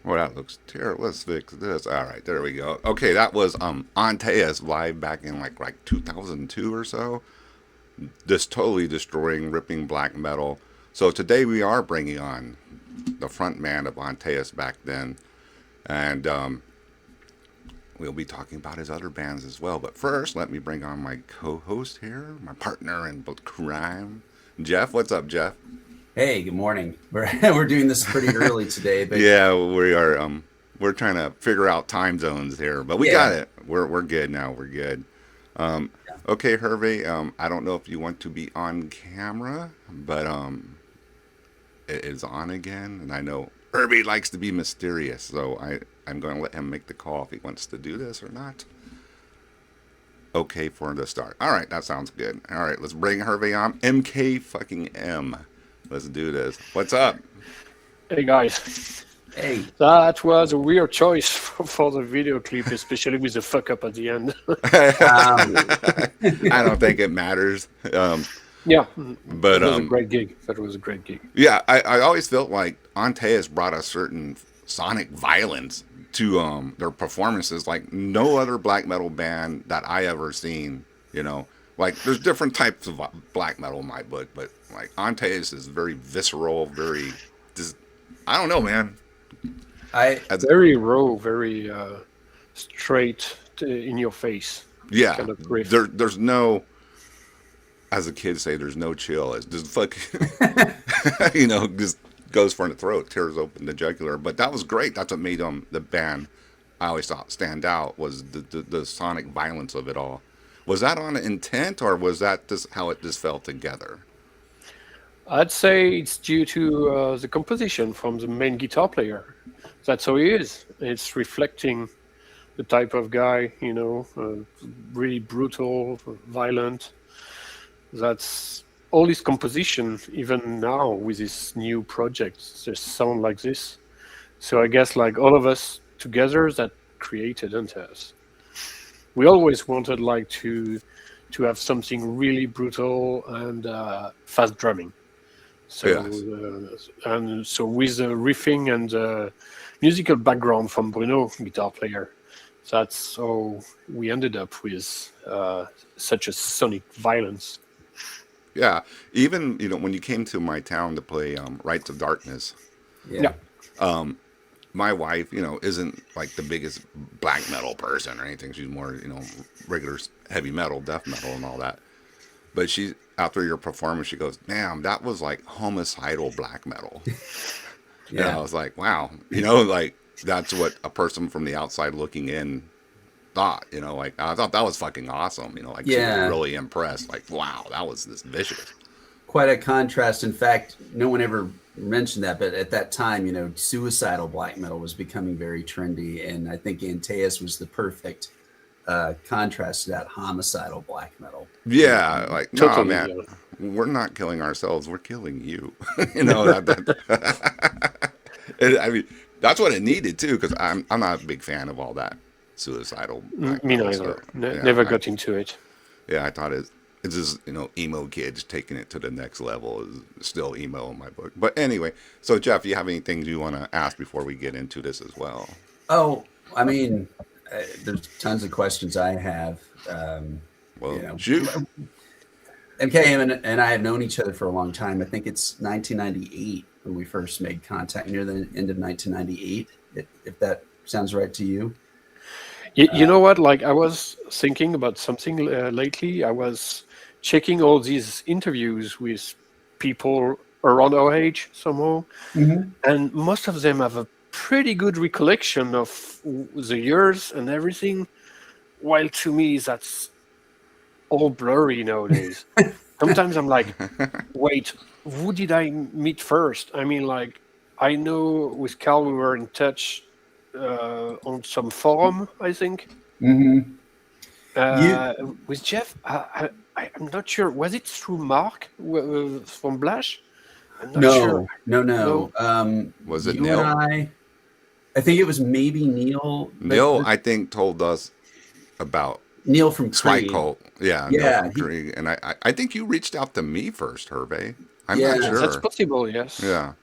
Well, that looks terrible. Let's fix this. All right, there we go. Okay, that was Antaeus live back in like 2002 or so. Just totally destroying, ripping black metal. So today we are bringing on the front man of Antaeus back then, and we'll be talking about his other bands as well. But first, let me bring on my co-host here, my partner in crime, Jeff. What's up, Jeff? Hey, good morning. We're doing this pretty early today, but Yeah, we are. We're trying to figure out time zones here, but we got it. We're good now. We're good. Okay, Hervey. I don't know if you want to be on camera, but it is on again, and I know Hervey likes to be mysterious, so I'm going to let him make the call if he wants to do this or not. Okay for the start. All right, that sounds good. All right, let's bring Hervey on. MKM. Let's do this. What's up? Hey guys, hey, that was a weird choice for the video clip, especially with the fuck up at the end. I don't think it matters. Yeah, But it was a great gig. That was a great gig. yeah, I always felt like Antaeus brought a certain sonic violence to their performances like no other black metal band that I ever seen. You know, like there's different types of black metal in my book, but like Antaeus is very visceral, very just I don't know, man. Very raw, very straight in your face. Yeah, Kind of riff. there's no, as the kids say, there's no chill. It's just fuck, just goes for the throat, tears open the jugular. But that was great. That's what made the band I always thought stand out was the sonic violence of it all. Was that on intent, or was that just how it just fell together? I'd say it's due to the composition from the main guitar player. That's how he is. It's reflecting the type of guy, really brutal, violent. That's all his composition, even now with his new projects, just sound like this. So I guess like all of us together that created Antaeus. We always wanted like to have something really brutal and fast drumming. So Yes. and so with the riffing and the musical background from Bruno, guitar player, that's how we ended up with such a sonic violence. Yeah, even when you came to my town to play Rites of Darkness, Yeah. my wife, isn't like the biggest black metal person or anything. She's more, regular heavy metal, death metal, and all that. But she, after your performance, she goes, "Damn, that was like homicidal black metal." And I was like, "Wow," like that's what a person from the outside looking in thought. Like I thought that was fucking awesome. Like she was really impressed. Like, wow, that was this vicious. quite a contrast. In fact, no one ever mentioned that, but at that time, suicidal black metal was becoming very trendy, and I think Antaeus was the perfect contrast to that homicidal black metal. Yeah, like Totally, man, yeah. we're not killing ourselves; we're killing you. I mean, that's what it needed too, because I'm not a big fan of all that suicidal. Black Me metal neither. stuff. Never got into it. Yeah, I thought it's just emo kids taking it to the next level is still emo in my book. But anyway, so Jeff, you have anything you want to ask before we get into this as well? Oh, I mean, there's tons of questions I have. Well, shoot. MKM and I have known each other for a long time. I think it's 1998 when we first made contact, near the end of 1998, if that sounds right to you. You know what? Like I was thinking about something lately. I was checking all these interviews with people around our age somehow, and most of them have a pretty good recollection of the years and everything. While to me, that's all blurry nowadays. sometimes I'm like, wait, who did I meet first? I mean, like, I know with Carl we were in touch on some forum, I think. Mm-hmm. You With Jeff, I'm not sure. Was it through Mark from Blash? I'm not sure. no. Was it You and Neil? I think it was maybe Neil, Neil, but I think, told us about Neil from Krieg. Spikekult. Yeah, Neil Yeah, from Krieg. And I think you reached out to me first, Hervé. I'm not yeah. That's sure. possible, yes. Yeah.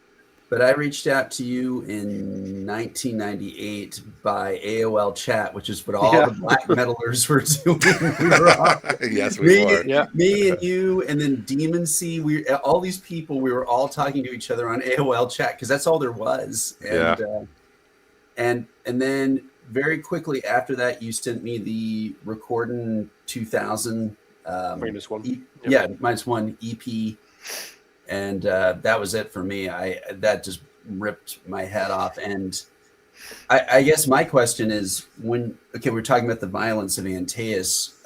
But I reached out to you in 1998 by AOL chat, which is what all Yeah, the black metalers were doing. We were all, Yes, we me, were. yeah. me and you, and then Demon C. All these people. We were all talking to each other on AOL chat because that's all there was. Yeah. And then very quickly after that, you sent me the Recording 2000. -1. Yeah, -1 EP. And that was it for me. That just ripped my head off. And I guess my question is, we're talking about the violence of Antaeus.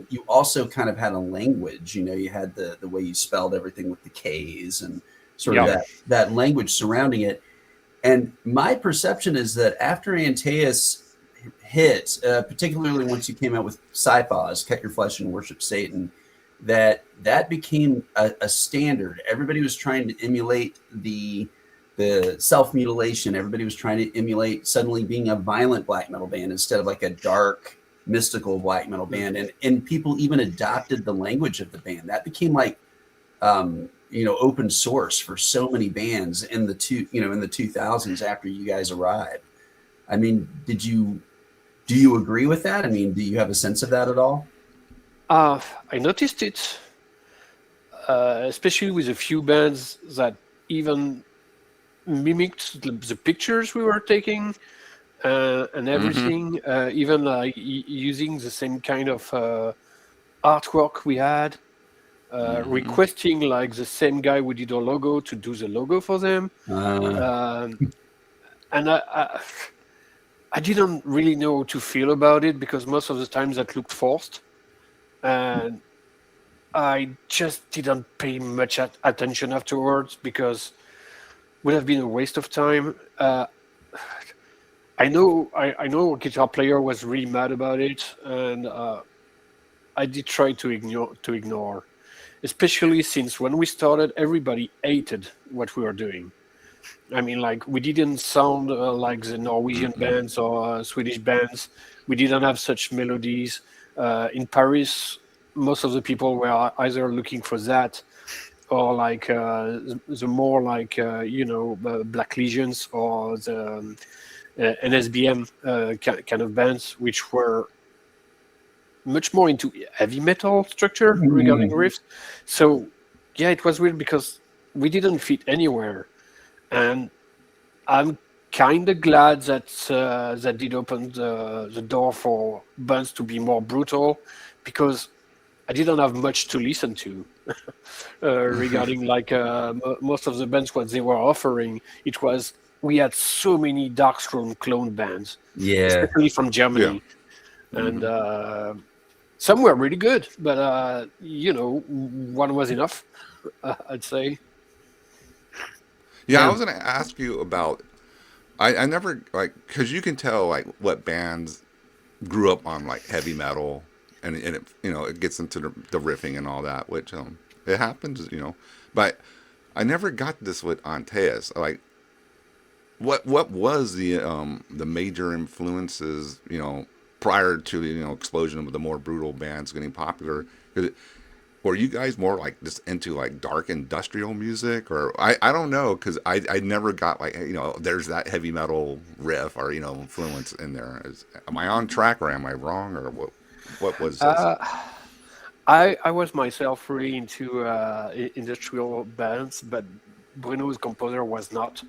You also kind of had a language. You had the way you spelled everything with the K's and sort of that language surrounding it. And my perception is that after Antaeus hit, particularly once you came out with Sci-Pos, Cut Your Flesh and Worship Satan, that became a standard. Everybody was trying to emulate the self-mutilation. Everybody was trying to emulate suddenly being a violent black metal band instead of like a dark, mystical black metal band. And people even adopted the language of the band. That became like open source for so many bands in the 2000s after you guys arrived. I mean, do you agree with that? I mean, do you have a sense of that at all? I noticed it, especially with a few bands that even mimicked the pictures we were taking and everything, even like using the same kind of artwork we had, requesting like the same guy who did our logo to do the logo for them. And I didn't really know how to feel about it because most of the times that looked forced. And I just didn't pay much attention afterwards because it would have been a waste of time. I know a guitar player was really mad about it, and I did try to ignore, especially since when we started, everybody hated what we were doing. I mean, like, we didn't sound like the Norwegian bands or Swedish bands. We didn't have such melodies. In Paris, most of the people were either looking for that or like the more like, Black Legions or the NSBM kind of bands, which were much more into heavy metal structure regarding riffs. So, yeah, it was weird because we didn't fit anywhere. And I'm kind of glad that that did open the door for bands to be more brutal, because I didn't have much to listen to regarding like most of the bands what they were offering. We had so many Darkthrone clone bands, especially from Germany, and some were really good, but one was enough, I'd say. Yeah, I was going to ask you about. I never because you can tell like what bands grew up on like heavy metal, and it it gets into the riffing and all that, which it happens, but I never got this with Antaeus. Like, what was the major influences prior to the explosion of the more brutal bands getting popular? Were you guys more like just into like dark industrial music, or I don't know, because I never got like there's that heavy metal riff or influence in there. Am I on track or am I wrong, or what was this? I was myself really into industrial bands, but Bruno's composer was not.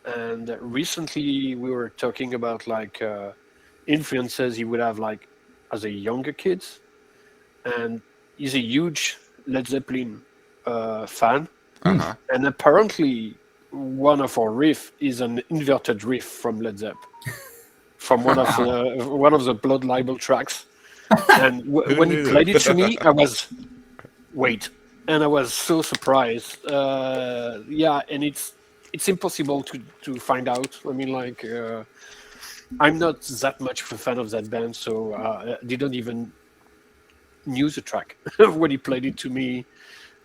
And recently we were talking about like influences he would have like as a younger kid, and he's a huge Led Zeppelin fan, and apparently one of our riff is an inverted riff from Led Zepp, from one of the Blood Libel tracks. And when he played it to me, I was, wait, and I was so surprised. Yeah, and it's impossible to find out. I mean, like, I'm not that much of a fan of that band, so I didn't even knew the track when he played it to me.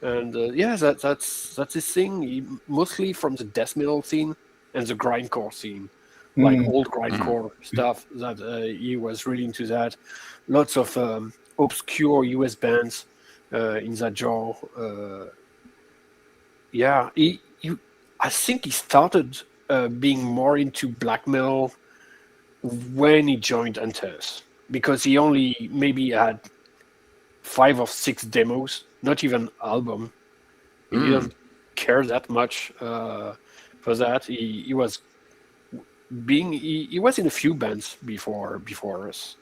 And yeah, that's his thing. Mostly from the death metal scene and the grindcore scene, like old grindcore stuff. That he was really into that. Lots of obscure US bands in that genre. Yeah, I think he started being more into black metal when he joined Antaeus, because he only maybe had 5 or 6 demos, not even album. He didn't care that much for that. He was he was in a few bands before us,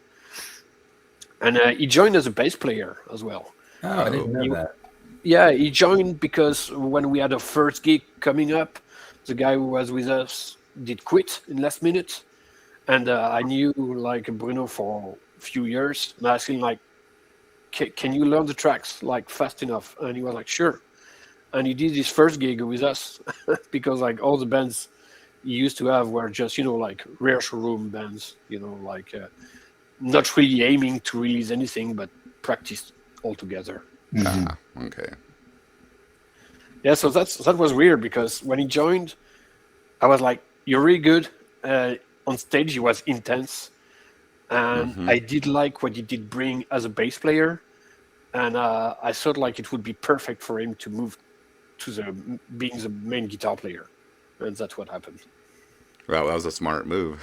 and he joined as a bass player as well. Oh, I didn't know that. Yeah, he joined because when we had a first gig coming up, the guy who was with us did quit in last minute, and I knew like Bruno for a few years, and I asked him like, can you learn the tracks like fast enough? And he was like, sure. And he did his first gig with us because like all the bands he used to have were just, like rehearsal room bands, like not really aiming to release anything, but practice all together. Okay. Yeah, so that was weird because when he joined, I was like, you're really good. On stage, he was intense. And I did like what he did bring as a bass player. And I thought like it would be perfect for him to move to being the main guitar player. And that's what happened. Well, that was a smart move.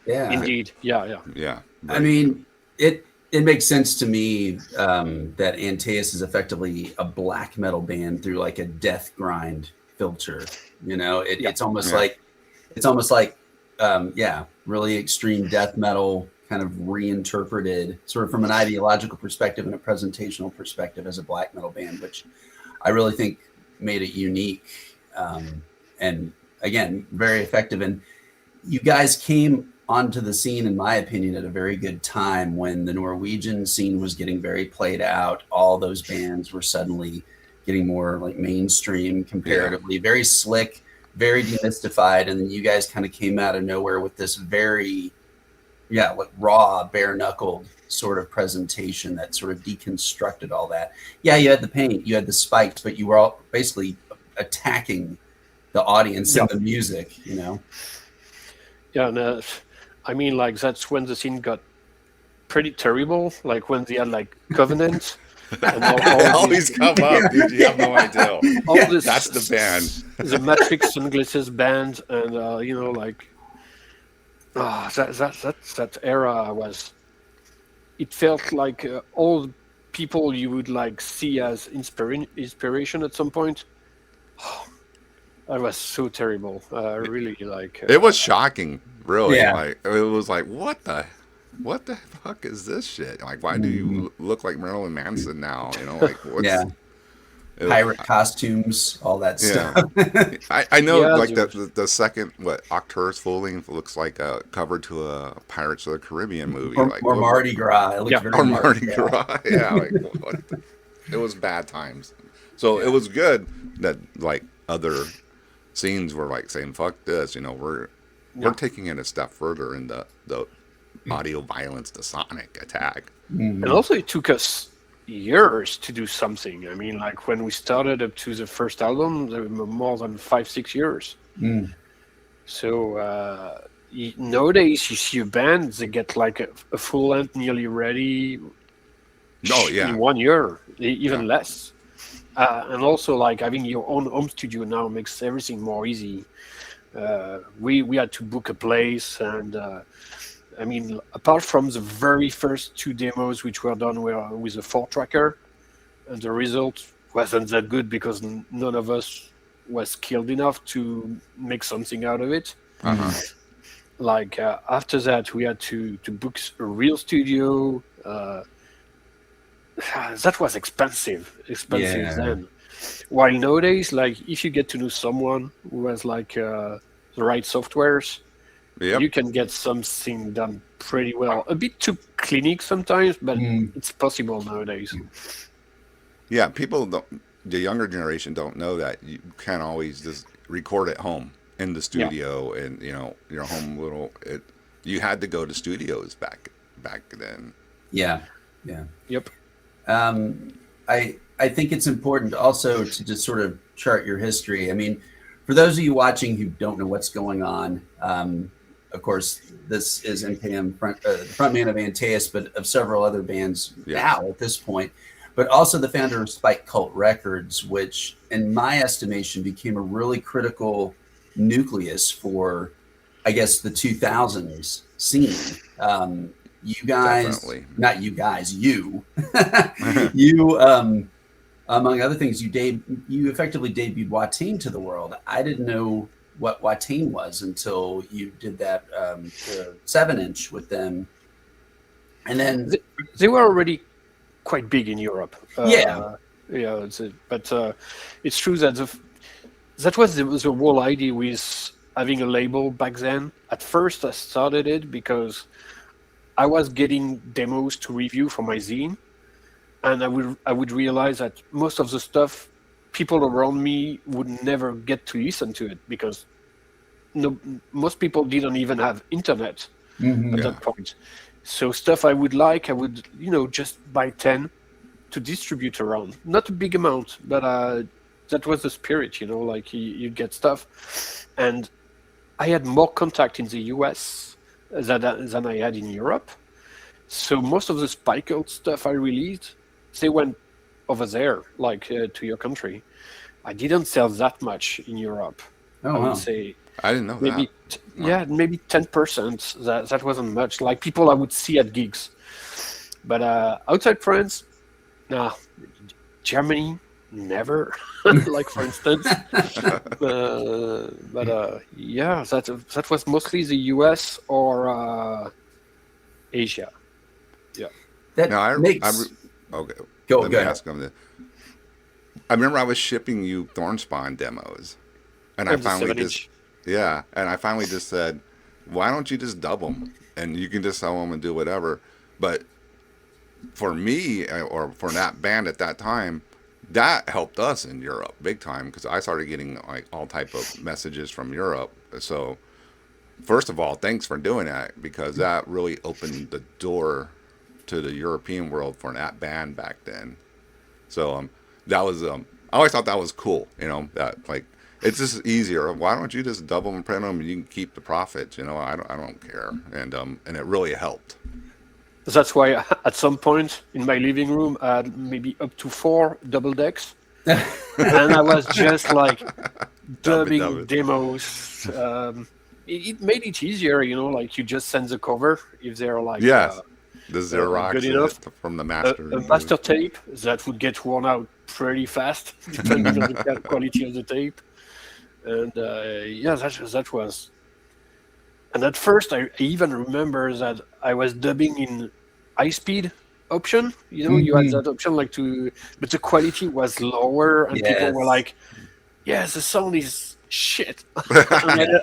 Yeah. Indeed. Yeah. Yeah. I mean, it makes sense to me that Antaeus is effectively a black metal band through like a death grind filter. It's almost like really extreme death metal kind of reinterpreted sort of from an ideological perspective and a presentational perspective as a black metal band, which I really think made it unique and again, very effective. And you guys came onto the scene, in my opinion, at a very good time when the Norwegian scene was getting very played out. All those bands were suddenly getting more like mainstream comparatively, very slick, very demystified. And then you guys kind of came out of nowhere with this very, raw, bare knuckled sort of presentation that sort of deconstructed all that. Yeah, you had the paint, you had the spikes, but you were all basically attacking the audience and the music, Yeah, and I mean, like, that's when the scene got pretty terrible, like when they had like Covenant and They always come up, dude. You have no idea. That's the band. The Matrix Sunglasses band, and that era was. It felt like all the people you would like see as inspiration at some point. That was so terrible. Really, like it was shocking. Really, Yeah. like it was like what the fuck is this shit? Like, why do you look like Marilyn Manson now? Like what's pirate costumes, all that stuff. I know, Yeah, like dude. the second October's Fooling looks like a cover to a Pirates of the Caribbean movie, or, like or Mardi Gras. It looked very or Mardi Gras. Yeah, like what? It was bad times. So it was good that like other scenes were like saying fuck this, we're taking it a step further in the audio violence, the sonic attack. And also it took us years to do something. I mean, like when we started up to the first album, there were more than 5-6 years. So nowadays you see a band, they get like a full length nearly ready in 1 year, even less. And also like having your own home studio now makes everything more easy. We had to book a place, and I mean, apart from the very first 2 demos which were done with a 4-tracker, and the result wasn't that good because none of us was skilled enough to make something out of it. Like after that, we had to book a real studio. That was expensive then. While nowadays, like if you get to know someone who has like the right softwares, you can get something done pretty well. A bit too clinic sometimes, but it's possible nowadays. Yeah, people don't. the younger generation don't know that you can't always just record at home in the Yeah. studio and your home little. You had to go to studios back then. Yeah, yeah. Yep. Um, I think it's important also to just sort of chart your history. I mean, for those of you watching who don't know what's going on, of course, this is MKM, the frontman of Antaeus, but of several other bands now at this point, but also the founder of Spikekult Records, which, in my estimation, became a really critical nucleus for, I guess, the 2000s scene. You guys, Definitely. not you guys, you, you, among other things, you effectively debuted Watain to the world. I didn't know what Watain was until you did that 7-inch with them, and then They were already quite big in Europe. Yeah. Yeah. It's true that that was the whole idea with having a label back then. At first, I started it because I was getting demos to review for my zine, and I would realize that most of the stuff people around me would never get to listen to it because most people didn't even have internet at that point. So stuff I would like, I would just buy 10 to distribute around. Not a big amount, but that was the spirit. Like you get stuff, and I had more contact in the US than I had in Europe. So most of the Spikekult stuff I released, they went over there, like to your country. I didn't sell that much in Europe. Oh, I would wow. say I didn't know maybe that. maybe 10%. That wasn't much. Like people I would see at gigs, but outside France, nah. Germany, never. Like for instance, yeah, that was mostly the US or Asia. Yeah. That Now makes okay. go Let me ahead. ask them this. I remember I was shipping you Thornspawn demos, and I And the finally 7-inch. I finally just said, why don't you just dub them and you can just sell them and do whatever. But for me or for that band at that time, that helped us in Europe big time because I started getting like all type of messages from Europe. So first of all, thanks for doing that because that really opened the door to the European world for that band back then. So that was I always thought that was cool. That like it's just easier. Why don't you just double and print them and you can keep the profits? I don't care. And it really helped. That's why at some point in my living room I had maybe up to 4 double decks, and I was just like dubbing Dub it. demos. It made it easier, like you just send the cover if they're like Yes, the Xerox good enough. from the master. A master tape that would get worn out pretty fast depending on the quality of the tape. And yeah, that was. And at first, I even remember that I was dubbing in high speed option. You had that option but the quality was lower, and people were Yes. like, "Yeah, the sound is shit." And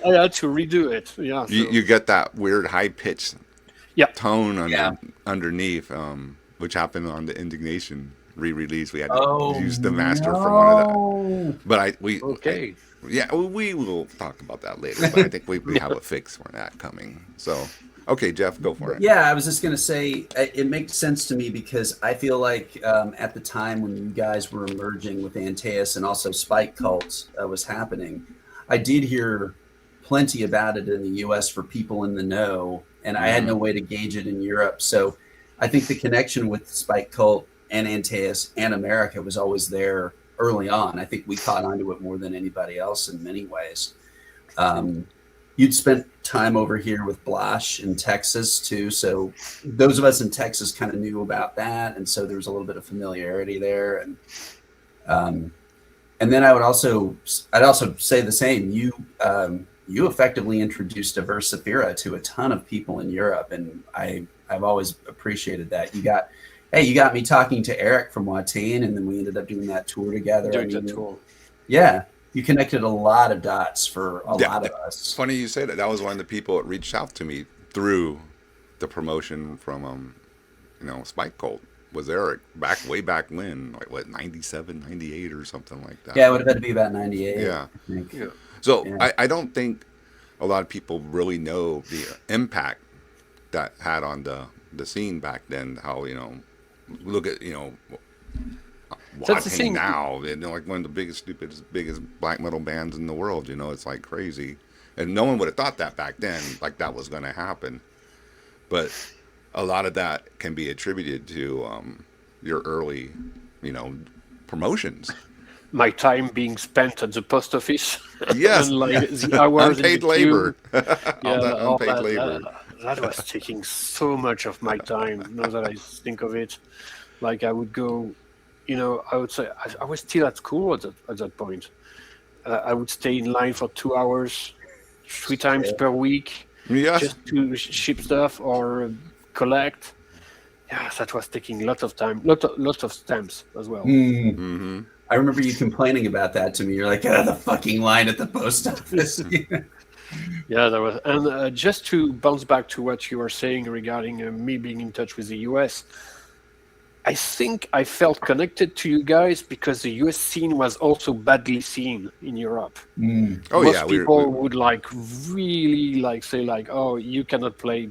I had to redo it. Yeah, You get that weird high pitched yeah, tone Yeah. underneath, which happened on the Indignation re-release. We had Oh, to use the master from one of that. no. But okay. we will talk about that later. But I think we have a fix for that coming. So, okay, Jeff, go for it. Yeah, I was just going to say it makes sense to me because I feel like at the time when you guys were emerging with Antaeus and also Spike Cult was happening, I did hear plenty about it in the US for people in the know, and I had no way to gauge it in Europe. So I think the connection with Spike Cult and Antaeus and America was always there early on. I think we caught onto it more than anybody else in many ways. You'd spent time over here with Blash in Texas too. So those of us in Texas kind of knew about that. And so there was a little bit of familiarity there. And then I'd also say the same. You effectively introduced a Versafira to a ton of people in Europe. And I've always appreciated that. You got me talking to Eric from Watain, and then we ended up doing that tour together. Yeah. You connected a lot of dots for a lot of us. It's funny you say that. That was one of the people that reached out to me through the promotion from Spike Colt. was Eric way back when, like what, 97, 98 or something like that. Yeah, it would have had to be about 98, Yeah. I think. Yeah. So Yeah. I don't think a lot of people really know the impact that had on the scene back then. How, look at, That's the watching thing. now, like one of the biggest black metal bands in the world. It's like crazy, and no one would have thought that back then, like that was going to happen. But a lot of that can be attributed to your early, you know, promotions. My time being spent at the post office Yes, and yeah. like the hours in the Unpaid queue. labor, Yeah, all that all unpaid labor. that was taking so much of my time. Now that I think of it, like I would go, I would say I was still at school at that point. I would stay in line for 2 hours, 3 times per week, Yes. just to ship stuff or collect. Yeah, that was taking lots of time, lots of stamps as well. Mm. Mm-hmm. I remember you complaining about that to me. You're like, the fucking line at the post office. Yeah, there was, and just to bounce back to what you were saying regarding me being in touch with the US, I think I felt connected to you guys because the US scene was also badly seen in Europe. Mm. Oh Most yeah, people would like really like say like, oh, you cannot play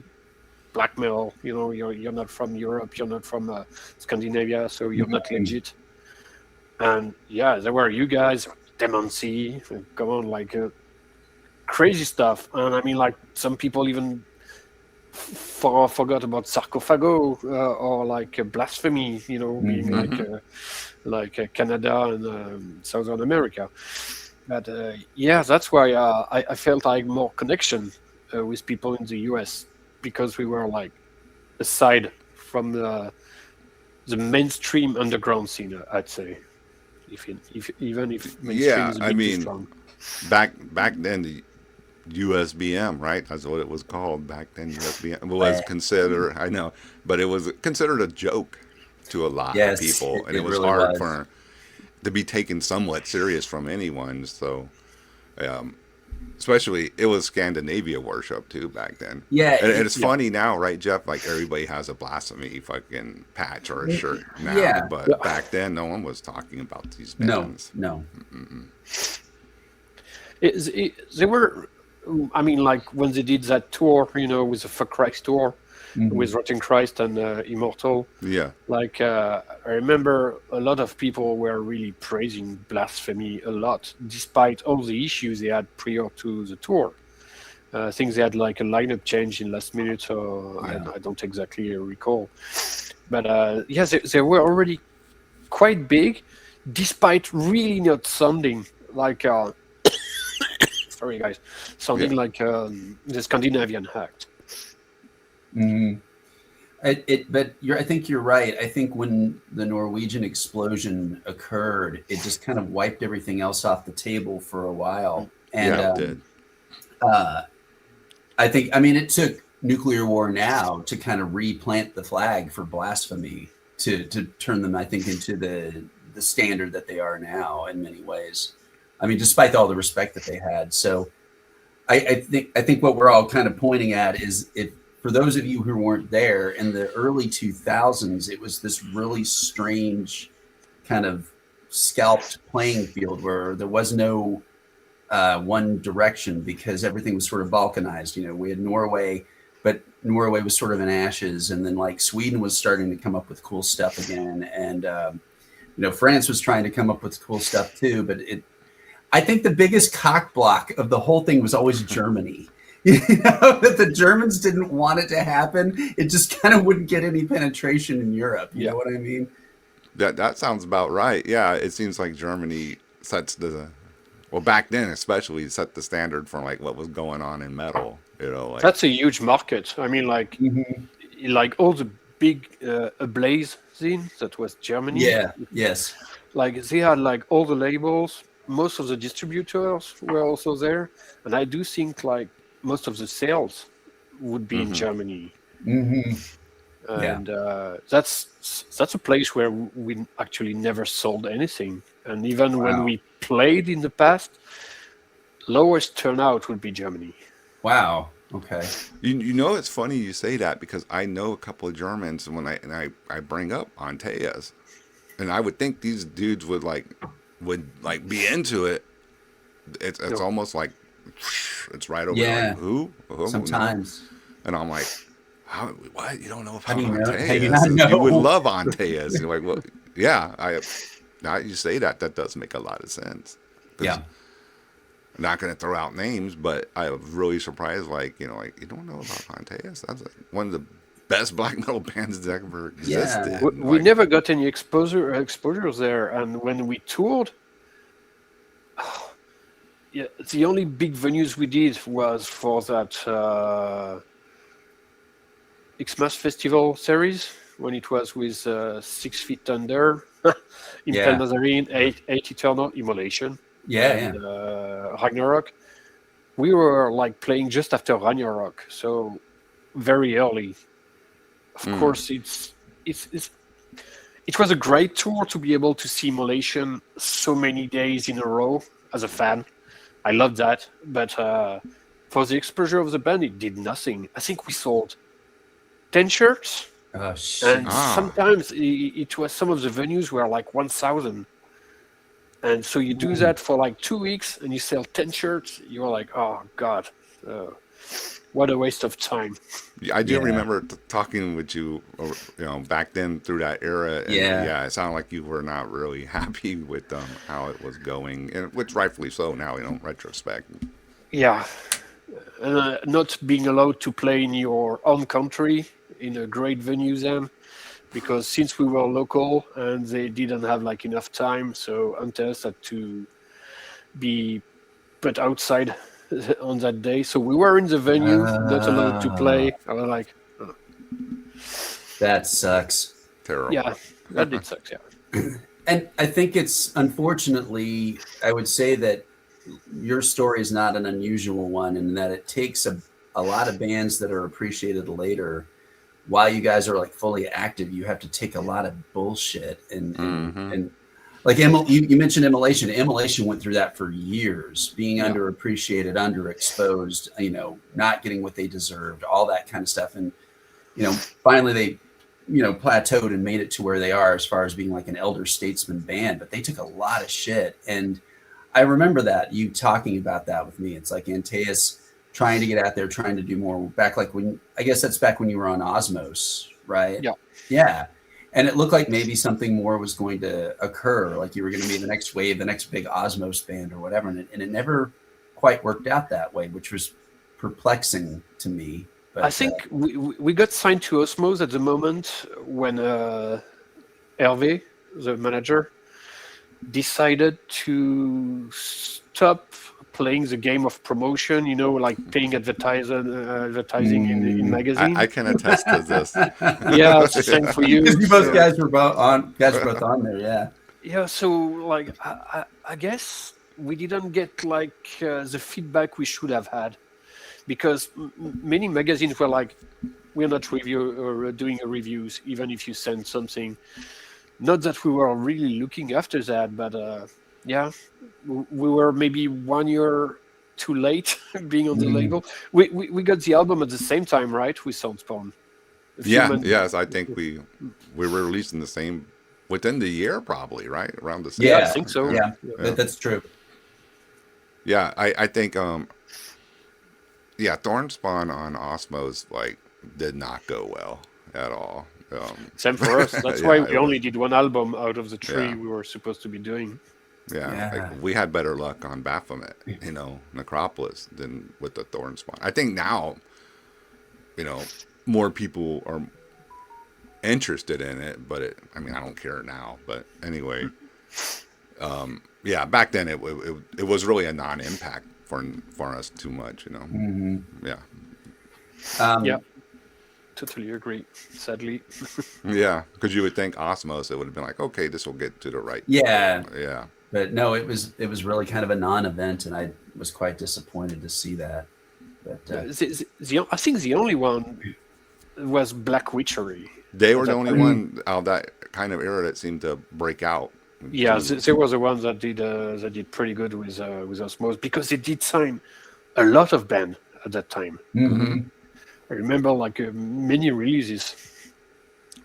black metal. You're not from Europe. You're not from Scandinavia, so you're not legit. And yeah, there were you guys, Demon Sea, come on, like crazy stuff. And I mean, like some people even forgot about Sarcophago or like Blasphemy, being like Canada and Southern America. But yeah, that's why I felt like more connection with people in the US because we were like aside from the mainstream underground scene, I'd say. Even if mainstream yeah. is a I bit too mean, strong. back then the USBM, right? That's what it was called back then. USBM was considered, I know, but it was considered a joke to a lot of Yes, people, and it it was really hard was. for to be taken somewhat serious from anyone. So, especially it was Scandinavia worship too back then. Yeah, And it's Yeah, funny now, right, Jeff? Like everybody has a blasphemy fucking patch or a shirt now, yeah. but yeah. back then no one was talking about these No, bands. no. They were, I mean, like when they did that tour, with the Fuck Christ tour with Rotten Christ and Immortal. Yeah. Like I remember a lot of people were really praising Blasphemy a lot, despite all the issues they had prior to the tour. I think they had like a lineup change in last minute, I don't exactly recall. But yeah, they were already quite big, despite really not sounding like sorry guys, sounding Yeah. like the Scandinavian act. Mm. But I think you're right. I think when the Norwegian explosion occurred, it just kind of wiped everything else off the table for a while. And Yeah, it did. I think, I mean, it took nuclear war now to kind of replant the flag for blasphemy to turn them, I think, into the standard that they are now in many ways. I mean, despite all the respect that they had. So I think what we're all kind of pointing at is if for those of you who weren't there in the early 2000s, it was this really strange kind of scalped playing field where there was no one direction because everything was sort of balkanized. We had Norway, but Norway was sort of in ashes, and then like Sweden was starting to come up with cool stuff again, and France was trying to come up with cool stuff too. But I think the biggest cock block of the whole thing was always Germany. That the Germans didn't want it to happen. It just kind of wouldn't get any penetration in Europe. You know what I mean? That sounds about right. Yeah, it seems like Germany sets well, back then especially set the standard for like what was going on in metal. Like That's a huge market. I mean, like all the big Ablaze scene that was Germany. Yeah. Yes. Like they had like all the labels. Most of the distributors were also there, and I do think like most of the sales would be in Germany. And that's a place where we actually never sold anything. And even when we played in the past, lowest turnout would be Germany. Wow. Okay. You know, it's funny you say that because I know a couple of Germans, and I bring up Antaeus, and I would think these dudes would be into it. It's No. almost like it's right over there. Like Yeah. who? Oh no. Sometimes. And I'm like, how? What? You don't know How do about you know? How do you Antaeus? not You would know? love Antaeus. You're like, well, yeah. Now you say that, that does make a lot of sense. 'Cause Yeah. I'm not going to throw out names, but I was really surprised. Like, you don't know about Antaeus? That's like one of the best black metal bands that ever Yeah. existed. We Like, never got any exposures there, and when we toured, yeah, the only big venues we did was for that Xmas Festival series when it was with 6 Feet Under, Impel Yeah. Nazarene, Eight Eternal, Immolation, Yeah. and Yeah. Ragnarok. We were like playing just after Ragnarok, so very early. Of course, it was a great tour to be able to see Immolation so many days in a row as a fan. I loved that, but for the exposure of the band, it did nothing. I think we sold 10 shirts, Oh, and jeez. sometimes it was some of the venues were like 1,000. And so you do that for like 2 weeks and you sell 10 shirts, you're like, oh, God, what a waste of time. I do Yeah. remember talking with you, back then through that era, and Yeah. it sounded like you were not really happy with how it was going, and which rightfully so now, in retrospect. Yeah. Not being allowed to play in your own country in a great venue then, because since we were local and they didn't have like enough time, so Antaeus had to be put outside on that day. So we were in the venue, not allowed to play. I was like, oh. That sucks. Terrible. Yeah, that did suck, yeah. And I think it's unfortunately, I would say that your story is not an unusual one, and that it takes a lot of bands that are appreciated later. While you guys are like fully active, you have to take a lot of bullshit and like you mentioned Immolation. Immolation went through that for years, being Yeah. underappreciated, underexposed, not getting what they deserved, all that kind of stuff. And finally they plateaued and made it to where they are as far as being like an elder statesman band. But they took a lot of shit, and I remember that you talking about that with me. It's like Antaeus trying to get out there, trying to do more. Back like when, I guess that's back when you were on Osmos, right? Yeah. Yeah. And it looked like maybe something more was going to occur, like you were going to be the next wave, the next big Osmos band or whatever. And it never quite worked out that way, which was perplexing to me. But I think we got signed to Osmos at the moment when Hervé, the manager, decided to stop playing the game of promotion, like paying advertising in magazine. I can attest to this. Yeah, it's the same for you. you both guys were both on there, yeah. Yeah, so like I guess we didn't get like the feedback we should have had, because many magazines were like, we're not doing reviews, even if you send something. Not that we were really looking after that, but yeah, we were maybe 1 year too late being on the label. We got the album at the same time, right, with Soundspawn? Yes, I think we were released in the same, within the year, probably, right, around the same. Yeah, I think so. Yeah. That's true. Yeah, I think Thornspawn on Osmos did not go well at all. Same for us. That's why we it only did one album out of the three Yeah. we were supposed to be doing. Yeah. We had better luck on Baphomet, Necropolis, than with the Thornspawn. I think now, more people are interested in it, but I don't care now. But anyway, back then it was really a non-impact for us too much, Yeah. Yeah, totally agree. Sadly. Yeah, because you would think Osmos, it would have been like, okay, this will get to the right. Yeah. Yeah. But no, it was really kind of a non-event, and I was quite disappointed to see that. But I think the only one was Black Witchery. They were the only one out of that kind of era that seemed to break out. Yeah, they were the ones that did pretty good with Osmos, because they did sign a lot of bands at that time. Mm-hmm. I remember like many releases,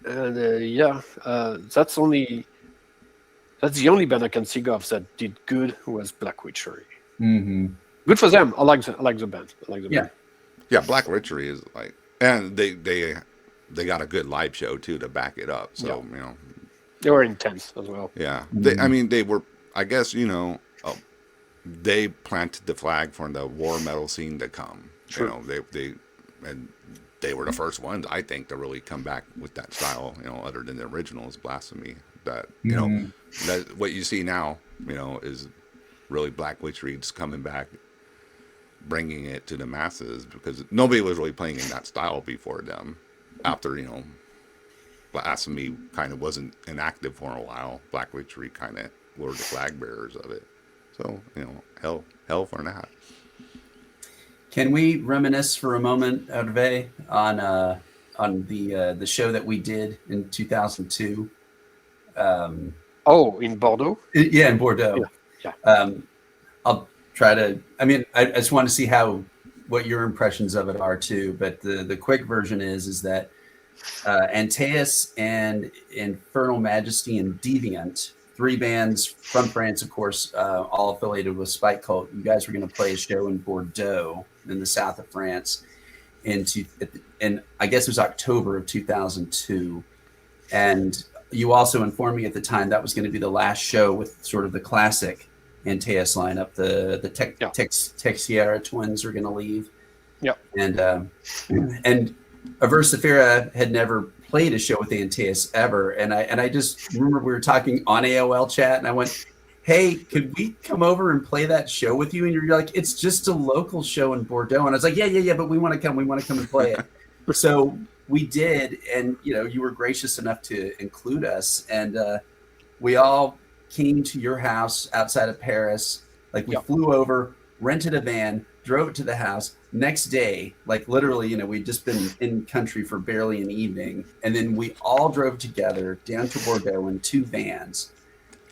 and that's the only band I can think of that did good was Black Witchery. Mm-hmm. Good for them. I like the band. I like the Yeah. band. Yeah, Black Witchery is like, and they got a good live show too to back it up. So They were intense as well. yeah. I Mm-hmm. mean, they were. I guess they planted the flag for the war metal scene to come. True. And they were the first ones, I think, to really come back with that style. Other than the originals, Blasphemy. That Mm-hmm. that what you see now, is really Black Witchery just coming back, bringing it to the masses because nobody was really playing in that style before them. After Blasphemy kind of wasn't inactive for a while, Black Witchery kind of were the flag bearers of it. So hell for that. Can we reminisce for a moment, Hervé, on the show that we did in 2002? In Bordeaux. Yeah, in Bordeaux. Yeah. I'll try to. I mean, I just want to see what your impressions of it are too. But the quick version is that Antaeus and Infernal Majesty and Deviant, 3 bands from France, of course, all affiliated with Spikekult. You guys were going to play a show in Bordeaux in the south of France in I guess it was October of 2002. And you also informed me at the time that was going to be the last show with sort of the classic Antaeus lineup. The Texiera twins are going to leave. Yep. And Aversifera had never played a show with Antaeus ever. And I just remember we were talking on AOL chat and I went, hey, could we come over and play that show with you? And you're like, it's just a local show in Bordeaux. And I was like, yeah, but we want to come and play it. So we did. And, you were gracious enough to include us. And we all came to your house outside of Paris. Like we flew over, rented a van, drove it to the house. Next day, like literally, we'd just been in country for barely an evening. And then we all drove together down to Bordeaux in 2 vans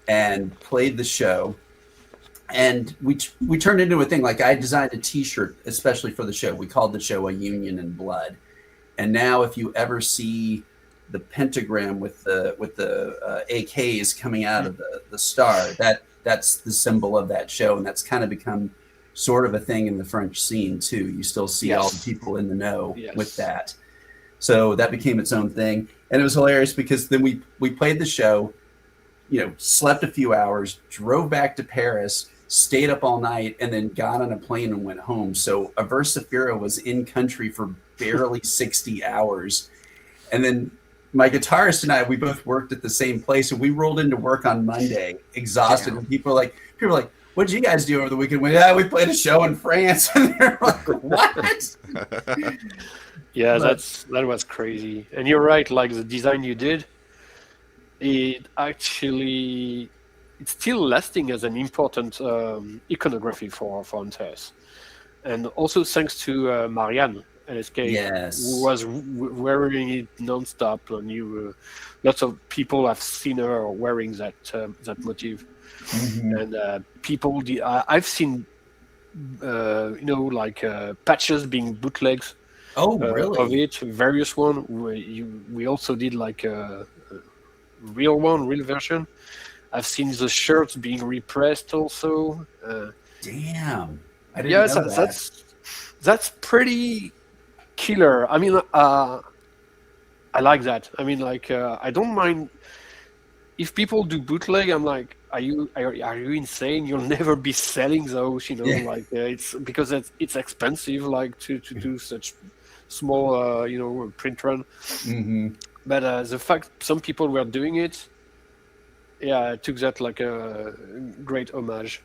and played the show. And we turned into a thing. Like I designed a T-shirt especially for the show. We called the show A Union in Blood. And now if you ever see the pentagram with the AKs coming out of the star, that's the symbol of that show. And that's kind of become sort of a thing in the French scene too. You still see all the people in the know with that. So that became its own thing. And it was hilarious because then we played the show, slept a few hours, drove back to Paris, stayed up all night, and then got on a plane and went home. So Aversifera was in country for barely 60 hours. And then my guitarist and I, we both worked at the same place, and we rolled into work on Monday exhausted. And people are like, what did you guys do over the weekend? We played a show in France. And they're like, what? Yeah, that was crazy. And you're right, like the design you did, it's still lasting as an important iconography for Antaeus. And also thanks to Marianne LSK, who was wearing it nonstop. And lots of people have seen her wearing that motif. Mm-hmm. And people, I've seen, patches being bootlegs. Oh, really? Of it, various one. We also did like a real version. I've seen the shirts being repressed also. Damn, I didn't know that. That's pretty killer. I mean, I like that. I mean, I don't mind if people do bootleg. I'm like, are you insane? You'll never be selling those. It's because it's expensive, to do such small, print run. Mm-hmm. But the fact some people were doing it, I took that like a great homage.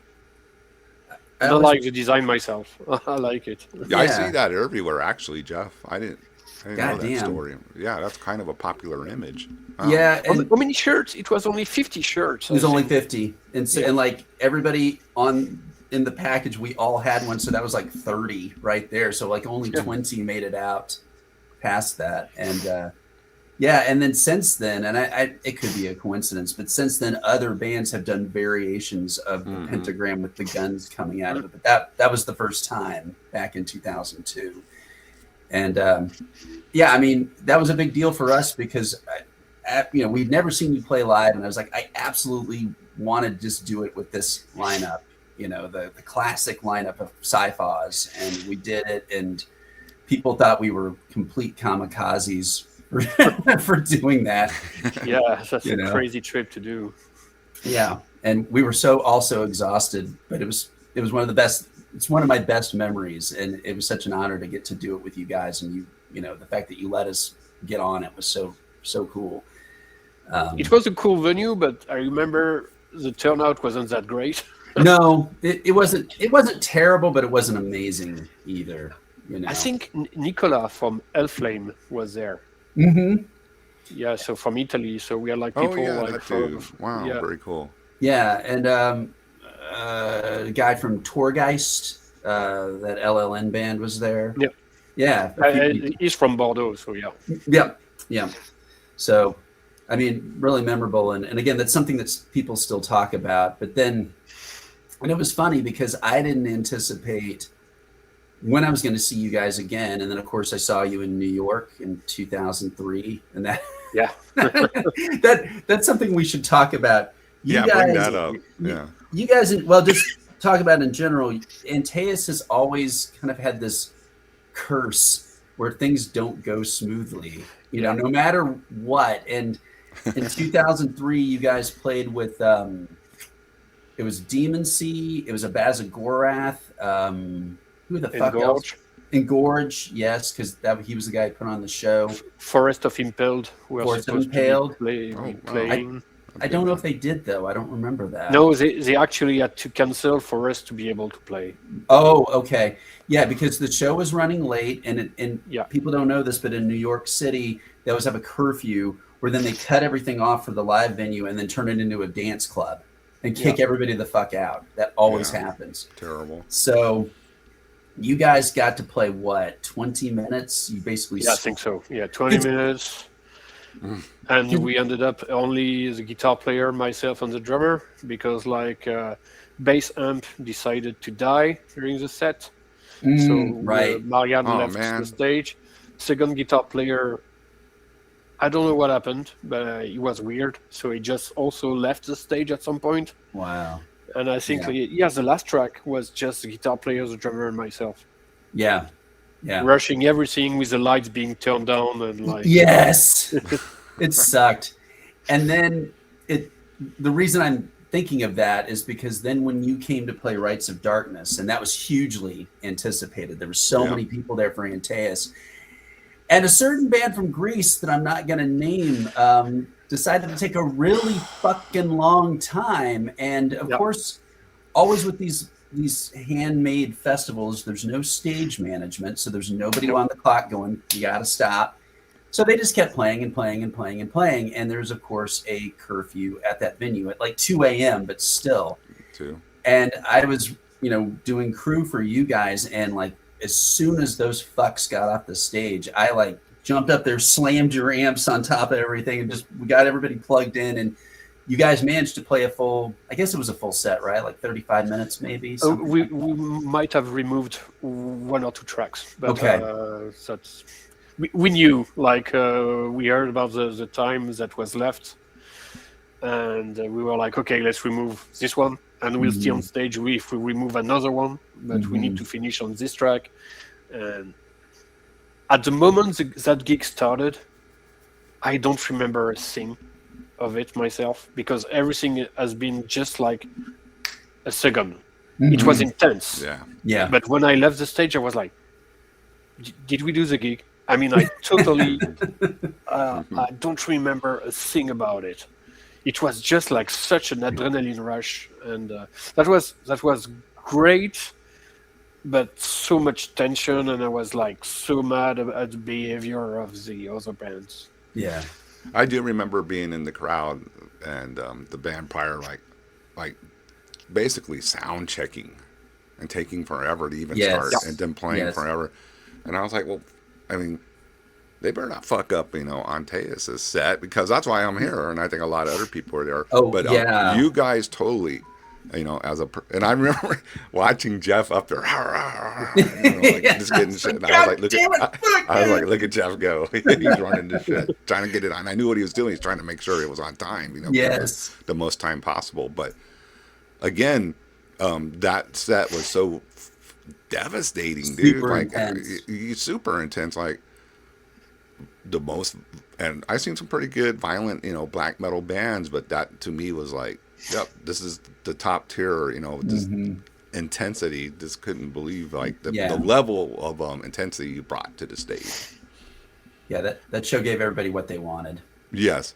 I don't like the design myself. I like it. Yeah, I see that everywhere. Actually, Jeff, I didn't know that story. Yeah, that's kind of a popular image. Yeah. And how many shirts? It was only 50 shirts. It was only 50, and so, and like everybody in the package, we all had one, so that was like 30 right there. So like only 20 made it out past that, and Yeah, and then since then, and it could be a coincidence, but since then, other bands have done variations of the pentagram with the guns coming out of it. But that was the first time back in 2002, and yeah, I mean that was a big deal for us because we'd never seen you play live, and I was like, I absolutely want to just do it with this lineup, the classic lineup of sci-fis, and we did it, and people thought we were complete kamikazes for doing that. Yeah, that's a crazy trip to do. Yeah, and we were so also exhausted, but it was one of the best. It's one of my best memories, and it was such an honor to get to do it with you guys. And the fact that you let us get on it was so cool. It was a cool venue, but I remember the turnout wasn't that great. No, it wasn't terrible, but it wasn't amazing either. I think Nicola from Elflame was there. Mm-hmm. Yeah, so from Italy. So we had like people wow, yeah. Very cool. Yeah, and a guy from Torgeist, that LLN band was there. Yep. Yeah. He's from Bordeaux, so yeah. Yeah. So, I mean, really memorable. And again, that's something that people still talk about. But then, and it was funny because I didn't anticipate when I was going to see you guys again. And then, of course, I saw you in New York in 2003. And that, yeah, that's something we should talk about. You guys, bring that up. Yeah. You guys, well, just talk about it in general. Antaeus has always kind of had this curse where things don't go smoothly, no matter what. And in 2003, you guys played with, it was Demon Sea. It was a Bazagorath. Who the fuck else? Engorge, yes, because he was the guy who put on the show. Forest of Impaled. Forest of Impaled. Playing. I don't know if they did, though. I don't remember that. No, they actually had to cancel for us to be able to play. Oh, okay. Yeah, because the show was running late, and people don't know this, but in New York City, they always have a curfew where then they cut everything off for the live venue and then turn it into a dance club and kick everybody the fuck out. That always happens. Terrible. So you guys got to play, what, 20 minutes? You basically... Yeah, I think so. Yeah, 20 minutes. And we ended up only the guitar player, myself, and the drummer because bass amp decided to die during the set. Marianne left the stage. Second guitar player, I don't know what happened, but it was weird. So he just also left the stage at some point. Wow. And I think the last track was just the guitar player, the drummer, and myself. Yeah. Rushing everything with the lights being turned down and yes. It sucked. And then the reason I'm thinking of that is because then when you came to play Rites of Darkness, and that was hugely anticipated, there were so many people there for Antaeus, and a certain band from Greece that I'm not going to name decided to take a really fucking long time. And of course, always with these handmade festivals, there's no stage management, so there's nobody on the clock going, you got to stop. So they just kept playing and playing and playing and playing. And there's, of course, a curfew at that venue at like 2 a.m., but still. 2. And I was, doing crew for you guys. And as soon as those fucks got off the stage, I jumped up there, slammed your amps on top of everything, and we got everybody plugged in. And you guys managed to play a full, I guess it was a full set, right? Like 35 minutes maybe? We might have removed 1 or 2 tracks. But that's... We knew, we heard about the time that was left, and we were like, okay, let's remove this one, and we'll see on stage if we remove another one, but we need to finish on this track. And at the moment that gig started, I don't remember a thing of it myself, because everything has been just like a second. It was intense. Yeah. But when I left the stage, I was like, did we do the gig? I mean, I totally, I don't remember a thing about it. It was just like such an adrenaline rush, and that was great, but so much tension, and I was so mad at the behavior of the other bands. Yeah, I do remember being in the crowd and the band prior, basically sound checking and taking forever to even start, and then playing forever. And I was like, well, I mean, they better not fuck up, Antaeus' set, because that's why I'm here, and I think a lot of other people are there. Oh But yeah. you guys totally, and I remember watching Jeff up there, like Yeah. just getting shit. And God look damn it, fuck, I was like, man. look at Jeff go. He's running this shit, trying to get it on. I knew what he was doing. He's trying to make sure it was on time, give Yes. the most time possible. But again, that set was so devastating, dude. Super Like, intense. super intense. Like, the most, and I've seen some pretty good violent, black metal bands, but that to me was like, yep, this is the top tier, this intensity. Just couldn't believe like the Yeah. level of intensity you brought to the stage. Yeah, that show gave everybody what they wanted. Yes.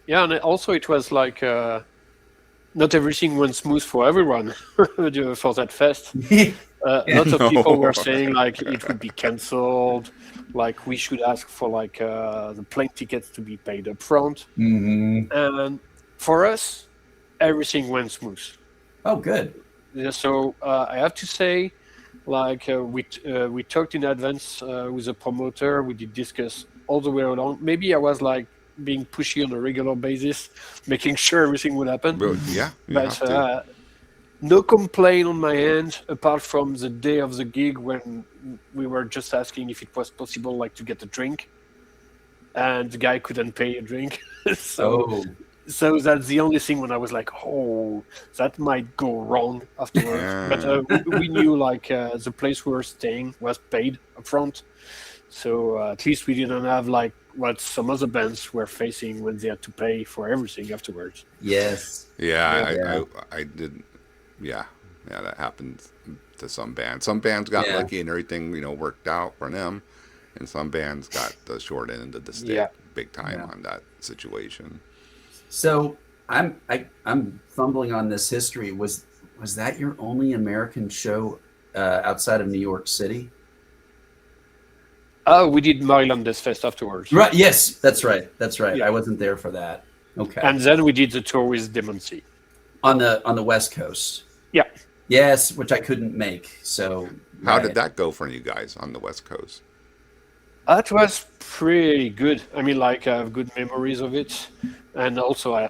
Yeah, and also it was like not everything went smooth for everyone for that fest. Lots of people were saying like it would be cancelled, like we should ask for like the plane tickets to be paid up front. And for us, everything went smooth. Oh, good. Yeah, so I have to say, like we talked in advance with the promoter. We did discuss all the way along. Maybe I was like being pushy on a regular basis, making sure everything would happen. But yeah, you have But to. no complaint on my end, apart from the day of the gig when we were just asking if it was possible, like, to get a drink, and the guy couldn't pay a drink. So that's the only thing when I was like, oh, that might go wrong afterwards. Yeah. But we knew like the place we were staying was paid up front, so at least we didn't have like what some other bands were facing when they had to pay for everything afterwards. Yes. Yeah, I did. Yeah, that happens to some bands. Some bands got lucky and everything, worked out for them, and some bands got the short end of the stick, big time on that situation. So I'm fumbling on this history. Was that your only American show outside of New York City? Oh, we did Maryland this fest afterwards. Right. Yes, that's right. Yeah. I wasn't there for that. Okay. And then we did the tour with Demoncy. On the West Coast. Yeah. Yes, which I couldn't make. So How did that go for you guys on the West Coast? That was pretty good. I mean, like, I have good memories of it. And also, I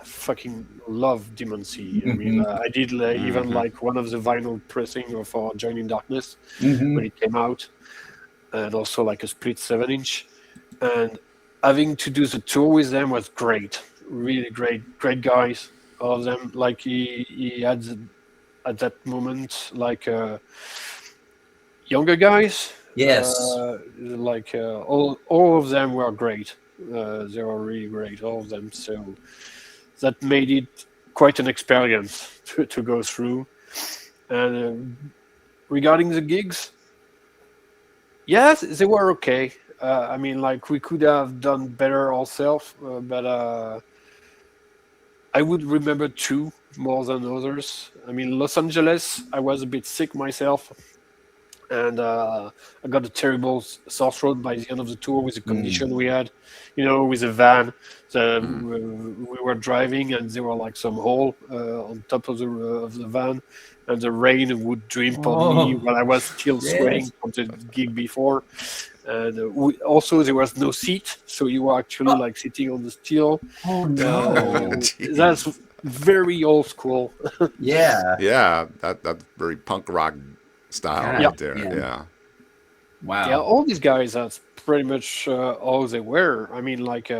fucking love Demoncy. I mean, I did even like one of the vinyl pressing of Join in Darkness when it came out. And also like a split 7-inch. And having to do the tour with them was great. Really great guys. All of them. Like, he had, at that moment, like, younger guys. Yes. All of them were great. They were really great, all of them. So that made it quite an experience to go through. And regarding the gigs, yes, they were okay. I mean, like, we could have done better ourselves, but I would remember two more than others. I mean, Los Angeles, I was a bit sick myself. And I got a terrible sore throat by the end of the tour with the condition we had, with the van. We were driving, and there were like some hole on top of the van, and the rain would drip on me while I was still sweating from the gig before. And also there was no seat, so you were actually like sitting on the steel. Oh no! That's very old school. Yeah. Yeah, that's very punk rock style right there. Yeah. Wow. Yeah, all these guys, that's pretty much all they were. I mean, like,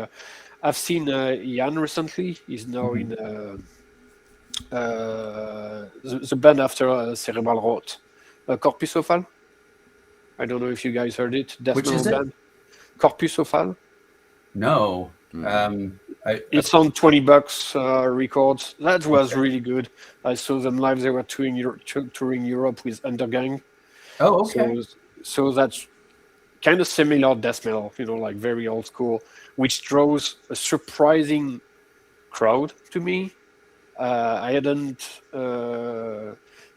I've seen Jan recently. He's now in the band after Cerebral Rot, Corpusopal. I don't know if you guys heard it. Death Which metal is it? band. Corpusopal. No. It's on $20 records. That was really good. I saw them live. They were touring Europe with Undergang. Oh, okay. So that's kind of similar death metal, like very old school, which draws a surprising crowd to me. I hadn't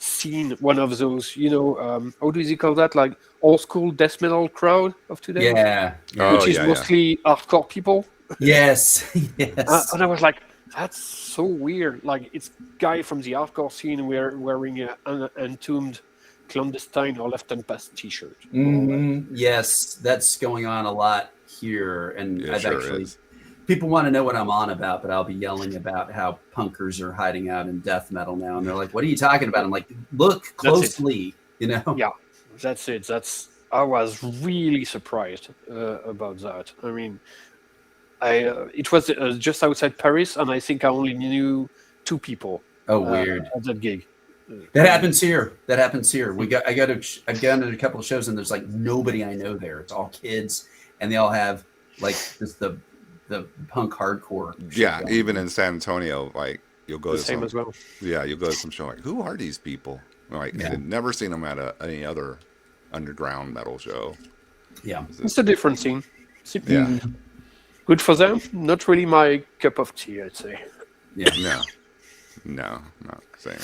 seen one of those, how do you call that? Like old school death metal crowd of today? Yeah. Which is mostly hardcore people. Yes. Yes. And I was like, that's so weird. Like, it's guy from the hardcore scene wearing an entombed clandestine or left-hand pass T-shirt. Yes, that's going on a lot here, and Yeah, I've sure actually. is. People want to know what I'm on about, but I'll be yelling about how punkers are hiding out in death metal now, and they're like, "What are you talking about?" I'm like, "Look closely, you know." Yeah, that's it. I was really surprised about that. I mean, it was just outside Paris, and I think I only knew 2 people Oh, weird. at that gig. That happens here. I've gone to a couple of shows, and there's like nobody I know there. It's all kids, and they all have like just the punk hardcore. Yeah, even in San Antonio, like you'll go The to same some. as well. Yeah, you'll go to some show like, who are these people? Like, I've never seen them at any other underground metal show. Yeah, It's a different scene. Yeah. Good for them. Not really my cup of tea, I'd say. yeah. No, not the same.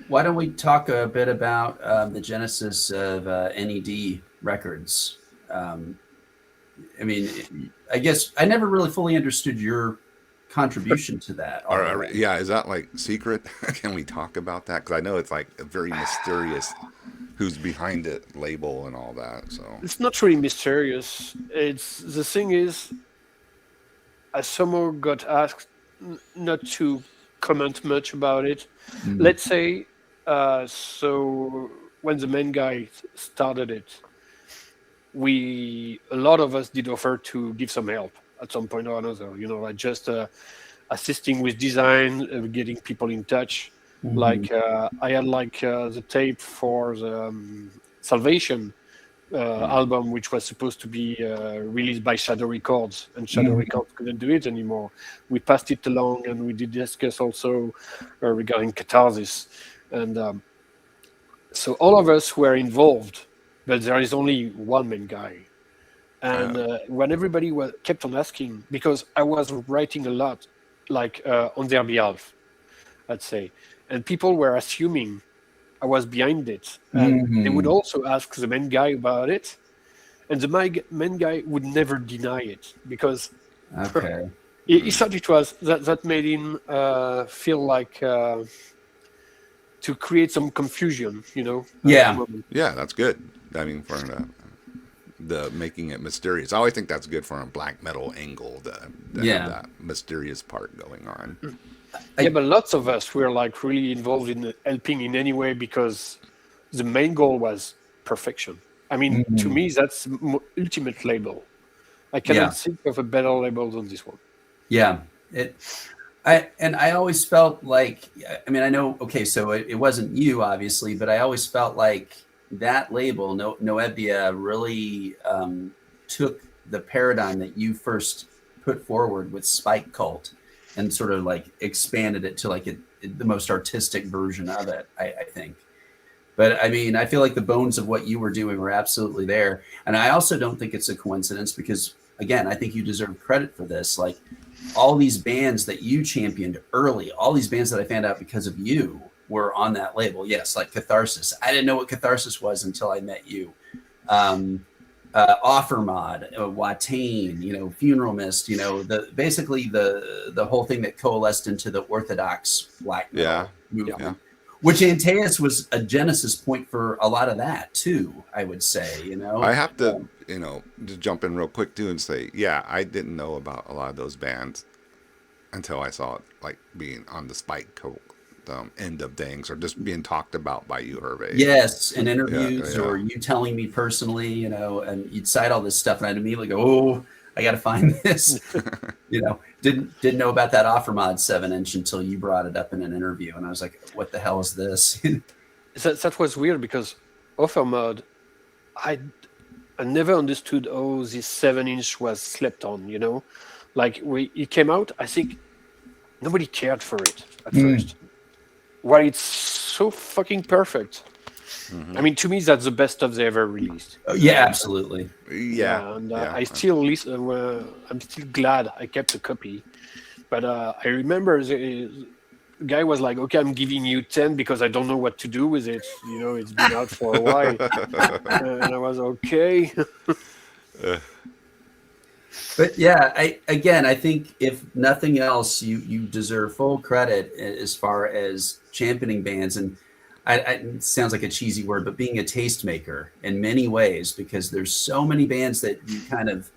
Why don't we talk a bit about the genesis of NED Records? I mean, I guess I never really fully understood your contribution to that. Yeah, is that like secret? Can we talk about that? Because I know it's like a very mysterious who's behind it label and all that. So It's not really mysterious. It's the thing is, I somehow got asked not to comment much about it. Let's say, so when the main guy started it, a lot of us did offer to give some help at some point or another, like just assisting with design, getting people in touch. Like I had the tape for the Salvation album, which was supposed to be released by Shadow Records, and Shadow Records couldn't do it anymore. We passed it along, and we did discuss also regarding Catharsis. And so all of us were involved, but there is only one main guy. And when everybody kept on asking, because I was writing a lot, on their behalf, I'd say, and people were assuming I was behind it, and they would also ask the main guy about it, and the main guy would never deny it, because he thought it was that made him feel like to create some confusion, yeah, that's good. I mean, for the making it mysterious, I always think that's good for a black metal angle to have that mysterious part going on. Yeah, but lots of us were really involved in helping in any way, because the main goal was perfection. I mean, to me, that's ultimate label. I cannot think of a better label than this one. Yeah, I always felt like, I mean, I know, okay, so it wasn't you, obviously, but I always felt like that label, Noebia, really took the paradigm that you first put forward with Spikekult and sort of expanded it to the most artistic version of it, I think. But I mean, I feel like the bones of what you were doing were absolutely there. And I also don't think it's a coincidence, because again, I think you deserve credit for this. Like, all these bands that you championed early, all these bands that I found out because of you were on that label. Yes, like Catharsis. I didn't know what Catharsis was until I met you. Offermod, Watain, Funeral Mist, basically the whole thing that coalesced into the Orthodox black metal movement. Which Antaeus was a genesis point for a lot of that too, I would say, I have to, to jump in real quick too and say, yeah, I didn't know about a lot of those bands until I saw it being on the Spikekult end of things, or just being talked about by you, Hervé. Yes, in interviews, or you telling me personally, and you'd cite all this stuff, and I'd immediately go, "Oh, I got to find this." Didn't know about that Offermod 7-inch until you brought it up in an interview, and I was like, "What the hell is this?" That was weird, because Offermod, I never understood how this 7-inch was slept on. It came out, I think nobody cared for it at first. Why it's so fucking perfect. I mean, to me, that's the best stuff they ever released. Yeah, absolutely. Yeah, and I still listen. I'm still glad I kept a copy. But I remember the guy was like, "Okay, I'm giving you 10 because I don't know what to do with it. It's been out for a while." And I was okay. But yeah, I think if nothing else, you deserve full credit as far as championing bands. And it sounds like a cheesy word, but being a tastemaker in many ways, because there's so many bands that you kind of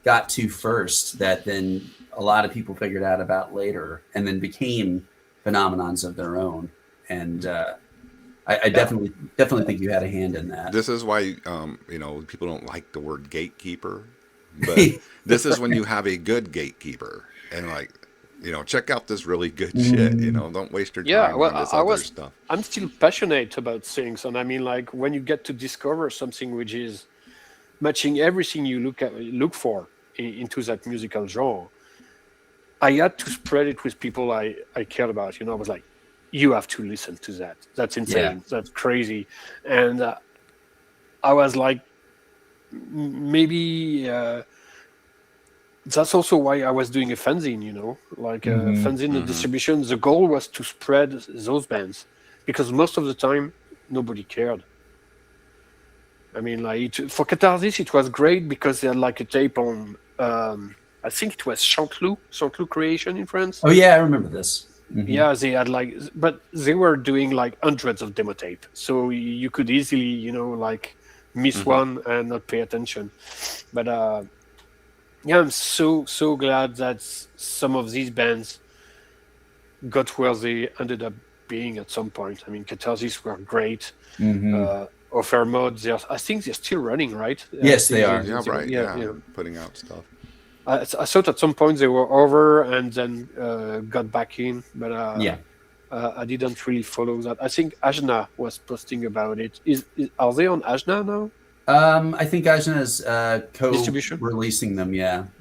got to first that then a lot of people figured out about later and then became phenomenons of their own. And I definitely think you had a hand in that. This is why people don't like the word gatekeeper, but this is when you have a good gatekeeper and like, check out this really good shit. Don't waste your time on this other stuff. I'm still passionate about things, and I mean, like when you get to discover something which is matching everything you look for into that musical genre, I had to spread it with people I cared about. I was like, you have to listen to that. That's insane. Yeah. That's crazy. And I was like, maybe that's also why I was doing a fanzine, fanzine distribution. The goal was to spread those bands because most of the time, nobody cared. I mean, like for Catharsis, it was great because they had like a tape on, I think it was Chanteloup Creation in France. Oh yeah, I remember this. Mm-hmm. Yeah, they had but they were doing like hundreds of demo tape, so you could easily, miss one and not pay attention. But yeah, I'm so glad that some of these bands got where they ended up being at some point. I mean, Catharsis were great. Offer Mode, I think they're still running, right? Yes, they are. Yeah, right. Yeah, putting out stuff. I thought at some point they were over and then got back in, but I didn't really follow that. I think Ajna was posting about it. Are they on Ajna now? I think Ajna is co-releasing them,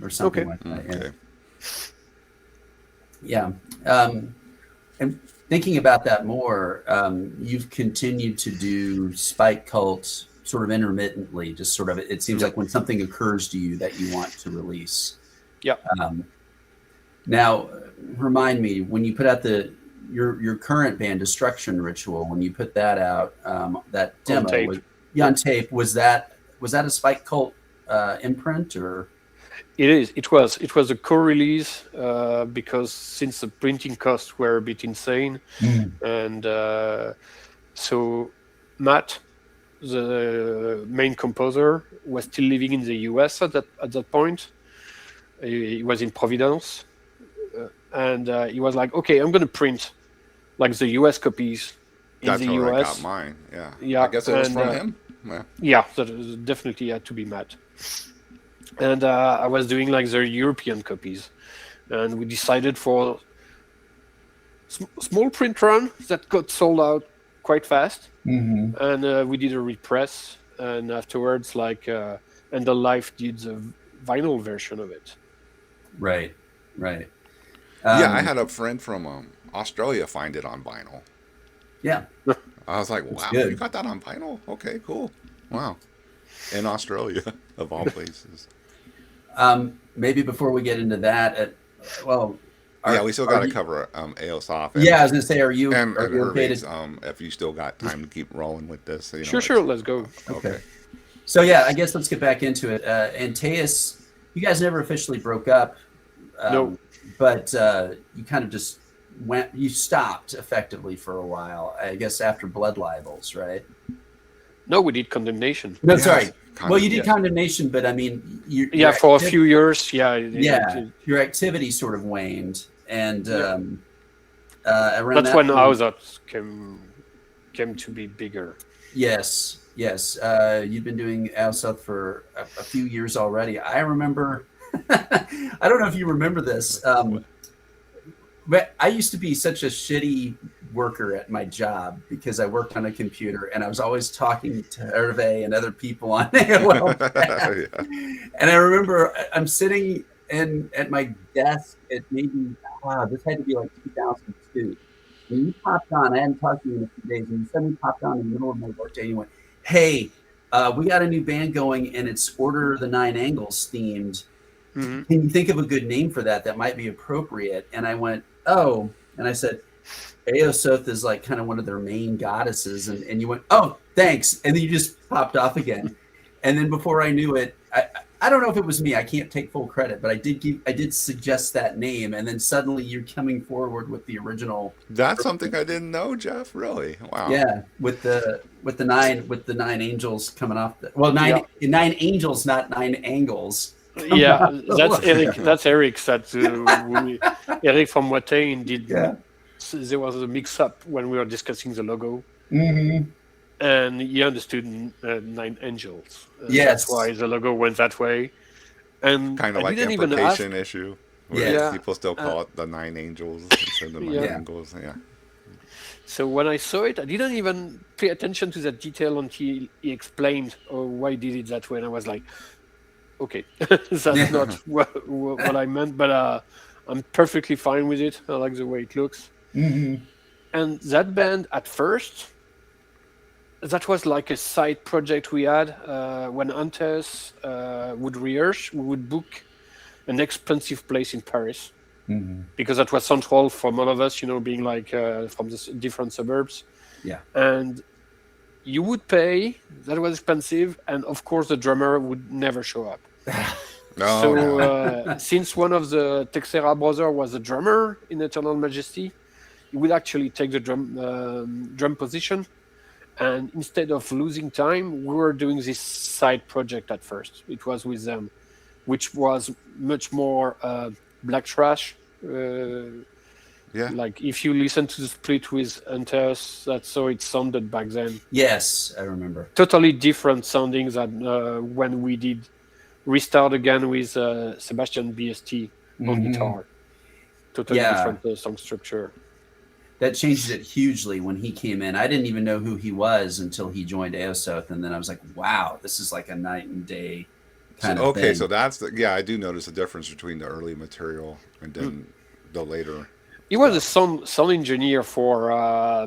or something like that. Okay. Yeah. And thinking about that more, you've continued to do Spikekult sort of intermittently, just sort of, it seems like when something occurs to you that you want to release. Yeah. Now, remind me, when you put out your current band, Destruction Ritual, when you put that out, that demo on tape. On tape, was that a Spikekult imprint or? It was a co-release because since the printing costs were a bit insane, and so Matt, the main composer, was still living in the US at that point. He was in Providence, and he was like, "Okay, I'm going to print like the US copies in That's the how US." I got mine. Yeah. Yeah, I guess it was from him. Yeah, that definitely had to be Matt. And I was doing like the European copies, and we decided for small print run that got sold out quite fast, and we did a repress, and afterwards, End of Life did the vinyl version of it. Right. Yeah, I had a friend from Australia find it on vinyl. Yeah. I was like, wow, you got that on vinyl? Okay, cool. Wow. In Australia, of all places. Maybe before we get into that, we still got to cover Aosoth. I was going to say, are you okay if you still got time to keep rolling with this? Sure, let's go. Okay. So I guess let's get back into it. Antaeus, you guys never officially broke up. No. But you kind of just you stopped effectively for a while, I guess, after Blood Libels, right? No, we did Condemnation. No, sorry. Well, you did Condemnation, but I mean, for a few years, your activity sort of waned, and around that's when Aosoth came to be bigger. Yes. You've been doing Aosoth for a few years already. I remember. I don't know if you remember this, but I used to be such a shitty worker at my job because I worked on a computer and I was always talking to Hervé and other people on AOL. And I remember I'm sitting at my desk at maybe, this had to be like 2002. And you popped on, I hadn't talked to you in a few days, and you suddenly popped on in the middle of my workday and you went, "Hey, we got a new band going and it's Order of the Nine Angles themed. Can you think of a good name for that might be appropriate?" And I went, "Oh," and I said, "Aosoth is like kind of one of their main goddesses." And you went, "Oh, thanks." And then you just popped off again. And then before I knew it, I don't know if it was me. I can't take full credit, but I did suggest that name, and then suddenly you're coming forward with the original. That's something I didn't know, Jeff. Really? Wow. Yeah, with the nine angels coming off. Yeah. Nine angels, not nine angles. Yeah, that's Eric. That's Eric. That Eric from Watain did. Yeah. There was a mix-up when we were discussing the logo, Mm-hmm. and he understood Nine Angels. Yes. That's why the logo went that way. And Kind of I like didn't even ask. implication issue. Where Yeah. people still call it the Nine Angels instead of the Nine Yeah. Angles. Yeah. So when I saw it, I didn't even pay attention to that detail until he explained why he did it that way, and I was like, okay, that's not what I meant, but I'm perfectly fine with it. I like the way it looks. Mm-hmm. And that band, at first, that was like a side project we had. When Antaeus would rehearse, we would book an expensive place in Paris, Mm-hmm. because that was central for all of us, being like from the different suburbs. Yeah. And you would pay, that was expensive, and of course the drummer would never show up. No. So since one of the Texera brothers was a drummer in Eternal Majesty, he would actually take the drum position, and instead of losing time, we were doing this side project at first. It was with them, which was much more black trash. Yeah. Like if you listen to the split with Antaeus, that's how it sounded back then. Yes, I remember. Totally different sounding than when we did Restart again with Sebastian BST on guitar. Totally different song structure. That changed it hugely when he came in. I didn't even know who he was until he joined Aosoth, and then I was like, wow, this is like a night and day kind of thing. Okay, so that's I do notice the difference between the early material and then the later. He was a sound engineer for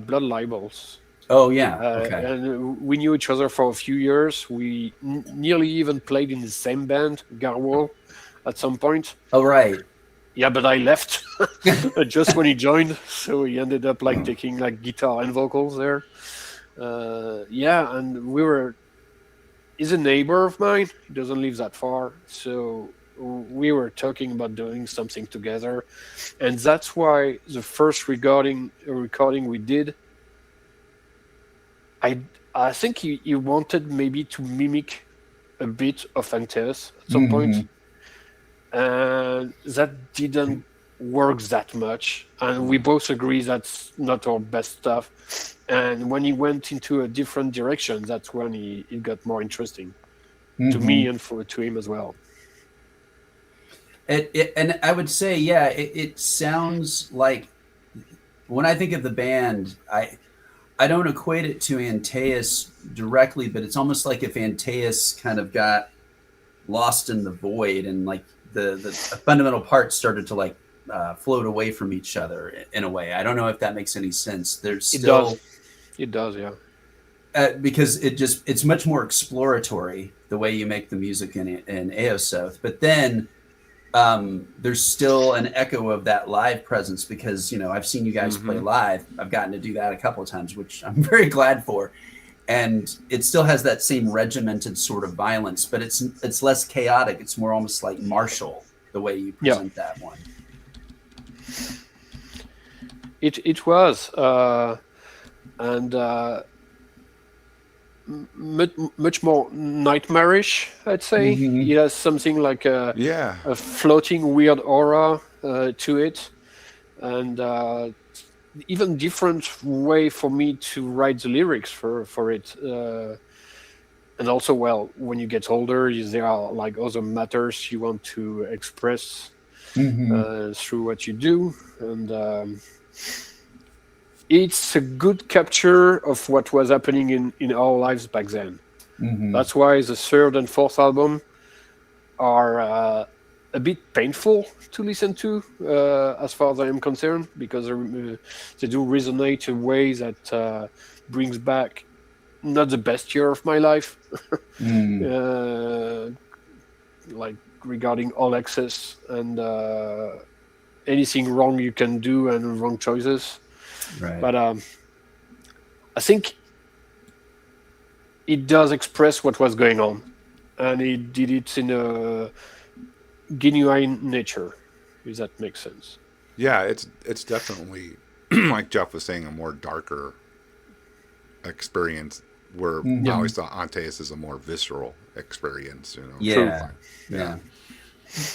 Blood Libels. Oh, yeah. Okay. And we knew each other for a few years. We nearly even played in the same band, Garwol, at some point. Oh, right. Yeah, but I left just when he joined, so he ended up like taking like guitar and vocals there. Yeah, and he's a neighbor of mine. He doesn't live that far, so we were talking about doing something together, and that's why the first recording we did, I think he wanted maybe to mimic a bit of Antaeus at some point, and that didn't work that much, and we both agree that's not our best stuff. And when he went into a different direction, that's when it got more interesting to me and to him as well. And I would say, yeah, it sounds like, when I think of the band, I don't equate it to Antaeus directly, but it's almost like if Antaeus kind of got lost in the void, and like the fundamental parts started to like float away from each other in a way. I don't know if that makes any sense. There's still, it does, yeah. Because it's much more exploratory the way you make the music in Aosoth, but then there's still an echo of that live presence, because I've seen you guys play live. I've gotten to do that a couple of times, which I'm very glad for, and it still has that same regimented sort of violence, but it's less chaotic. It's more almost like martial the way you present that one. It was and much more nightmarish, I'd say. It has something like a floating weird aura to it, and even different way for me to write the lyrics for it. And also, well, when you get older, there are like other matters you want to express through what you do, and it's a good capture of what was happening in our lives back then. That's why the third and fourth album are a bit painful to listen to, as far as I am concerned, because they do resonate in a way that brings back not the best year of my life, like regarding all excess and anything wrong you can do and wrong choices. Right. But I think it does express what was going on and he did it in a genuine nature, if that makes sense. Yeah, it's definitely like Jeff was saying, a more darker experience. Where I always thought Antaeus is a more visceral experience. You know. True. Yeah, yeah.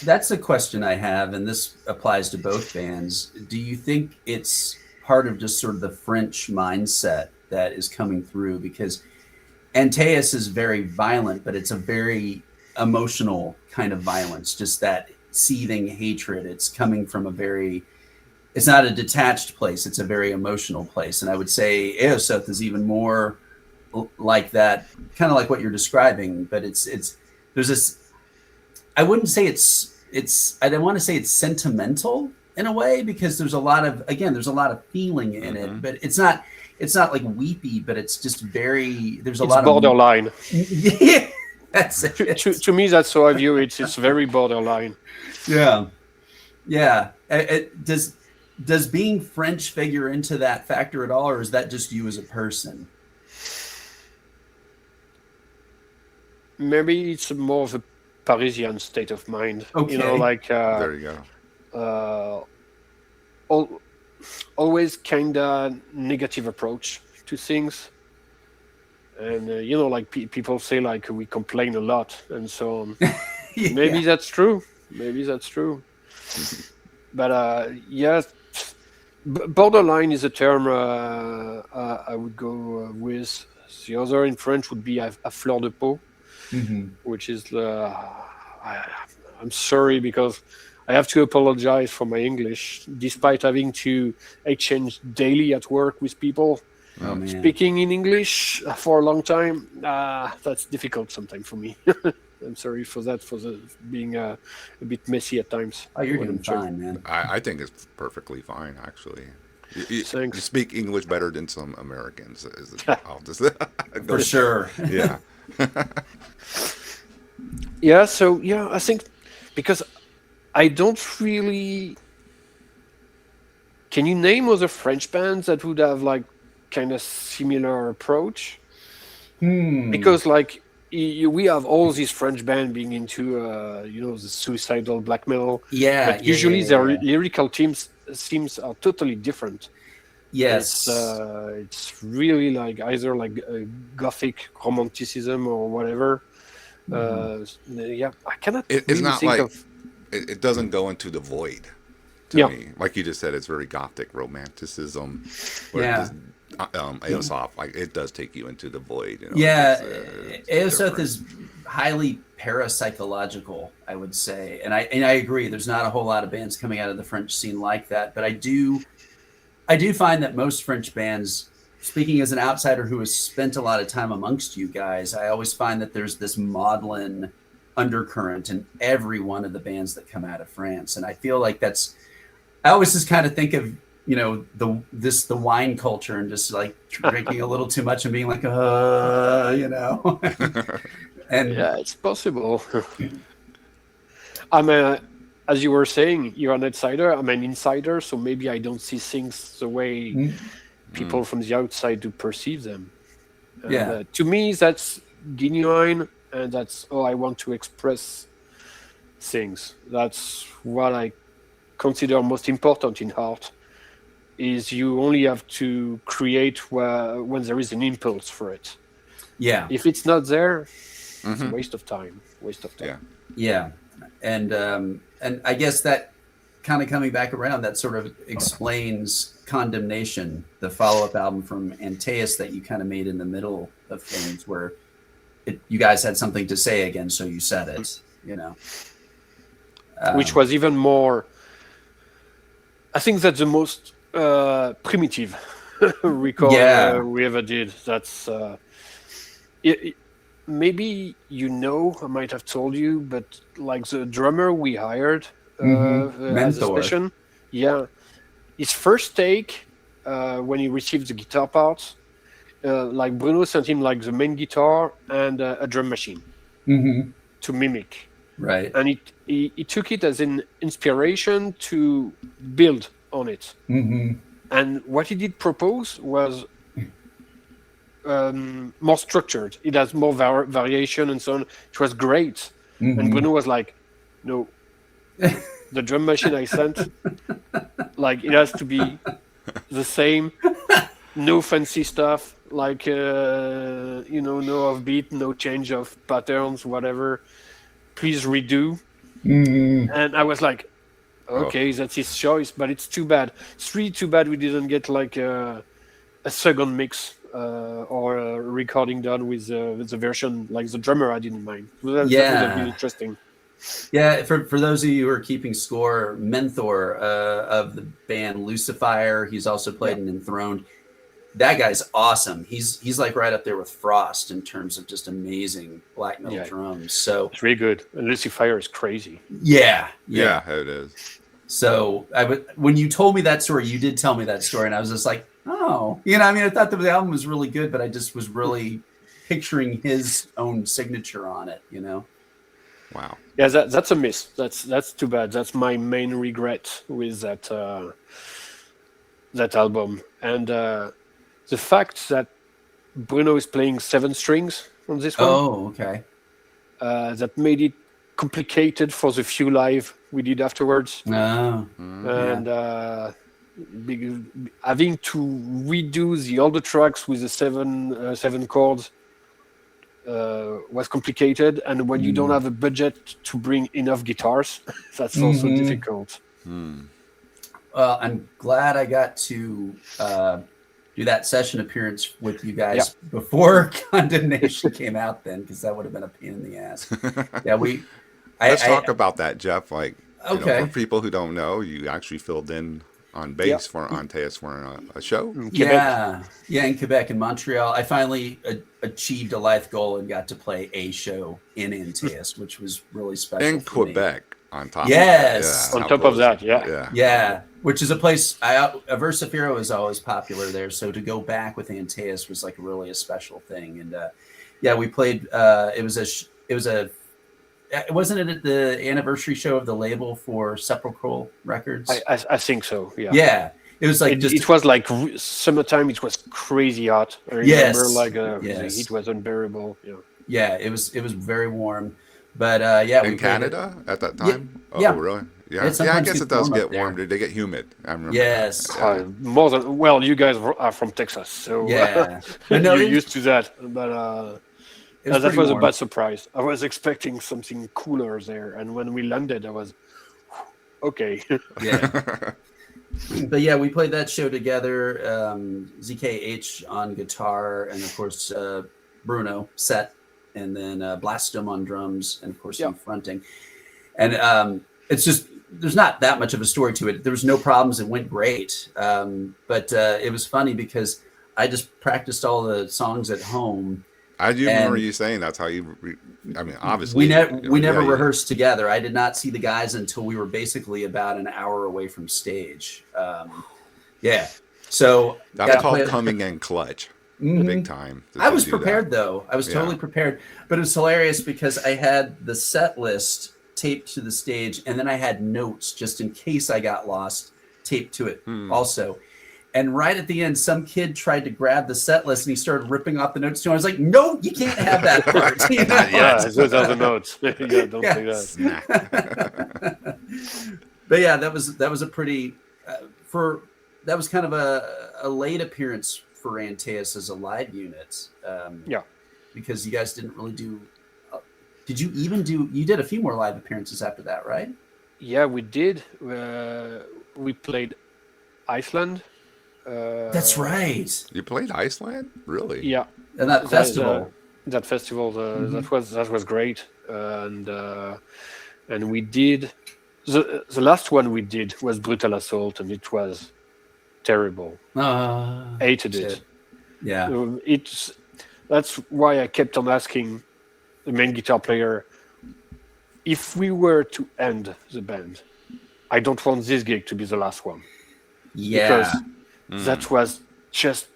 That's a question I have, and this applies to both bands. Do you think it's part of just sort of the French mindset that is coming through? Because Antaeus is very violent, but it's a very emotional kind of violence, just that seething hatred. It's coming from it's not a detached place, it's a very emotional place. And I would say Aosoth is even more like that, kind of like what you're describing, but there's this, I wouldn't say I don't want to say it's sentimental in a way, because there's a lot of feeling in it, but it's not like weepy, but it's just there's a lot borderline. Yeah, that's it. To me, that's how I view it. It's very borderline. Yeah. Does being French figure into that factor at all, or is that just you as a person? Maybe it's more of a Parisian state of mind. Okay. You know, like There you go. Always kind of negative approach to things, and you know, like people say, like we complain a lot and so on. Yeah. Maybe that's true. But yeah, borderline is a term I would go with. The other in French would be a fleur de peau, which is I'm sorry, because I have to apologize for my English, despite having to exchange daily at work with people. Oh, man. Speaking in English for a long time, that's difficult sometimes for me. I'm sorry for that, for being a bit messy at times. Oh, you're doing fine, man. I think it's perfectly fine, actually. You Thanks. speak English better than some Americans. I'll just For sure. Yeah. Yeah, so yeah, I think because I don't really. Can you name other French bands that would have like kind of similar approach? Because like we have all these French bands being into you know, the suicidal black metal. Yeah. But usually their lyrical themes are totally different. Yes. It's really like either like gothic romanticism or whatever. Yeah, I cannot. It's really not think like of. it doesn't go into the void. To Yeah. me, like you just said, it's very gothic romanticism. Yeah. Aosoth, like it does take you into the void. You know, Yeah, it's Aosoth different. is highly parapsychological, I would say, and I agree. There's not a whole lot of bands coming out of the French scene like that, but I do find that most French bands, speaking as an outsider who has spent a lot of time amongst you guys, I always find that there's this maudlin undercurrent in every one of the bands that come out of France, and I feel like I always just kind of think of, you know, the wine culture and just like drinking a little too much and being like, you know, and Yeah, it's possible. I'm as you were saying, you're an outsider. I'm an insider, so maybe I don't see things the way people from the outside do perceive them. And, Yeah. to me, that's genuine, and that's how I want to express things. That's what I consider most important in art. Is you only have to create when there is an impulse for it. yeah, If it's not there, it's a waste of time. Yeah. yeah, and I guess that kind of coming back around, that sort of explains Condemnation, the follow-up album from Antaeus that you kind of made in the middle of things, where you guys had something to say again, so you said it, you know. Which was even more. I think that's the most primitive record we ever did. That's maybe, you know, I might have told you, but like the drummer we hired as a session, his first take when he received the guitar parts, like Bruno sent him like the main guitar and a drum machine to mimic. Right. And he took it as an inspiration to build on it. And what he did propose was more structured. It has more variation and so on. It was great. And Bruno was like, "No, the drum machine I sent, like it has to be the same. No fancy stuff. Like no offbeat, no change of patterns, whatever. Please redo." And I was like, "Okay, that's his choice, but it's too bad. It's really too bad we didn't get like a second mix or a recording done with the version like the drummer I didn't mind. That would have been interesting." Yeah, for those of you who are keeping score, Menthor of the band Lucifer, he's also played in Enthroned. That guy's awesome. He's like right up there with Frost in terms of just amazing black metal drums. So it's really good. And Lucifer is crazy. Yeah, it is. So when you told me that story, you did tell me that story, and I was just like, oh, I mean, I thought the album was really good, but I just was really picturing his own signature on it, Wow. Yeah, that's a miss. That's too bad. That's my main regret with that album. And the fact that Bruno is playing 7 strings on this one. Oh, okay. That made it complicated for the few live we did afterwards. Oh. And having to redo the older tracks with the 7 chords was complicated, and when you don't have a budget to bring enough guitars, that's also difficult. Well, I'm glad I got to do that session appearance with you guys before Condemnation came out then, because that would have been a pain in the ass. Let's talk about that, Jeff. Like, okay. For people who don't know, you actually filled in on bass for Antaeus for a show. In Quebec and Montreal. I finally achieved a life goal and got to play a show in Antaeus, which was really special. In Quebec, on top. Yes, on top of that, which is a place. Versifero is always popular there, so to go back with Antaeus was like really a special thing. And we played. Wasn't it at the anniversary show of the label for Sepulchral Records? I think so. Yeah. Yeah. It was like it was like summertime. It was crazy hot. I remember the heat was unbearable. Yeah. Yeah. It was very warm, but in Canada at that time. Yeah. Oh, really? Yeah. I guess it does get warm. They get humid. I remember. Yes. More than you guys are from Texas, so you're used to that. But that was a bad surprise. I was expecting something cooler there, and when we landed, I was okay. Yeah. But we played that show together. ZKH on guitar, and of course Bruno set, and then Blastum on drums, and of course fronting. And it's just there's not that much of a story to it. There was no problems. It went great. But it was funny because I just practiced all the songs at home. I do remember you saying that's how you. Obviously, we never rehearsed together. I did not see the guys until we were basically about an hour away from stage. So that's called coming in clutch, big time. I was prepared though. I was totally prepared, but it was hilarious because I had the set list taped to the stage, and then I had notes just in case I got lost taped to it also. And right at the end, some kid tried to grab the set list and he started ripping off the notes too. I was like, no, you can't have that part. Those are the notes. Don't say that. But that was a pretty that was kind of a late appearance for Antaeus as a live unit. Because you guys didn't really do. Did you even do? You did a few more live appearances after that, right? Yeah, we did. We played Iceland. That's right. You played Iceland, really? Yeah, and that festival. That was great, and we did the last one we did was Brutal Assault, and it was terrible. Hated it. Yeah, that's why I kept on asking the main guitar player, if we were to end the band, I don't want this gig to be the last one. Yeah. Because that was just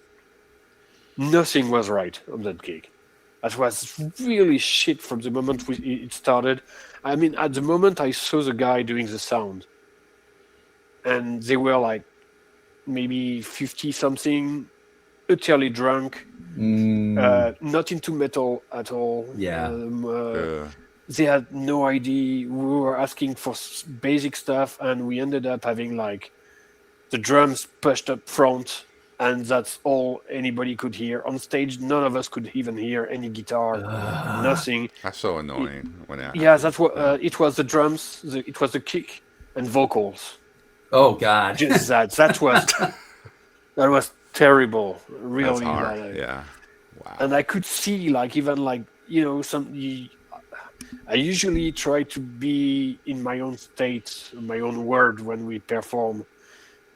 nothing was right on that gig. That was really shit from the moment it started. I mean, at the moment I saw the guy doing the sound, and they were like maybe 50 something utterly drunk, Mm, not into metal at all. yeah. They had no idea. We were asking for basic stuff, and we ended up having like the drums pushed up front, and that's all anybody could hear on stage. None of us could even hear any guitar, nothing. That's so It, annoying when that yeah, happens. that's what it was. The drums, it was the kick and vocals. Oh God. Just that. That was that was terrible. That's Really hard. bad. Yeah. Wow. And I could see like even like I usually try to be in my own state, my own world when we perform.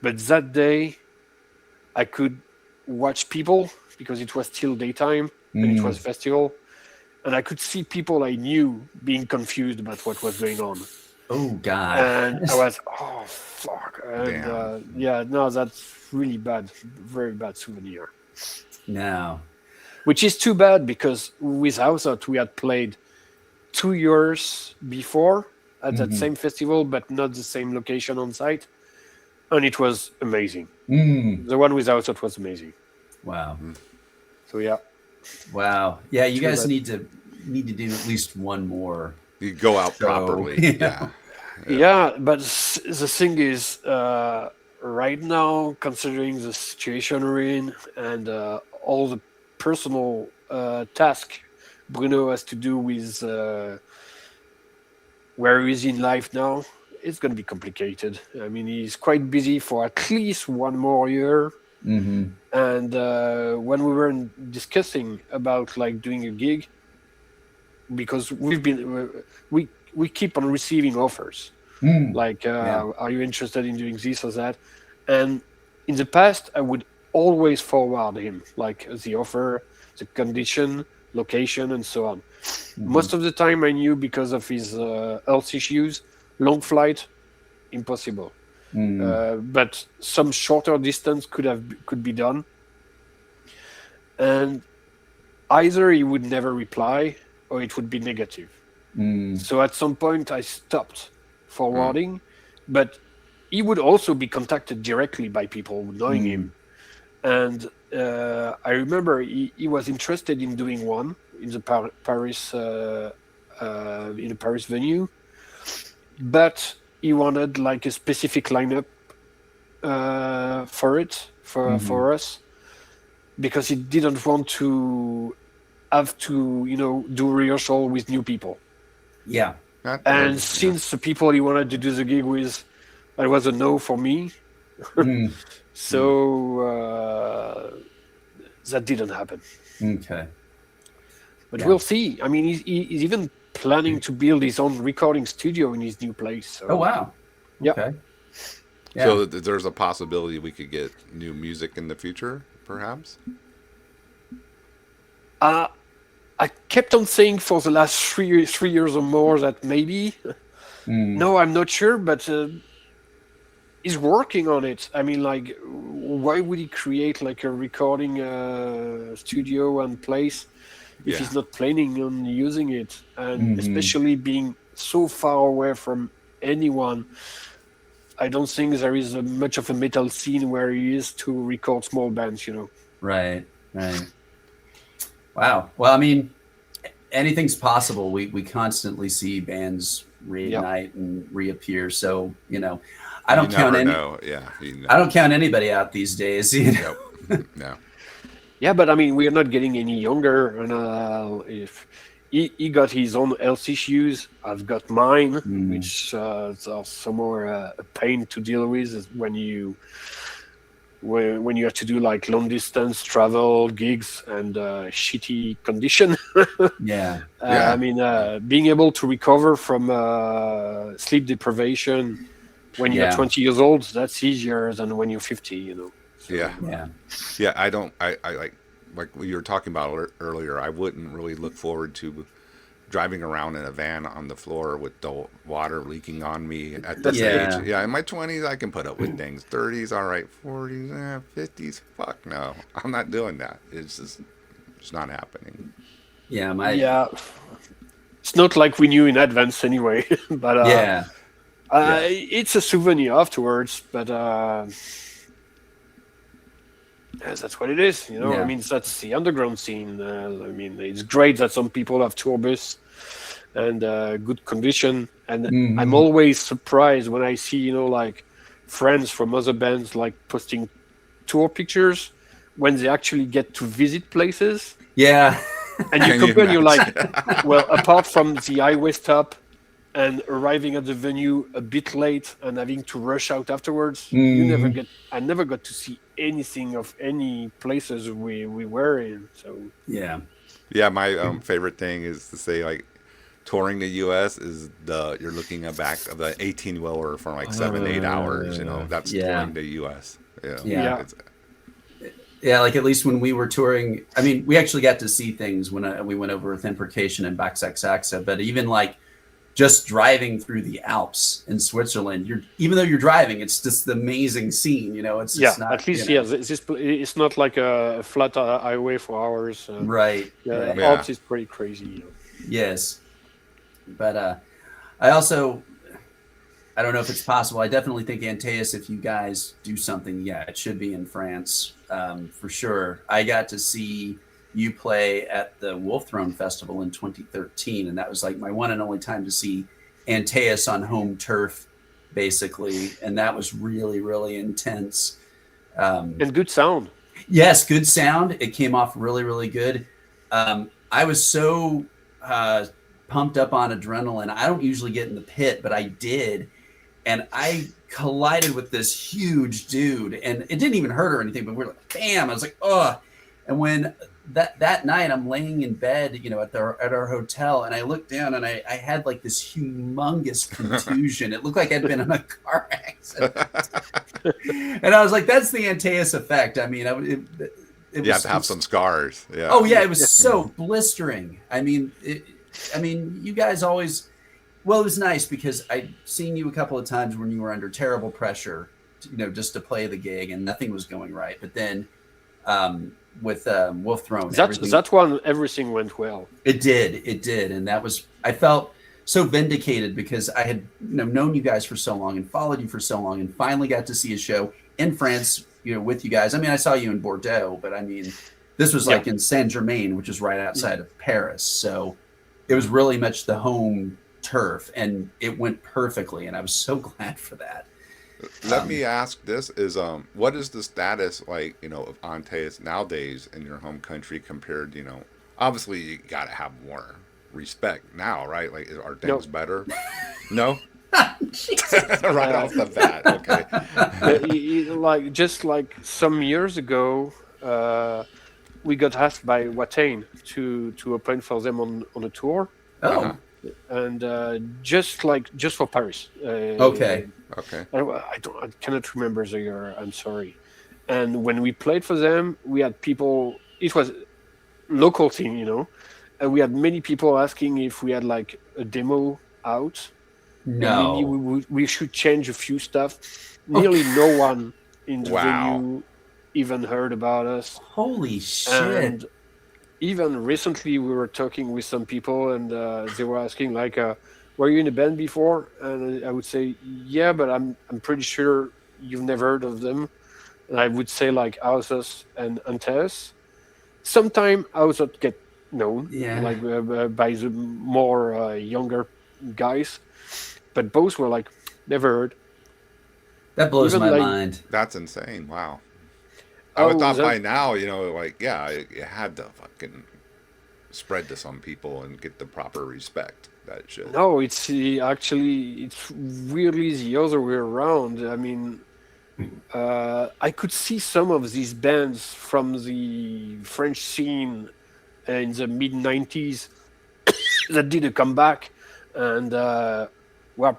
But that day, I could watch people because it was still daytime and it was festival, and I could see people I knew being confused about what was going on. Oh God. And I was, oh fuck, and Damn. yeah, no, that's really bad, very bad souvenir. No. Which is too bad because with Aosoth we had played 2 years before at that same festival, but not the same location on site, and it was amazing. The one with Aosoth was amazing. Wow. So yeah, Wow. Yeah, you Too guys bad. need to do at least one more. You go out So, properly. you know. Yeah. yeah. But the thing is, right now, considering the situation we're in and all the personal task Bruno has to do with where he is in life now, it's going to be complicated. I mean, he's quite busy for at least one more year. And when we were discussing about like doing a gig, because we keep on receiving offers, like are you interested in doing this or that? And in the past, I would always forward him like the offer, the condition, location, and so on. Most of the time, I knew because of his health issues, long flight, impossible. But some shorter distance could be done, and either he would never reply or it would be negative. So at some point I stopped forwarding, but he would also be contacted directly by people knowing him. And I remember he was interested in doing one in the Paris in a Paris venue, but he wanted like a specific lineup for us, because he didn't want to have to do rehearsal with new people. Yeah. And since the people he wanted to do the gig with, it was a no for me. So that didn't happen. Okay. But we'll see. I mean, he's even planning to build his own recording studio in his new place. So. Oh wow. Yep. Okay. Yeah. So there's a possibility we could get new music in the future, perhaps. I kept on saying for the last 3 years or more that maybe. No, I'm not sure, but he's working on it. I mean, like, why would he create like a recording studio and place if he's not planning on using it? And especially being so far away from anyone, I don't think there is much of a metal scene where he is to record small bands, Right. Wow. Well, I mean, anything's possible. We constantly see bands reignite and reappear. So, I don't count any. Yeah. I don't count anybody out these days. No. Yeah, but I mean, we are not getting any younger, and if he got his own health issues, I've got mine, which are somewhere a pain to deal with when you have to do like long distance travel gigs and shitty condition. I mean, being able to recover from sleep deprivation when you're 20 years old, that's easier than when you're 50. So, Yeah. I like what you were talking about earlier. I wouldn't really look forward to driving around in a van on the floor with the water leaking on me at this age. Yeah, in my 20s, I can put up with things. 30s, all right. 40s, 50s, fuck no. I'm not doing that. It's not happening. Yeah. It's not like we knew in advance anyway. But it's a souvenir afterwards. But Yes, that's what it is. You know, Yeah. I mean, that's the underground scene. I mean, it's great that some people have tour bus and good condition. And I'm Hmm. always surprised when I see, you know, like friends from other bands like posting tour pictures when they actually get to visit places. Yeah. And you Can you compare, and you're imagine? like, well, apart from the highway stop and arriving at the venue a bit late and having to rush out afterwards, Hmm. I never got to see anything of any places we were in. So Yeah. Yeah, my favorite thing is to say like touring the U.S. is the you're looking at back of the 18 wheeler for like 7 8 hours. You know, that's Yeah. touring the U.S. Yeah, Yeah. yeah, it's Yeah, like at least when we were touring, I mean, we actually got to see things when we went over with Imprecation and Saxa, but even like just driving through the Alps in Switzerland, even though you're driving, it's just the amazing scene, you know, it's yeah. not, At least, yeah, it's not like a flat highway for hours. right, Yeah, right. yeah. Alps is pretty crazy. You know. Yes. But I also, I don't know if it's possible. I definitely think Antaeus, if you guys do something, yeah, it should be in France for sure. I got to see you play at the Wolf Throne Festival in 2013, and that was like my one and only time to see Antaeus on home turf, basically, and that was really, really intense. Um, And good sound. yes, good sound. It came off really, really good. I was so pumped up on adrenaline. I don't usually get in the pit, but I did, and I collided with this huge dude, and it didn't even hurt or anything, but we're like, bam! I was like, oh. And when that night, I'm laying in bed, you know, at our hotel, and I looked down, and I had like this humongous contusion. It looked like I'd been in a car accident, and I was like, that's the Antaeus effect. I mean, it You have was. to have some scars. Yeah. Oh yeah, it was so blistering. I mean, you guys always. Well, it was nice because I'd seen you a couple of times when you were under terrible pressure, you know, just to play the gig and nothing was going right. But then with Wolf Throne, everything That one, everything went well. it did, and that was I felt so vindicated because I had known you guys for so long and followed you for so long, and finally got to see a show in France, you know, with you guys. I mean, I saw you in Bordeaux, but I mean, this was Yeah. like in Saint Germain, which is right outside of Paris, so it was really much the home turf, and it went perfectly, and I was so glad for that. Let me ask this: is what is the status like? You know, of Antaeus nowadays in your home country compared? You know, obviously you got to have more respect now, right? Like, are No, things better? No, Jesus. right off the bat. Okay. like just like some years ago, we got asked by Watain to open for them on a tour, Uh huh. Oh, and just for Paris. okay. Okay. I cannot remember the year. I'm sorry. And when we played for them, we had people. It was local thing, you know, and we had many people asking if we had like a demo out, and No. we should change a few stuff. Okay. Nearly no one in the Wow. venue even heard about us, Holy shit. and even recently we were talking with some people, and they were asking like, "Were you in a band before?" And I would say, "Yeah, but I'm pretty sure you've never heard of them." And I would say like Aosoth and Antaeus. Sometime Aosoth get known Yeah. like by the more younger guys, but both were like never heard. That blows Even my like, mind. That's insane. Wow. I would oh, thought that by now, you know, like, yeah, you had to fucking spread to some people and get the proper respect that it should. no, it's actually it's weirdly the other way around. I mean, I could see some of these bands from the French scene in the mid '90s that did a comeback and were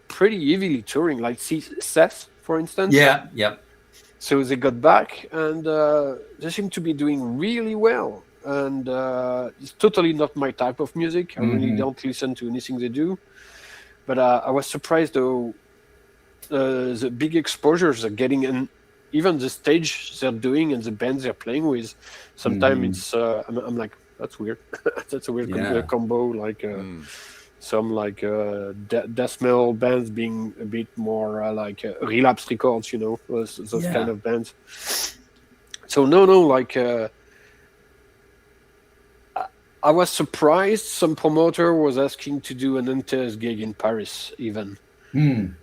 pretty heavily touring, like Seth, for instance. Yeah. Yep. So they got back and they seem to be doing really well. And it's totally not my type of music. I really Hmm. don't listen to anything they do. But I was surprised though the big exposures they're getting, and even the stage they're doing and the bands they're playing with. Sometimes Hmm. it's I'm like, that's weird. That's a weird Yeah. combo. Like Mm. some like death metal bands being a bit more like Relapse Records, you know, those kind Yeah. of bands. So no, like I was surprised some promoter was asking to do an Antaeus gig in Paris even. And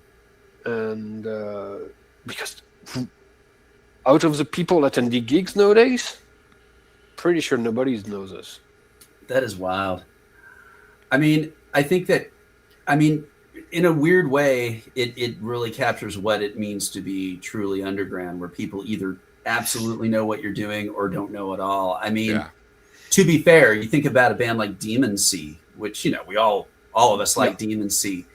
because out of the people attending gigs nowadays, pretty sure nobody knows us. That is wild. I mean, I think that, in a weird way, it really captures what it means to be truly underground, where people either absolutely know what you're doing or don't know at all. I mean, to be fair, you think about a band like Demon Sea, which, we all of us like Demon Sea.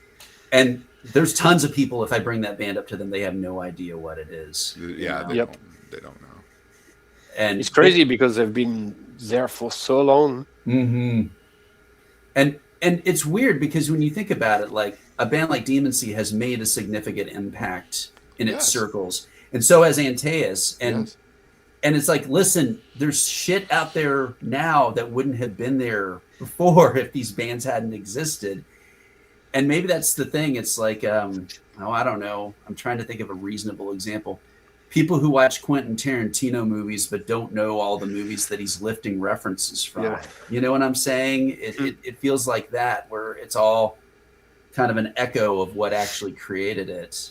And there's tons of people, if I bring that band up to them, they have no idea what it is. Yeah, they don't know. And it's crazy because they've been there for so long. Mm-hmm. And it's weird because when you think about it, like a band like Demon Sea has made a significant impact in its circles. And so has Antaeus. And it's like, listen, there's shit out there now that wouldn't have been there before if these bands hadn't existed. And maybe that's the thing. It's like, I don't know. I'm trying to think of a reasonable example. People who watch Quentin Tarantino movies but don't know all the movies that he's lifting references from. Yeah. You know what I'm saying? It feels like that, where it's all kind of an echo of what actually created it.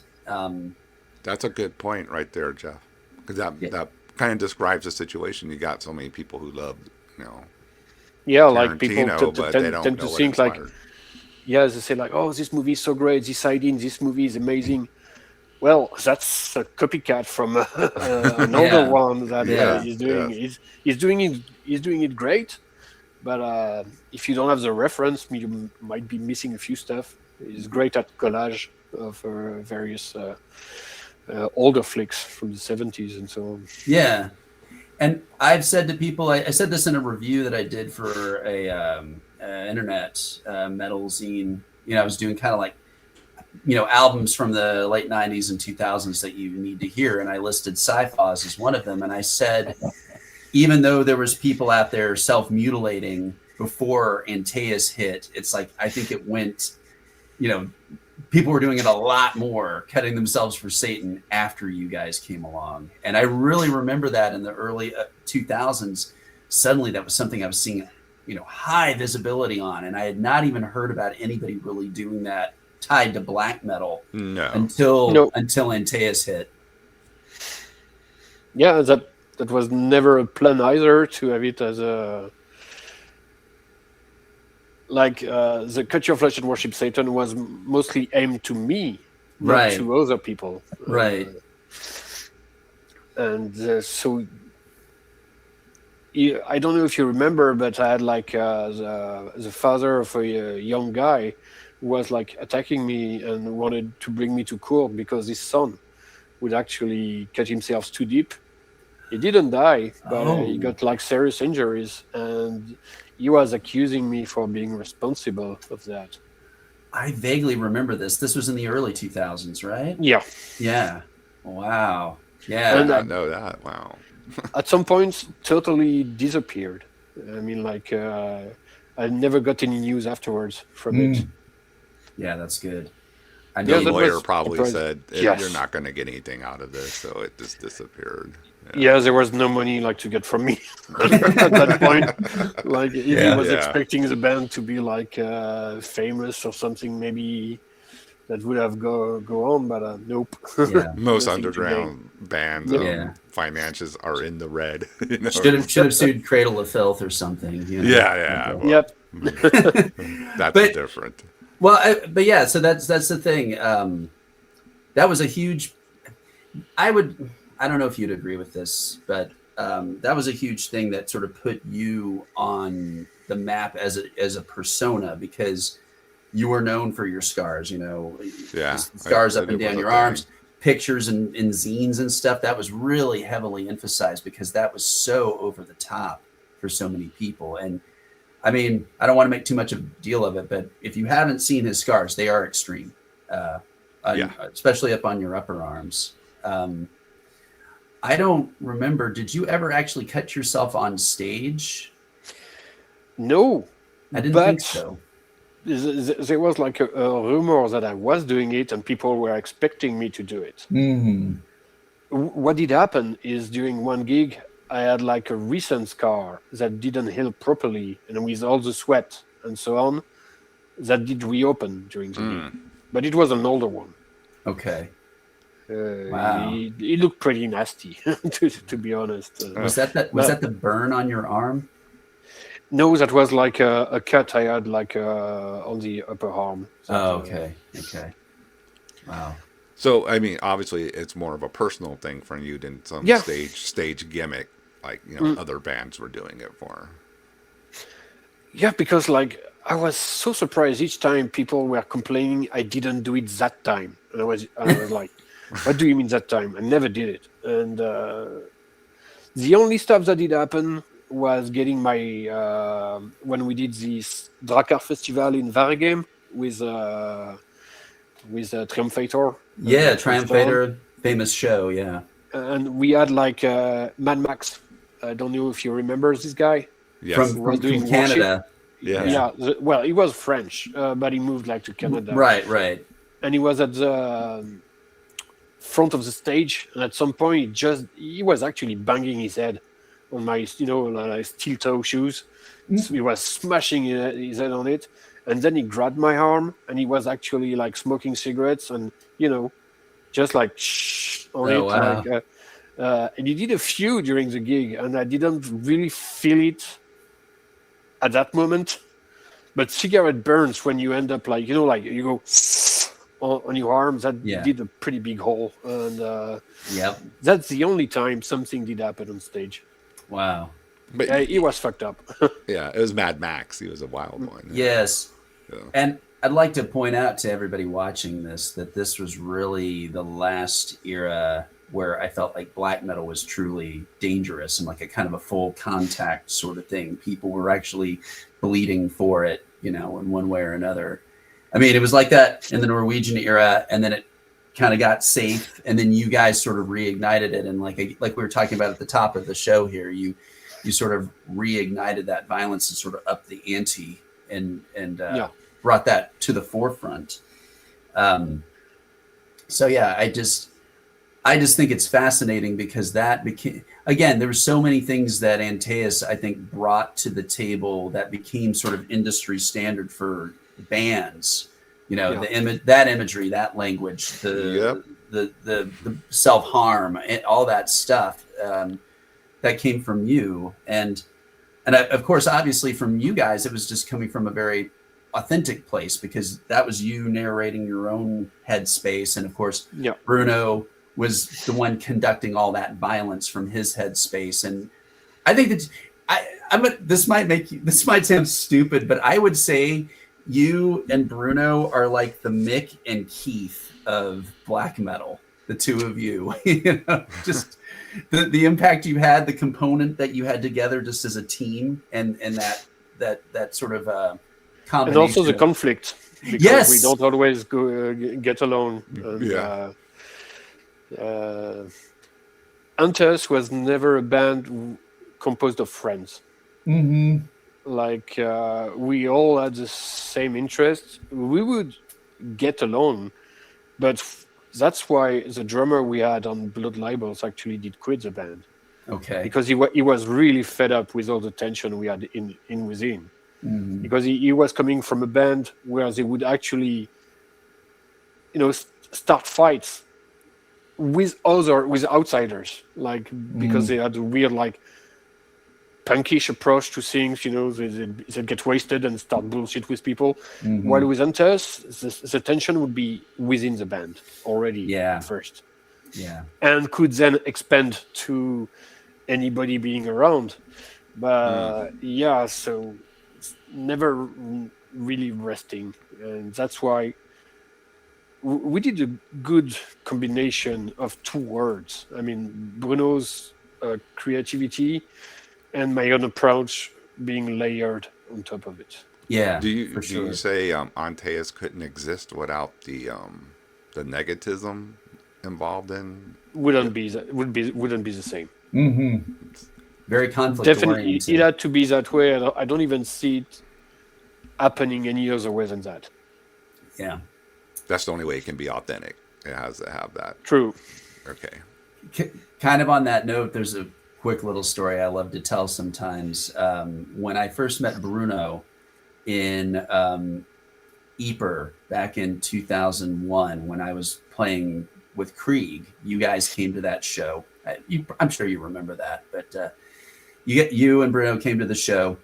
That's a good point right there, Jeff. Because that kind of describes the situation. You got so many people who love, Tarantino, like people tend to think like, they say like, oh, this movie is so great, this idea in this movie is amazing. Well, that's a copycat from another one that he's doing. Yeah. He's doing it great, but if you don't have the reference, you might be missing a few stuff. He's great at collage of various older flicks from the 70s and so on. Yeah, and I've said to people, I said this in a review that I did for a internet metal zine. I was doing kind of like, albums from the late 90s and 2000s that you need to hear. And I listed Sci-Fos as one of them. And I said, even though there was people out there self-mutilating before Antaeus hit, it's like, I think it went, people were doing it a lot more, cutting themselves for Satan after you guys came along. And I really remember that in the early 2000s, suddenly that was something I was seeing, high visibility on. And I had not even heard about anybody really doing that tied to black metal until Antaeus hit. Yeah, that was never a plan either to have it as a the Cut Your Flesh and Worship Satan was mostly aimed to me, not to other people. Right. And so I don't know if you remember, but I had the father of a young guy was attacking me and wanted to bring me to court because his son would actually cut himself too deep. He didn't die, but he got serious injuries, and he was accusing me for being responsible of that. I vaguely remember this. This was in the early 2000s, right? Yeah. Yeah. Wow. Yeah. I did not know that. Wow. At some point, totally disappeared. I mean, I never got any news afterwards from it. Yeah, that's good. The lawyer probably said, you're not going to get anything out of this, so it just disappeared. Yeah, there was no money to get from me at that point. If he was expecting the band to be famous or something, maybe that would have go on, but nope. Yeah. Most underground bands finances are in the red. Should have sued Cradle of Filth or something. Yeah. Well, yep. That's different. Well, so that's the thing. That was a huge. I don't know if you'd agree with this, but that was a huge thing that sort of put you on the map as a persona, because you were known for your scars. Scars up and down your arms, pictures and zines and stuff. That was really heavily emphasized because that was so over the top for so many people. And I mean, I don't want to make too much of a deal of it, but if you haven't seen his scars, they are extreme, especially up on your upper arms. I don't remember. Did you ever actually cut yourself on stage? No, I didn't think so. There was a rumor that I was doing it, and people were expecting me to do it. Mm-hmm. What did happen is during one gig, I had like a recent scar that didn't heal properly, and with all the sweat and so on, that did reopen during the gig. But it was an older one. Okay. Wow. It looked pretty nasty, to be honest. Was that the burn on your arm? No, that was like a cut I had like on the upper arm. Okay. Okay. Wow. So, I mean, obviously, it's more of a personal thing for you than some Yeah. stage gimmick like other bands were doing it for. Yeah, because like I was so surprised each time people were complaining I didn't do it that time, and I was like, "What do you mean that time? I never did it." And the only stuff that did happen was getting my when we did this Drakkar festival in Vargem with Triumphator. Yeah, Triumphator, famous show. Yeah. And we had like Mad Max. I don't know if you remember this guy. Yes. From Canada. Yeah. Well, he was French, but he moved like to Canada. Right. And he was at the front of the stage, and at some point he was actually banging his head on my like steel toe shoes. So he was smashing his head on it, and then he grabbed my arm, and he was actually like smoking cigarettes and just like shh on it. Wow. Like, and he did a few during the gig, and I didn't really feel it at that moment. But cigarette burns when you end up like you go on your arms. That did a pretty big hole, and that's the only time something did happen on stage. Wow. But he was fucked up. Yeah, it was Mad Max. He was a wild one. Yes. Yeah. And I'd like to point out to everybody watching this that this was really the last era where I felt like black metal was truly dangerous and like a kind of a full contact sort of thing. People were actually bleeding for it, in one way or another. I mean, it was like that in the Norwegian era, and then it kind of got safe, and then you guys sort of reignited it, and like we were talking about at the top of the show here, you sort of reignited that violence and sort of upped the ante and brought that to the forefront. So yeah, I just think it's fascinating because that became, again, there were so many things that Antaeus, I think, brought to the table that became sort of industry standard for bands. That imagery, that language, the self-harm, and all that stuff that came from you. And of course, obviously from you guys, it was just coming from a very authentic place because that was you narrating your own headspace. And of course, Bruno was the one conducting all that violence from his headspace. And I think that this might sound stupid, but I would say you and Bruno are like the Mick and Keith of black metal, the two of you, just the impact you had, the component that you had together just as a team, and that sort of combination. And also the conflict, because we don't always get along. Antaeus was never a band composed of friends. Mm-hmm. Like we all had the same interests. We would get along, but that's why the drummer we had on Blood Libels actually did quit the band. Okay. Because he was really fed up with all the tension we had in within. Mm-hmm. Because he was coming from a band where they would actually, start fights with outsiders, like because they had a weird like punkish approach to things. They get wasted and start bullshit with people. Mm-hmm. While with Antaeus, the tension would be within the band already at first, and could then expand to anybody being around. But so it's never really resting, and that's why we did a good combination of two words. I mean, Bruno's creativity and my own approach being layered on top of it. Yeah. Do you say Antaeus couldn't exist without the negativism involved in? Wouldn't be the same. Mm-hmm. Very conflict Definitely, oriented. it had to be that way. I don't even see it happening any other way than that. Yeah. That's the only way it can be authentic. It has to have that. True. Okay. Kind of on that note, there's a quick little story I love to tell sometimes. When I first met Bruno in Ypres back in 2001, when I was playing with Krieg, you guys came to that show. I'm sure you remember that, but you and Bruno came to the show,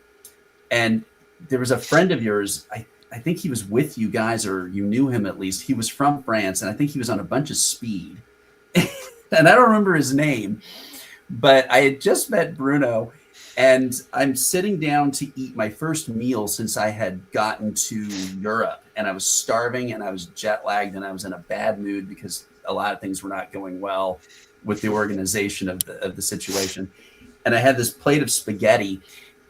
and there was a friend of yours. I think he was with you guys, or you knew him at least. He was from France, and I think he was on a bunch of speed. And I don't remember his name, but I had just met Bruno, and I'm sitting down to eat my first meal since I had gotten to Europe, and I was starving, and I was jet lagged, and I was in a bad mood because a lot of things were not going well with the organization of the situation. And I had this plate of spaghetti,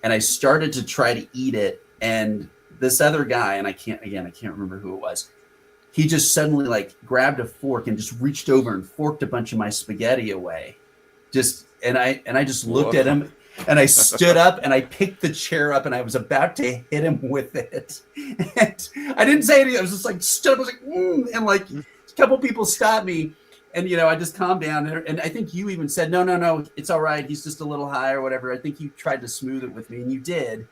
and I started to try to eat it, and this other guy, and I can't remember who it was, he just suddenly like grabbed a fork and just reached over and forked a bunch of my spaghetti away. And I just looked at him, and I stood up and I picked the chair up, and I was about to hit him with it. And I didn't say anything. I was just like stood up. I was like, and like a couple people stopped me, and I just calmed down. And I think you even said, no, it's all right. He's just a little high or whatever. I think you tried to smooth it with me, and you did.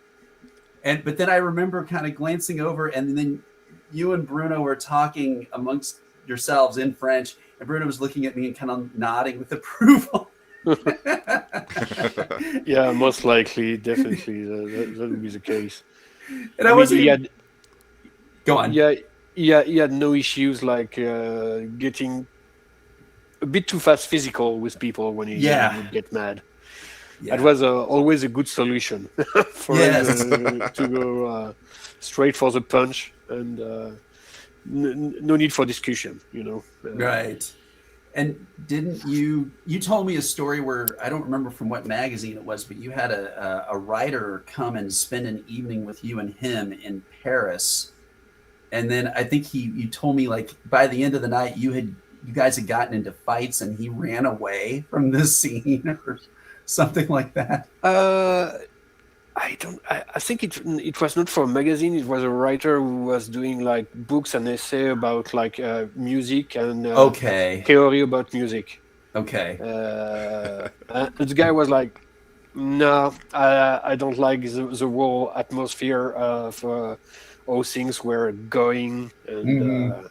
But then I remember kind of glancing over, and then you and Bruno were talking amongst yourselves in French, and Bruno was looking at me and kind of nodding with approval. Yeah, most likely, definitely, that would be the case. And I wasn't. Go on. Yeah, he had no issues like getting a bit too fast physical with people when he would get mad. Yeah. That was always a good solution for him to go straight for the punch, and no need for discussion, Right. And didn't you told me a story where, I don't remember from what magazine it was, but you had a writer come and spend an evening with you and him in Paris. And then I think you told me, like, by the end of the night, you guys had gotten into fights, and he ran away from the scene or something like that. I think it was not for a magazine. It was a writer who was doing like books and essay about like music and theory about music. Okay. And the guy was like, "No, I don't like the whole atmosphere of how things were going." And I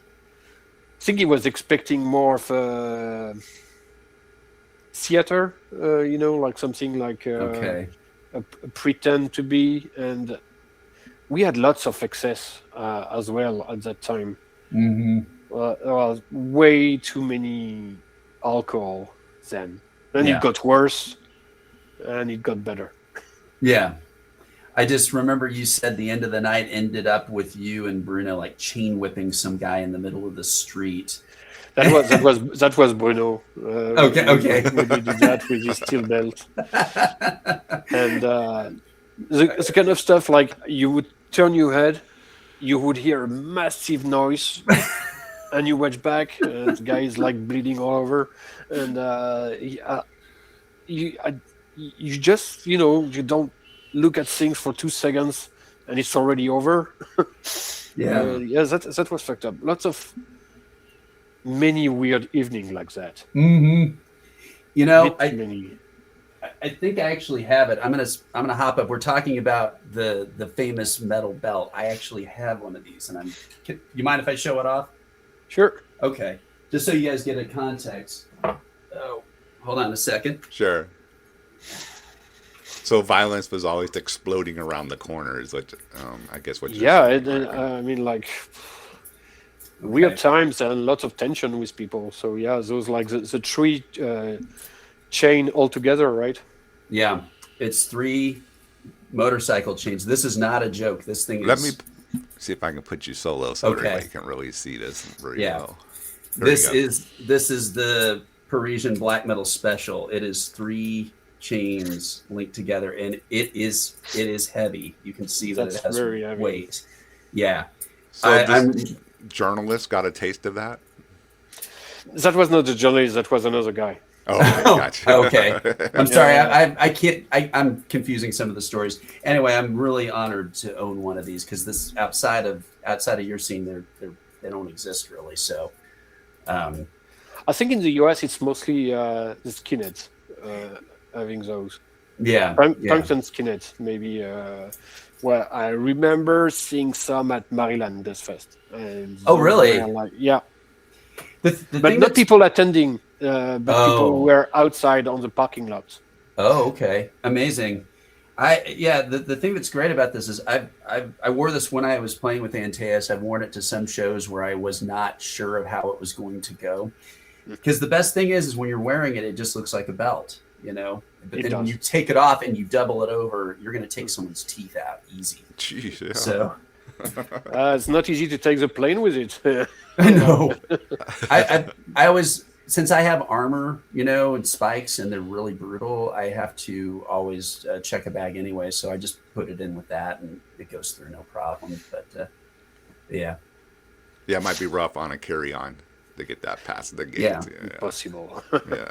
think he was expecting more of a theater, like something like a pretend to be, and we had lots of excess as well at that time. There was way too many alcohol then. Then it got worse, and it got better. Yeah. I just remember you said the end of the night ended up with you and Bruno like chain whipping some guy in the middle of the street. That was Bruno. Okay. We did that with his steel belt, and the kind of stuff like you would turn your head, you would hear a massive noise, and you watch back, the guy is like bleeding all over, and you just you don't look at things for 2 seconds, and it's already over. That was fucked up. Lots of many weird evening like that. I think I actually have it. I'm gonna hop up. We're talking about the famous metal belt. I actually have one of these, and you mind if I show it off? Sure. Okay. Just so you guys get a context. Oh, hold on a second. Sure. So violence was always exploding around the corners, which I guess what. I mean, like. Weird times and lots of tension with people. So those like the three chain altogether, right? Yeah, it's 3 motorcycle chains. This is not a joke. This thing Let me see if I can put you solo so everybody can really see this very well. This is the Parisian black metal special. It is 3 chains linked together, and it is heavy. You can see that it has very weight. Yeah. So journalist got a taste of that? That was not the journalist. That was another guy. Oh, gotcha. Okay. I'm sorry. I can't. I'm confusing some of the stories. Anyway, I'm really honored to own one of these because this outside of your scene, they don't exist really. So, I think in the US it's mostly the skinheads. having those. Yeah. Yeah. Punks and skinheads, maybe. Well, I remember seeing some at Maryland this fest. And Oh, those really? were like, yeah, The but thing not that's people attending, but people who oh. were outside on the parking lot. Oh, okay. Amazing. The thing that's great about this is I wore this when I was playing with Antaeus. I've worn it to some shows where I was not sure of how it was going to go. Because the best thing is when you're wearing it, it just looks like a belt, you know. But It then when does. you take it off and you double it over, you're going to take someone's teeth out easy. Jeez, yeah. So It's not easy to take the plane with it. I know. I always, since I have armor, you know, and spikes, and they're really brutal, I have to always check a bag anyway. So I just put it in with that, and it goes through no problem. But yeah, Yeah, it might be rough on a carry-on to get that past the gate. Yeah. Possible. Yeah.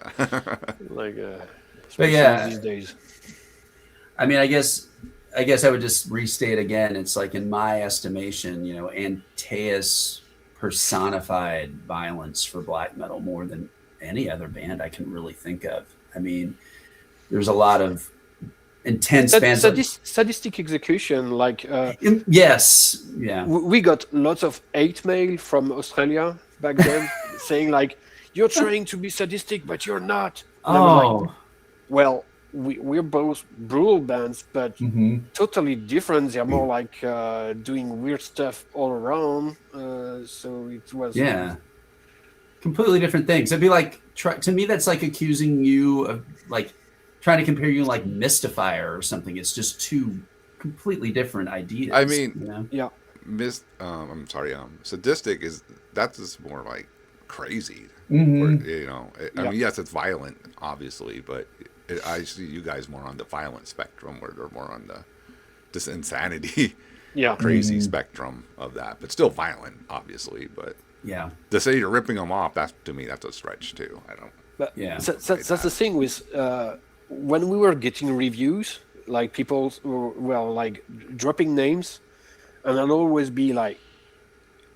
Like, but especially yeah, these days. I mean, I guess I would just restate again. It's like in my estimation, you know, Antaeus personified violence for black metal more than any other band I can really think of. I mean, there's a lot of intense bands. Sadistic execution, like Yes, yeah. we got lots of hate mail from Australia back then saying like, you're trying to be sadistic, but you're not. And I was like, Oh, well, we're both brutal bands, but mhm. totally different. They're more like doing weird stuff all around. So it was Yeah, completely different things. It'd be like to me, that's like accusing you of like trying to compare you like Mystifier or something. It's just two completely different ideas. I mean, you know? yeah. I'm sorry, sadistic that's just more like crazy. Mhm. Or, you know, I Yeah. mean, yes, it's violent, obviously, but I see you guys more on the violent spectrum, where they're more on the just insanity, Yeah. crazy spectrum of that, but still violent, obviously. But Yeah, to say you're ripping them off, to me, that's a stretch too. I don't. But Yeah. that's the thing with when we were getting reviews, like people were like dropping names, and I'd always be like,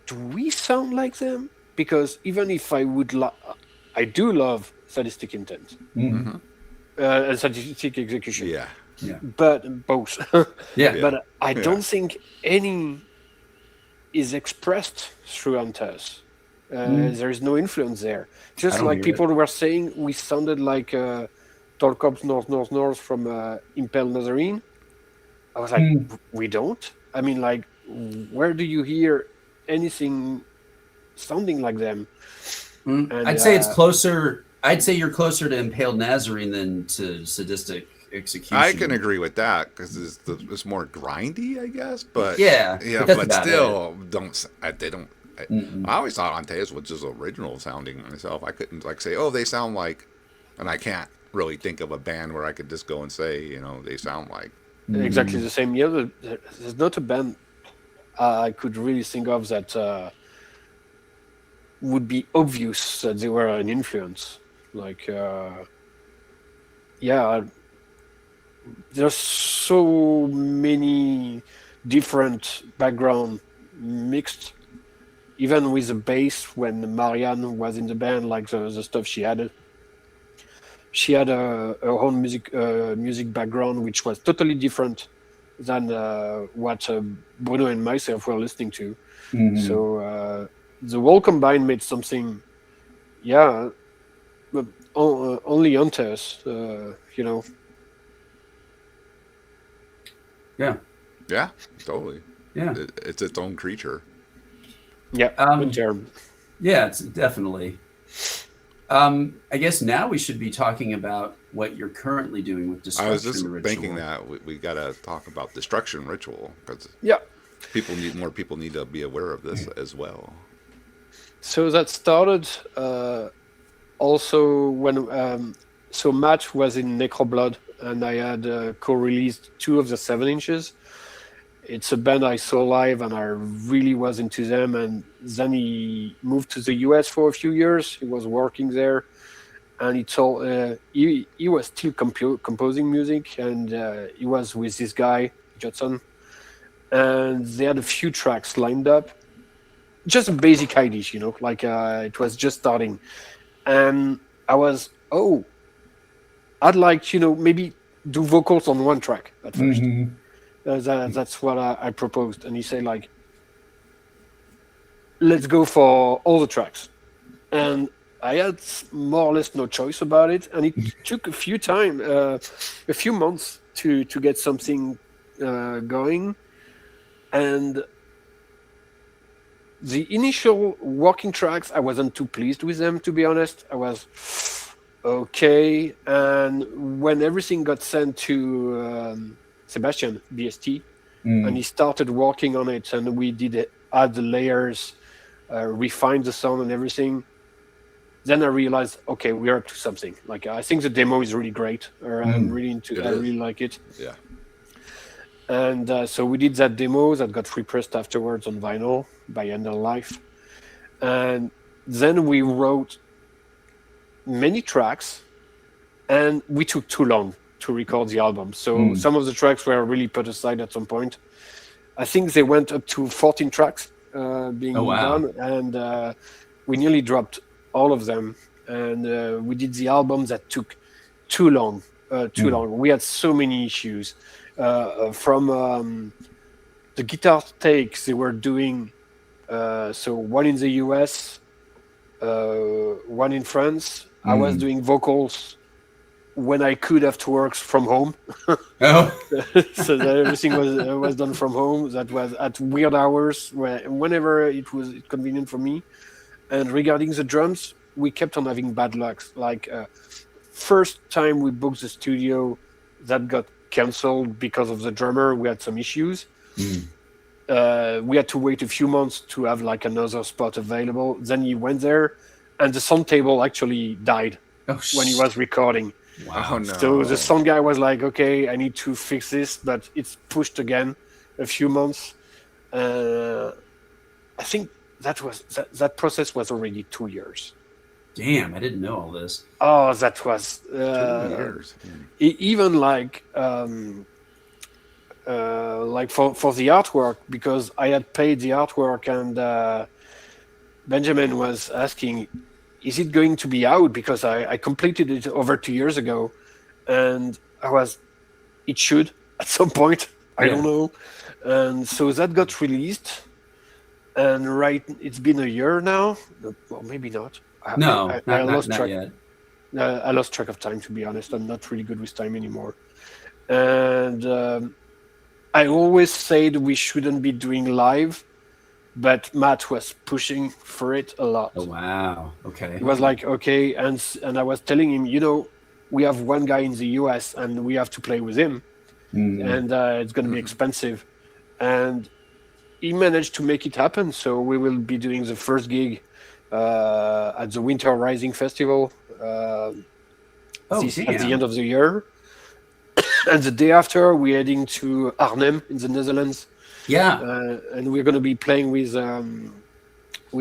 "Do we sound like them?" Because even if I do love sadistic intent Mhm. and sadistic execution, Yeah. Yeah, but both. yeah, Yeah. But I Yeah. don't think any is expressed through Antaeus. There is no influence there. Just don't like hear people were saying, we sounded like Torkops North from Impel Nazarene. I was like, we don't. I mean, like, where do you hear anything sounding like them? And I'd say it's closer. I'd say you're closer to Impaled Nazarene than to Sadistic Execution. I can agree with that because it's more grindy, I guess. But Yeah, yeah, that's but about still, they don't. Mm-mm. I always thought Antaeus was just original sounding myself. I couldn't like say, oh, they sound like, and I can't really think of a band where I could just go and say, you know, they sound like. exactly the same. Yeah, there's not a band I could really think of that would be obvious that they were an influence. Like, yeah, there's so many different background mixed. Even with the bass, when Marianne was in the band, like the stuff she had her own music background, which was totally different than what Bruno and myself were listening to. Mhm. So the whole combined made something, yeah, but only Antaeus, you know. Yeah, Yeah, totally. yeah, It's its own creature. Yeah, good term. yeah. It's definitely. I guess now we should be talking about what you're currently doing with I Destruction was just Ritual. thinking that we got to talk about destruction ritual because Yeah. more people need to be aware of this as well. So that started also when so Matt was in Necroblood and I had co-released 2 of the 7 inches. It's a band I saw live and I really was into them. And then he moved to the US for a few years. He was working there, and he told he was still composing music, and he was with this guy Judson, and they had a few tracks lined up. Just basic ideas, you know, like it was just starting, and I was I'd like, maybe do vocals on one track at first. Mm-hmm. That's what I proposed. And he said, like, let's go for all the tracks. And I had more or less no choice about it. And it took a few months to get something going. And the initial working tracks, I wasn't too pleased with them, to be honest. I was okay. And when everything got sent to Sebastian, BST, and he started working on it, and we did add the layers, refine the sound and everything, then I realized, okay, we're up to something. Like, I think the demo is really great. I'm really into. I really like it. Yeah. And so we did that demo that got repressed afterwards on vinyl by End of Life. And then we wrote many tracks, and we took too long to record the album. So some of the tracks were really put aside at some point. I think they went up to 14 tracks being done, and we nearly dropped all of them. And we did the album that took too long. We had so many issues. From the guitar takes they were doing, so one in the US, one in France. I was doing vocals when I could afterwards from home. So that everything was done from home. That was at weird hours, whenever it was convenient for me. And regarding the drums, we kept on having bad luck. Like, first time we booked the studio, that got canceled because of the drummer. We had some issues. We had to wait a few months to have like another spot available. Then he went there, and the sound table actually died when he was recording. Wow. Oh, no. So the sound guy was like, okay, I need to fix this, but it's pushed again a few months. I think that process was already 2 years. Damn, I didn't know all this. Oh, that was 2 years. Even like for the artwork, because I had paid the artwork, and Benjamin was asking, is it going to be out? Because I completed it over 2 years ago, and it should at some point. I don't know. And so that got released, and it's been a year now. Well, maybe not. I lost track. Yet. I lost track of time, to be honest. I'm not really good with time anymore. And I always said we shouldn't be doing live, but Matt was pushing for it a lot. Oh, wow. Okay. He was like, okay, and I was telling him, we have one guy in the US, and we have to play with him, and it's going to be expensive. And he managed to make it happen. So we will be doing the first gig at the Winter Rising Festival at the end of the year. And the day after, we're heading to Arnhem in the Netherlands. Yeah. And we're going to be playing with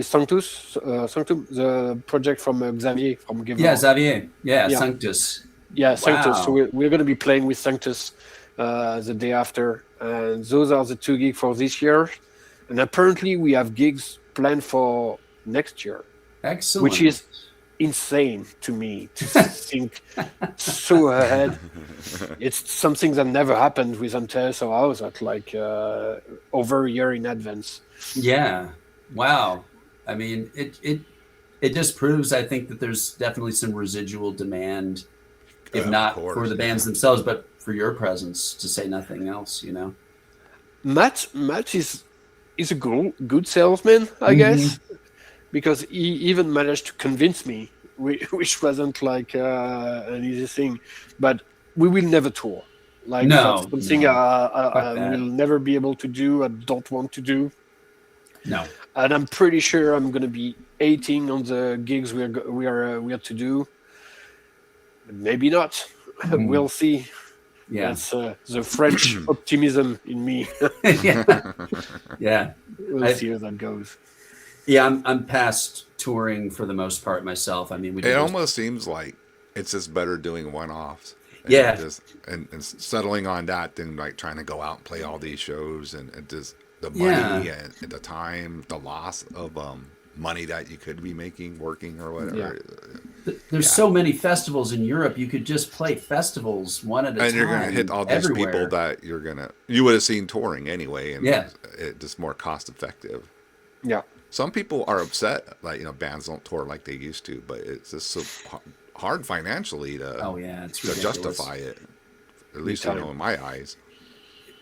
Sanctus, Sanctum, the project from Xavier from Give. Yeah, Xavier. Yeah, Sanctus. Yeah, Sanctus. Wow. So we're going to be playing with Sanctus the day after. And those are the 2 gigs for this year. And apparently we have gigs planned for next year. Excellent. Which is insane to me to think so ahead. It's something that never happened with Antaeus or Aosoth, like over a year in advance. Yeah. Wow. I mean, it just proves, I think, that there's definitely some residual demand, if not for the bands themselves, but for your presence, to say nothing else, Matt is a good salesman, I guess, because he even managed to convince me, which wasn't like an easy thing. But we will never tour. Like, that's something I will never be able to do. I don't want to do. No. And I'm pretty sure I'm going to be hating on the gigs we are to do. But maybe not. We'll see. Yeah. That's the French optimism in me. Yeah. We'll see how that goes. Yeah, I'm past touring for the most part myself. I mean, it almost seems like it's just better doing one-offs. And settling on that than like trying to go out and play all these shows and just the money and the time, the loss of money that you could be making working or whatever. There's so many festivals in Europe. You could just play festivals one at a time. And you're gonna hit all these people that you would have seen touring anyway, and it's just more cost effective. Yeah. Some people are upset, like bands don't tour like they used to, but it's just so hard financially to justify it. At least in my eyes.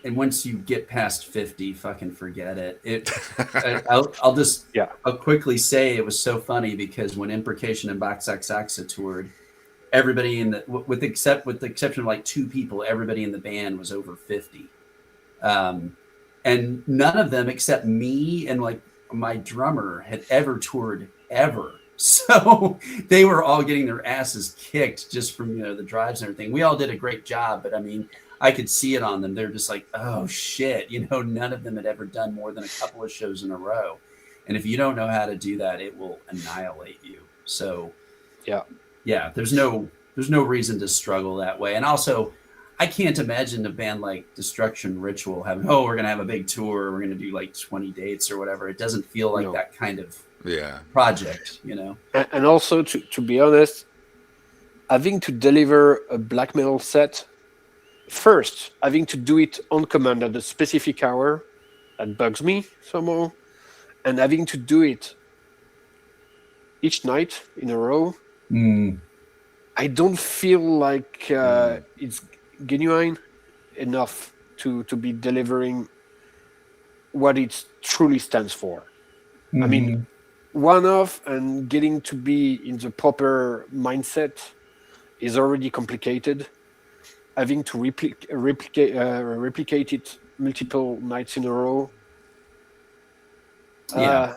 And once you get past 50, fucking forget it. I'll quickly say it was so funny because when Imprecation and Box XX toured, everybody with the exception of like 2 people, everybody in the band was over 50. And none of them except me and like my drummer had ever toured ever. So they were all getting their asses kicked just from the drives and everything. We all did a great job, but I mean, I could see it on them. They're just like, oh shit, none of them had ever done more than a couple of shows in a row. And if you don't know how to do that, it will annihilate you. So yeah, there's no reason to struggle that way. And also, I can't imagine a band like Destruction Ritual having, we're going to have a big tour. We're going to do like 20 dates or whatever. It doesn't feel like that kind of project, And also, to be honest, having to deliver a black metal set, first, having to do it on command at a specific hour, that bugs me somehow. And having to do it each night in a row, I don't feel like it's genuine enough to be delivering what it truly stands for. I mean, one-off and getting to be in the proper mindset is already complicated. Having to replicate it multiple nights in a row. I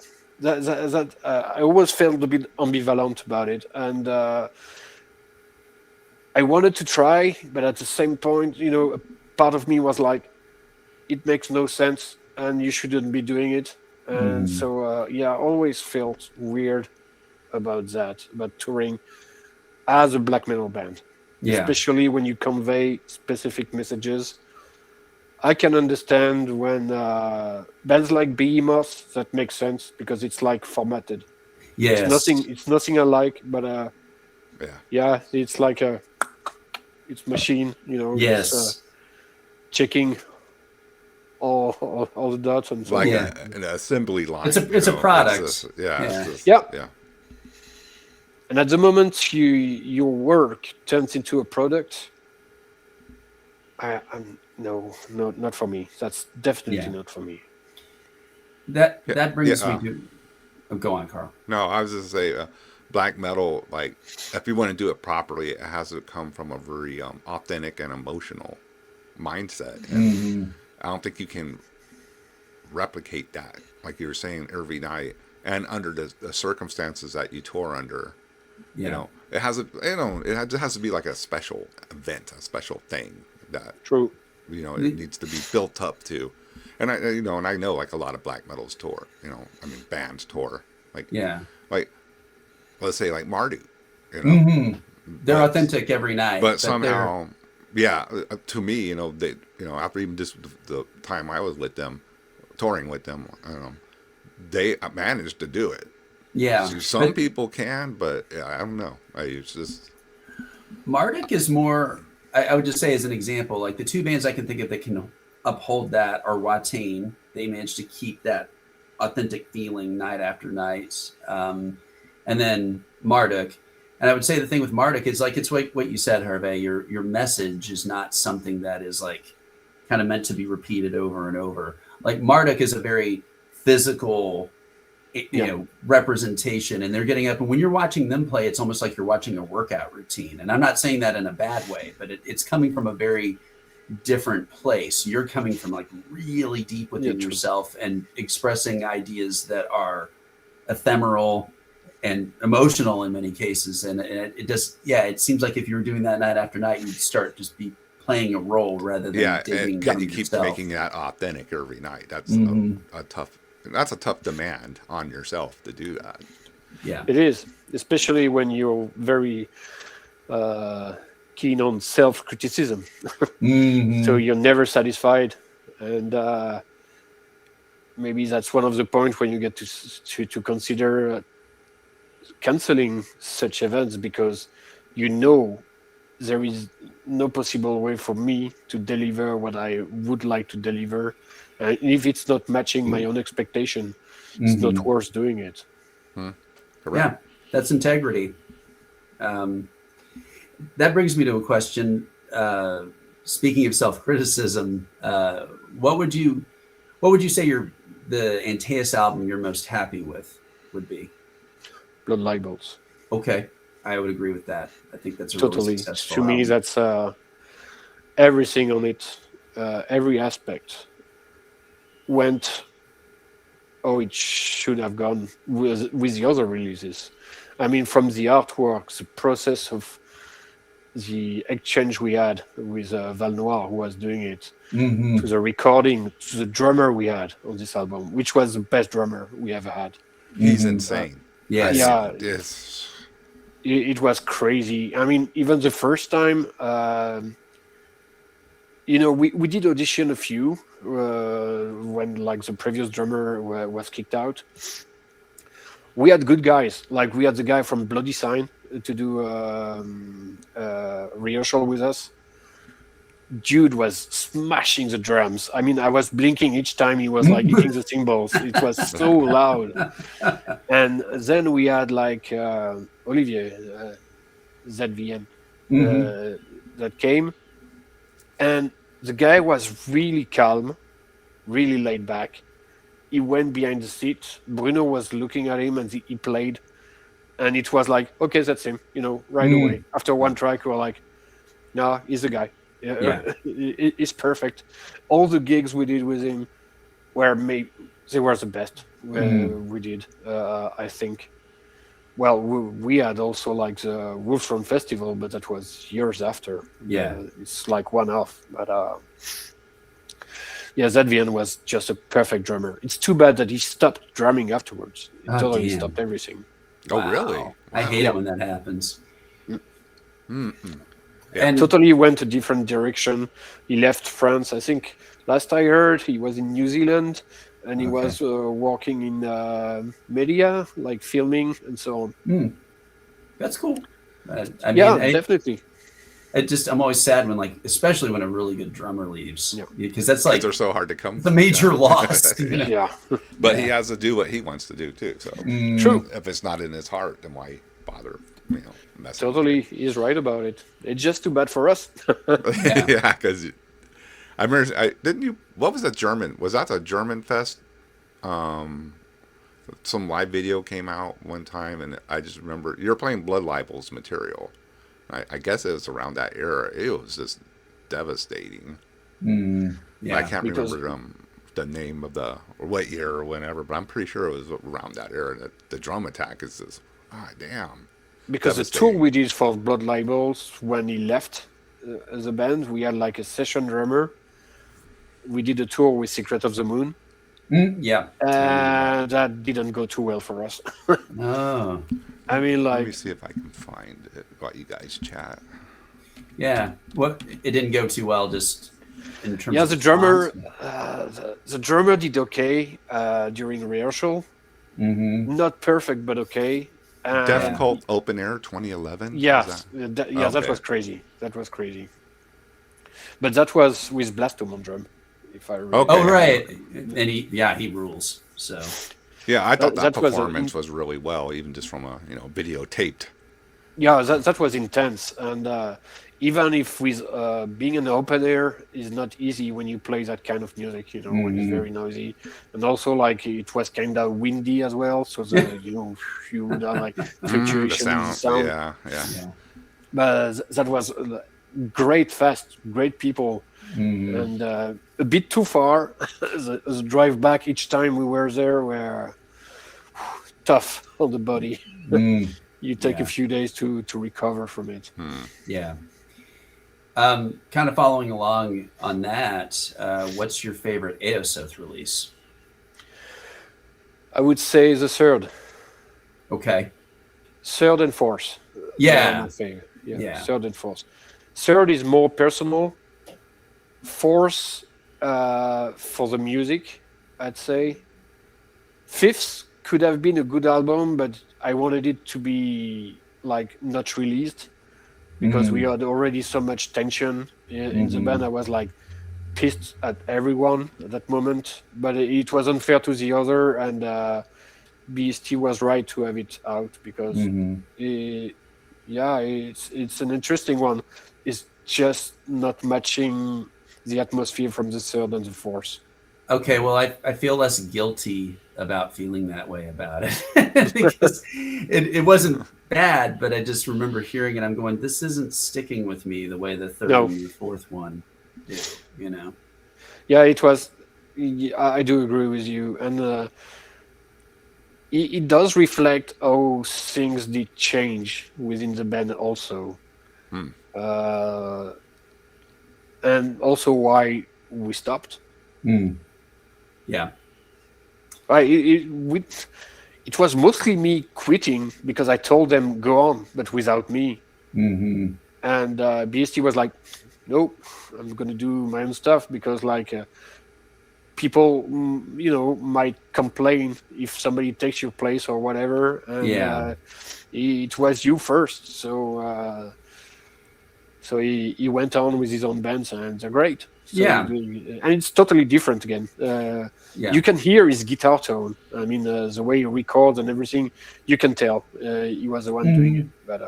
always felt a bit ambivalent about it, and I wanted to try, but at the same point, a part of me was like, it makes no sense, and you shouldn't be doing it. And so, I always felt weird about that, about touring as a black metal band, especially when you convey specific messages. I can understand when bands like Behemoth, that makes sense because it's like formatted. Yes. It's nothing I like, but it's like it's machine, Yes. Checking all the dots and so like an assembly line. It's a product. And at the moment your work turns into a product, no, not for me. That's definitely not for me. That brings me to. Oh, go on, Carl. No, I was just say black metal. Like, if you want to do it properly, it has to come from a very authentic and emotional mindset. And I don't think you can replicate that, like you were saying, every night and under the circumstances that you tour under. It has it has to be like a special event, a special thing that it needs to be built up to. And I know like a lot of black metals tour, bands tour, like let's say like Marduk, they're authentic every night, but somehow to me, they after even just the time I was with them, touring with them, they managed to do it. Some people can, but I don't know. It's just Marduk is more. I would just say as an example, like the 2 bands I can think of that can uphold that are Watain. They managed to keep that authentic feeling night after night, and then Marduk. And I would say the thing with Marduk is like it's what you said, Hervé. Your message is not something that is like kind of meant to be repeated over and over. Like Marduk is a very physical representation, and they're getting up, and when you're watching them play, it's almost like you're watching a workout routine. And I'm not saying that in a bad way, but it's coming from a very different place. You're coming from like really deep within yourself and expressing ideas that are ephemeral and emotional in many cases. And it does, it seems like if you were doing that night after night, you'd start just be playing a role rather than digging and you keep yourself. making that authentic every night. That's a tough demand on yourself to do that. Yeah, it is, especially when you're very keen on self-criticism. So you're never satisfied, and maybe that's one of the points when you get to consider canceling such events because you know there is no possible way for me to deliver what I would like to deliver. And if it's not matching my own expectation, it's not worth doing it. Yeah, that's integrity. That brings me to a question. Speaking of self-criticism, what would you say the Antaeus album you're most happy with would be? Blood libels. Okay, I would agree with that. I think that's a Totally. really successful To me, album. that's everything on it, every aspect went it should have gone with the other releases. I mean, from the artwork, the process of the exchange we had with Val Noir, who was doing it, to the recording, to the drummer we had on this album, which was the best drummer we ever had. He's insane. Yes. Yeah. Yes. It was crazy. I mean, even the first time, we did audition a few when like the previous drummer was kicked out. We had good guys. Like we had the guy from Bloody Sign to do rehearsal with us. Dude was smashing the drums. I mean, I was blinking each time he was like hitting the cymbals. It was so loud. And then we had like Olivier ZVN that came, and the guy was really calm, really laid back. He went behind the seat. Bruno was looking at him, and he played, and it was like, okay, that's him. Right away. After one track, we were like, no, he's the guy. Yeah. It's perfect. All the gigs we did with him they were the best we did, I think. Well, we had also like the Wolfram Festival, but that was years after. Yeah. It's like one-off. But ZVN was just a perfect drummer. It's too bad that he stopped drumming afterwards. He totally stopped everything. Oh, really? Wow. I hate it when that happens. Yeah. And Totally went a different direction. He left France. I think last I heard he was in New Zealand, and he was working in media, like filming and so on. that's cool. I mean, definitely. I'm always sad when especially when a really good drummer leaves, because that's like they're so hard to come. the major loss. Yeah. But he has to do what he wants to do too. So True. If it's not in his heart, then why bother? Totally, he's right about it. It's just too bad for us. Yeah, because I remember. What was the German? Was that the German fest? Some live video came out one time, and I just remember you're playing Blood Libel's material. I guess it was around that era. It was just devastating. Yeah, I can't remember the name of or what year or whenever, but I'm pretty sure it was around that era. That the drum attack is just damn. Because the tour we did for Blood Libels, when he left the band, we had like a session drummer. We did a tour with Secret of the Moon. Yeah. That didn't go too well for us. Oh. I mean, Let me see if I can find it while you guys chat. Yeah. It didn't go too well, just in terms of the drummer, the drummer did okay during rehearsal. Not perfect, but okay. Death Cult Open Air 2011. That was crazy. That was crazy. But that was with Blastum on drum, if I remember. Okay. Oh, right. And he rules. So. Yeah, I thought that performance was really well, even just from a videotaped. Yeah, that was intense, and even if with being an open air is not easy when you play that kind of music, when it's very noisy, and also like it was kind of windy as well, so you would have like fluctuations in sound. Yeah. But that was great fest, great people, and a bit too far. the drive back each time we were there were tough on the body. You take a few days to recover from it. Yeah. Kind of following along on that, what's your favorite Aosoth release? I would say the third. Okay. Third and fourth. Yeah. My favorite. Yeah. Third and fourth. Third is more personal. Fourth, for the music, I'd say. Fifth could have been a good album, but I wanted it to be like not released because we had already so much tension in the band. I was like pissed at everyone at that moment, but it was unfair to the other, and BST was right to have it out because it's an interesting one. It's just not matching the atmosphere from the third and the fourth. Okay, well, I feel less guilty about feeling that way about it because it wasn't bad, but I just remember hearing it. I'm going, this isn't sticking with me the way the third and the fourth one did, you know? Yeah, it was. I do agree with you, and it does reflect how things did change within the band also, and also why we stopped. Yeah. It was mostly me quitting because I told them go on, but without me. And BST was like, nope, I'm going to do my own stuff because like people, might complain if somebody takes your place or whatever. And it was you first. So he went on with his own bands and they're great. So and it's totally different again. You can hear his guitar tone. I mean, the way he records and everything, you can tell he was the one doing it. But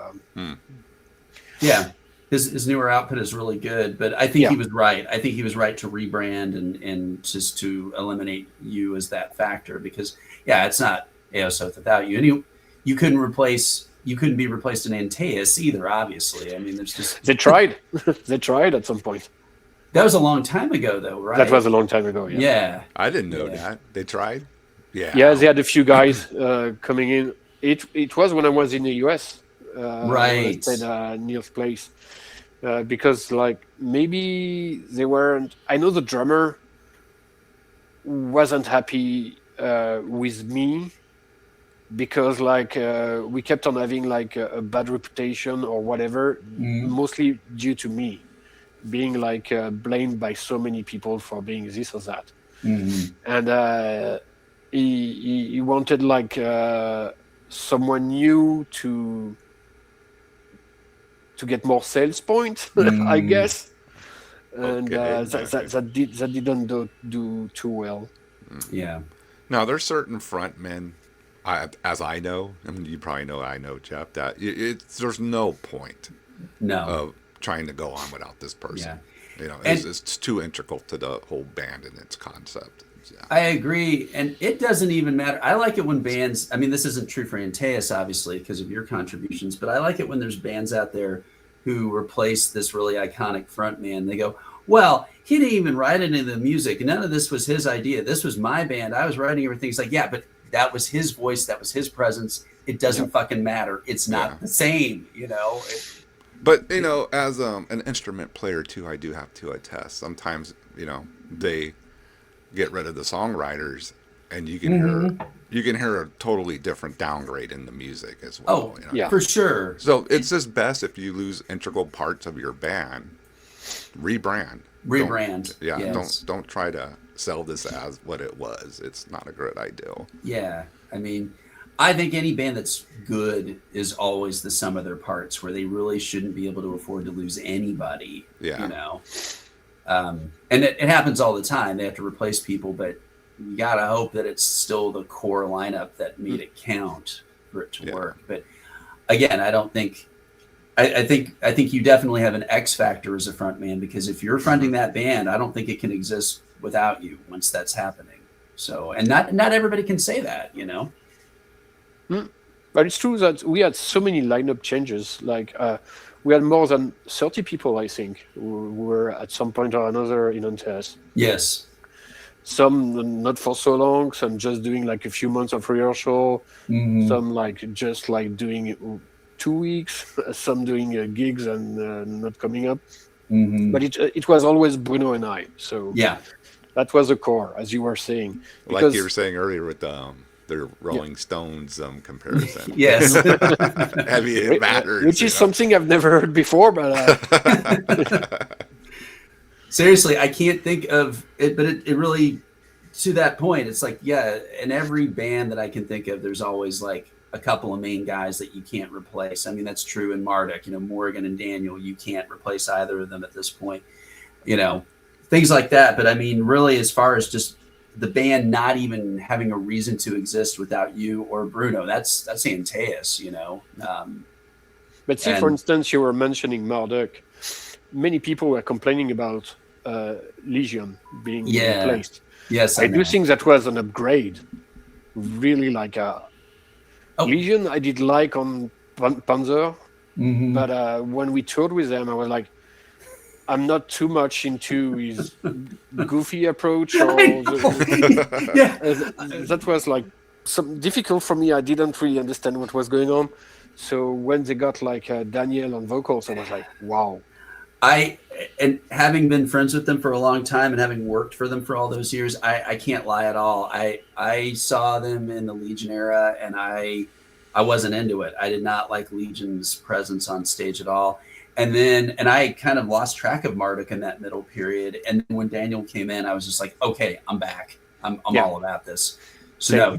his newer output is really good. But I think he was right. I think he was right to rebrand and just to eliminate you as that factor because it's not Aosoth without you. And you couldn't be replaced in Antaeus either. Obviously, I mean, there's just they tried. They tried at some point. That was a long time ago, though, right? That was a long time ago, yeah. I didn't know that. They tried? Yeah. Yeah, they had a few guys coming in. It was when I was in the US. Right. I stayed Neil's place. Because, like, maybe they weren't... I know the drummer wasn't happy with me because, like, we kept on having, like, a bad reputation or whatever, mostly due to me. Being like blamed by so many people for being this or that, and he wanted like someone new to get more sales points, I guess, and that didn't do too well. Yeah. Now there's certain frontmen, as I know, I mean you probably know I know Jeff that there's no point of trying to go on without this person. It's too integral to the whole band and its concept. I agree, and it doesn't even matter. I like it when bands, I mean, this isn't true for Antaeus, obviously, because of your contributions, but I like it when there's bands out there who replace this really iconic frontman. They go, well, he didn't even write any of the music. None of this was his idea. This was my band. I was writing everything. It's like, yeah, but that was his voice. That was his presence. It doesn't fucking matter. It's not the same, But, as an instrument player, too, I do have to attest. Sometimes, they get rid of the songwriters, and you can hear a totally different downgrade in the music as well. For sure. So it's just best if you lose integral parts of your band, rebrand. Don't try to sell this as what it was. It's not a good idea. Yeah, I mean, I think any band that's good is always the sum of their parts, where they really shouldn't be able to afford to lose anybody. And it happens all the time. They have to replace people, but you gotta hope that it's still the core lineup that made it count for it to work. But again, I don't think. I think you definitely have an X factor as a front man, because if you're fronting that band, I don't think it can exist without you once that's happening. So, and not everybody can say that, But it's true that we had so many lineup changes. Like we had more than 30 people, I think, who were at some point or another in Antaeus. Yes. Some not for so long. Some just doing like a few months of rehearsal. Some just doing 2 weeks. Some doing gigs and not coming up. But it was always Bruno and I. So that was the core, as you were saying. Like you were saying earlier with the Rolling Stones comparison. Yes. Heavy it matters. Which is something I've never heard before, but seriously, I can't think of it, but it really to that point, it's like, yeah, in every band that I can think of, there's always like a couple of main guys that you can't replace. I mean, that's true in Marduk, Morgan and Daniel, you can't replace either of them at this point, things like that. But I mean, really, as far as just the band not even having a reason to exist without you or Bruno, that's Antaeus, But see, for instance, you were mentioning Marduk. Many people were complaining about Legion being replaced. Yes, I do think that was an upgrade. Really, like Legion, I did like on Panzer, but when we toured with them, I was like, I'm not too much into his goofy approach. Or that was like some difficult for me. I didn't really understand what was going on. So when they got like Daniel on vocals, I was like, wow. And having been friends with them for a long time and having worked for them for all those years, I can't lie at all. I saw them in the Legion era, and I wasn't into it. I did not like Legion's presence on stage at all. And I kind of lost track of Marduk in that middle period. And then when Daniel came in, I was just like, okay, I'm back. I'm all about this. So no,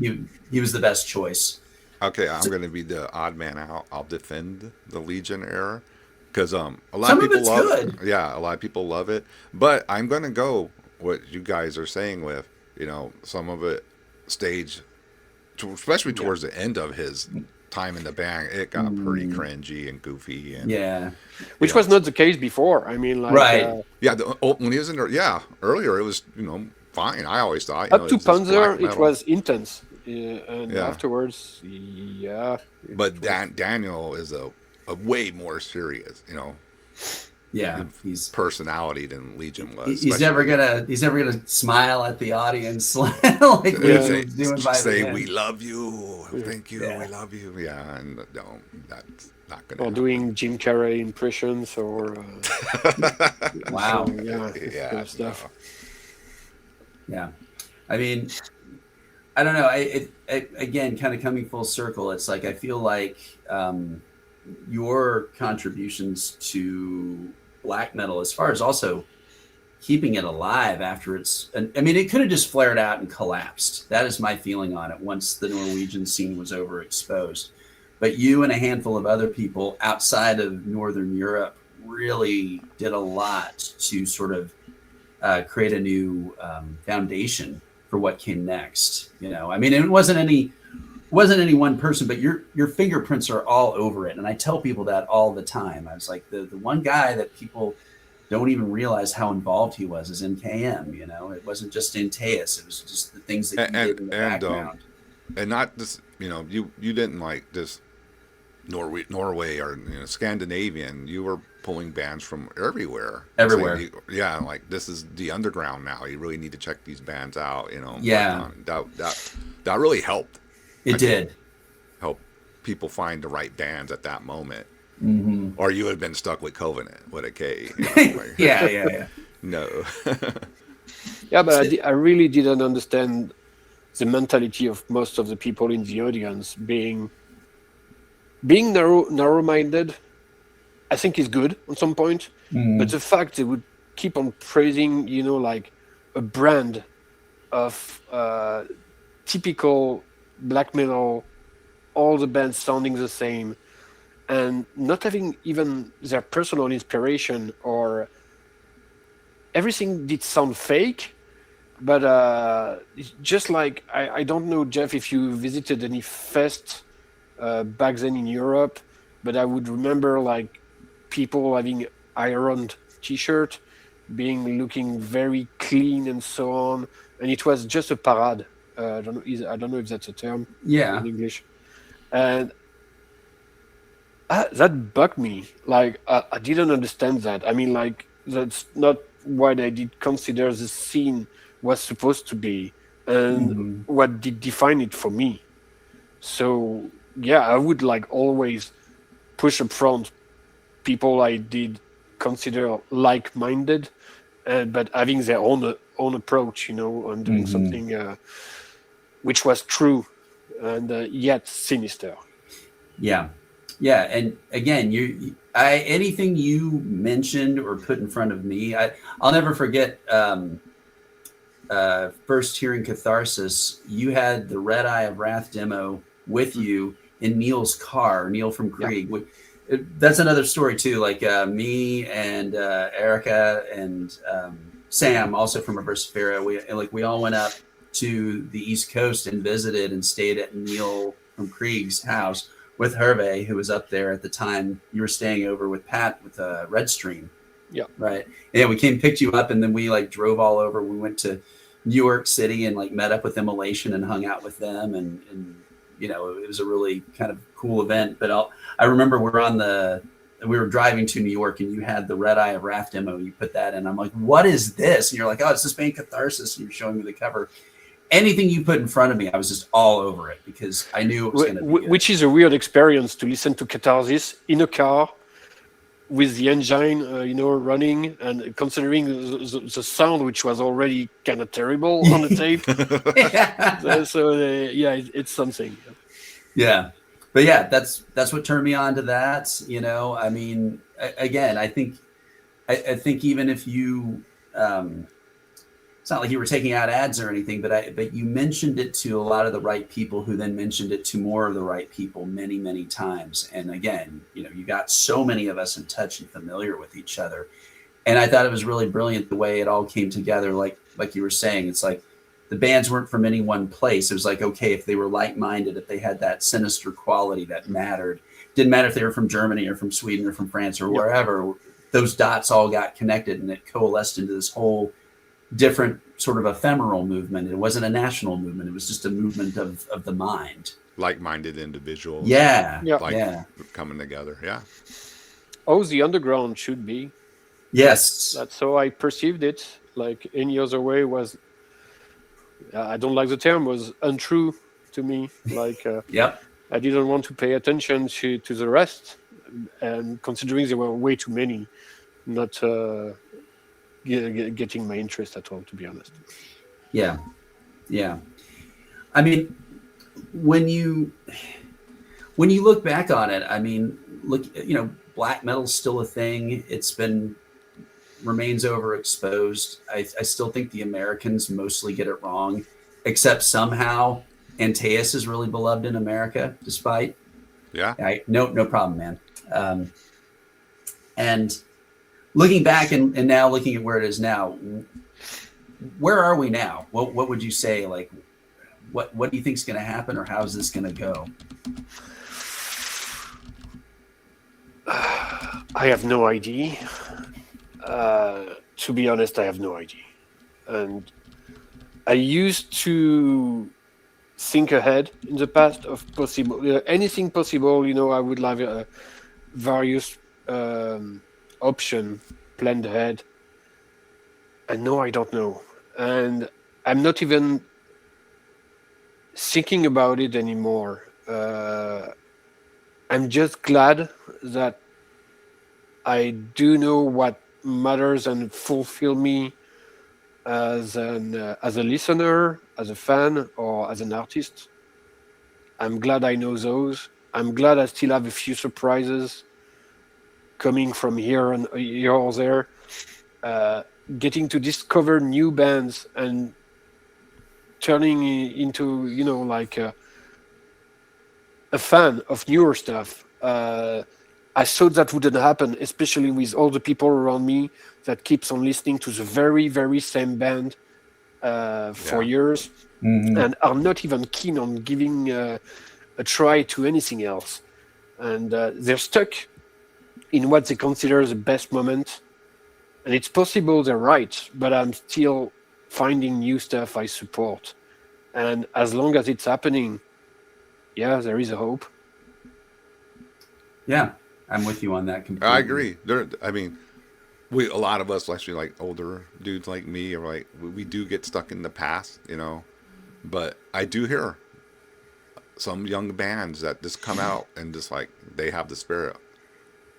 he was the best choice. Okay, I'm going to be the odd man out. I'll defend the Legion era. Because a lot of people love it. Yeah, a lot of people love it. But I'm going to go what you guys are saying with, some of it stage, especially towards the end of his time in the band, it got pretty cringy and goofy. And, which was not the case before. I mean, like... Right. When he was in there, earlier it was, fine. I always thought. Up to Panzer, it was intense. And afterwards, But Daniel is a way more serious, he's personality than Legion was. He's never gonna smile at the audience like Legion was doing by say the end. We love you, thank you, we love you. Yeah, and no, that's not gonna. Or happen. doing Jim Carrey impressions or wow, kind of stuff. No. Yeah, I mean, I don't know. It again, kind of coming full circle. It's like I feel like. Your contributions to black metal, as far as also keeping it alive after it could have just flared out and collapsed. That is my feeling on it once the Norwegian scene was overexposed. But you and a handful of other people outside of Northern Europe really did a lot to sort of create a new foundation for what came next. It wasn't any one person, but your fingerprints are all over it. And I tell people that all the time. I was like, the one guy that people don't even realize how involved he was is MKM. It wasn't just Antaeus. It was just the things that he did in the background. And not just, you didn't like just Norway or Scandinavian. You were pulling bands from everywhere. Like this is the underground now. You really need to check these bands out. That really helped. It did help people find the right bands at that moment, or you would have been stuck with Covenant with a K. Yeah. No. But I really didn't understand the mentality of most of the people in the audience being narrow-minded. I think is good at some point, but the fact they would keep on praising, like a brand of typical black metal, all the bands sounding the same, and not having even their personal inspiration, or everything did sound fake. But just like I don't know, Jeff, if you visited any fest back then in Europe, but I would remember like people having ironed t-shirt, looking very clean and so on, and it was just a parade. I don't know if that's a term in English. And that bugged me. Like, I didn't understand that. I mean, like, that's not what I did consider the scene was supposed to be, and what did define it for me. So, I would like always push up front people I did consider like-minded, but having their own approach, and doing something which was true and yet sinister. Yeah. And again, anything you mentioned or put in front of me, I'll never forget. first hearing Catharsis, you had the Red Eye of Wrath demo with you in Neil's car, Neil from Krieg. That's another story too. Like me and Erica and Sam, also from Reversifera, we all went up to the East Coast and visited and stayed at Neil from Krieg's house with Hervé, who was up there at the time. You were staying over with Pat with Redstream. Yeah. Right. And we came, picked you up, and then we like drove all over. We went to New York City and like met up with Immolation and hung out with them. And you know, it was a really kind of cool event. But I remember we were driving to New York, and you had the Red Eye of Wrath demo. You put that in. I'm like, what is this? And you're like, oh, it's this band Catharsis. And you're showing me the cover. Anything you put in front of me, I was just all over it because I knew it was going to be good. Which is a weird experience to listen to Catharsis in a car with the engine, running, and considering the sound, which was already kind of terrible on the tape. It's something. Yeah, but yeah, that's what turned me on to that. You know, I mean, again, I think even if you, it's not like you were taking out ads or anything, but you mentioned it to a lot of the right people, who then mentioned it to more of the right people many, many times. And again, you know, you got so many of us in touch and familiar with each other. And I thought it was really brilliant the way it all came together. Like you were saying, it's like the bands weren't from any one place. It was like, okay, if they were like-minded, if they had that sinister quality that mattered, didn't matter if they were from Germany or from Sweden or from France or wherever, those dots all got connected and it coalesced into this whole different sort of ephemeral movement. It wasn't a national movement. It was just a movement of the mind. Like-minded individuals. Coming together. Yeah. Oh, the underground should be. Yes. That's how I perceived it. Like any other way was, I don't like the term, was untrue to me. Like, I didn't want to pay attention to the rest. And considering there were way too many, not getting my interest at all, to be honest. Yeah. I mean, when you look back on it, I mean, black metal's still a thing. Remains overexposed. I still think the Americans mostly get it wrong, except somehow Antaeus is really beloved in America, despite. Yeah. No problem, man. And looking back and now looking at where it is now, where are we now? What would you say? Like, what do you think is going to happen, or how is this going to go? I have no idea. To be honest, I have no idea. And I used to think ahead in the past of possible anything possible. You know, I would have various option planned ahead, and no, I don't know, and I'm not even thinking about it anymore. I'm just glad that I do know what matters and fulfill me as a listener, as a fan, or as an artist. I'm glad I know those. I'm glad I still have a few surprises coming from here or there, getting to discover new bands and turning into, a fan of newer stuff. I thought that wouldn't happen, especially with all the people around me that keeps on listening to the very, very same band for years, and are not even keen on giving a try to anything else. And they're stuck in what they consider the best moment. And it's possible they're right, but I'm still finding new stuff I support. And as long as it's happening, there is a hope. Yeah, I'm with you on that completely. I agree. A lot of us, especially like older dudes like me, are like, we do get stuck in the past, but I do hear some young bands that just come out and just like, they have the spirit.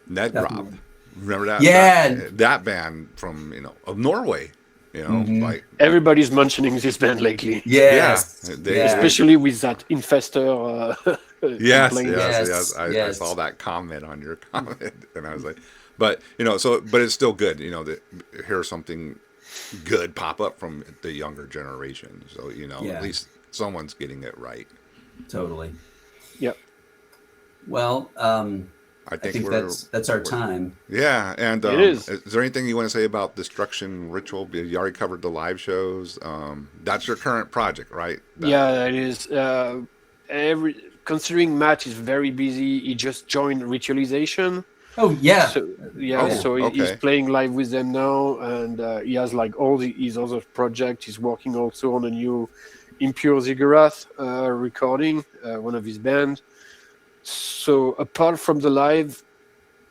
Ned Rob, remember that? Yeah, that band from of Norway. Like everybody's mentioning this band lately. Yes, especially with that Infester. Yes. I saw that comment on your comment, and I was like, but but it's still good, to hear something good pop up from the younger generation. So Yeah. at least someone's getting it right. Totally. Yeah. Well, I I think think that's our time. yeah. And It is. is there anything you want to say about Destruction Ritual? You already covered the live shows. That's your current project, right? Yeah, it is. Every Considering Matt is very busy, he just joined Ritualization. Oh yeah. So yeah, Yeah. Oh, so he's okay. playing live with them now, and he has like all his other projects. He's working also on a new Impure Ziggurat recording, one of his band. So apart from the live,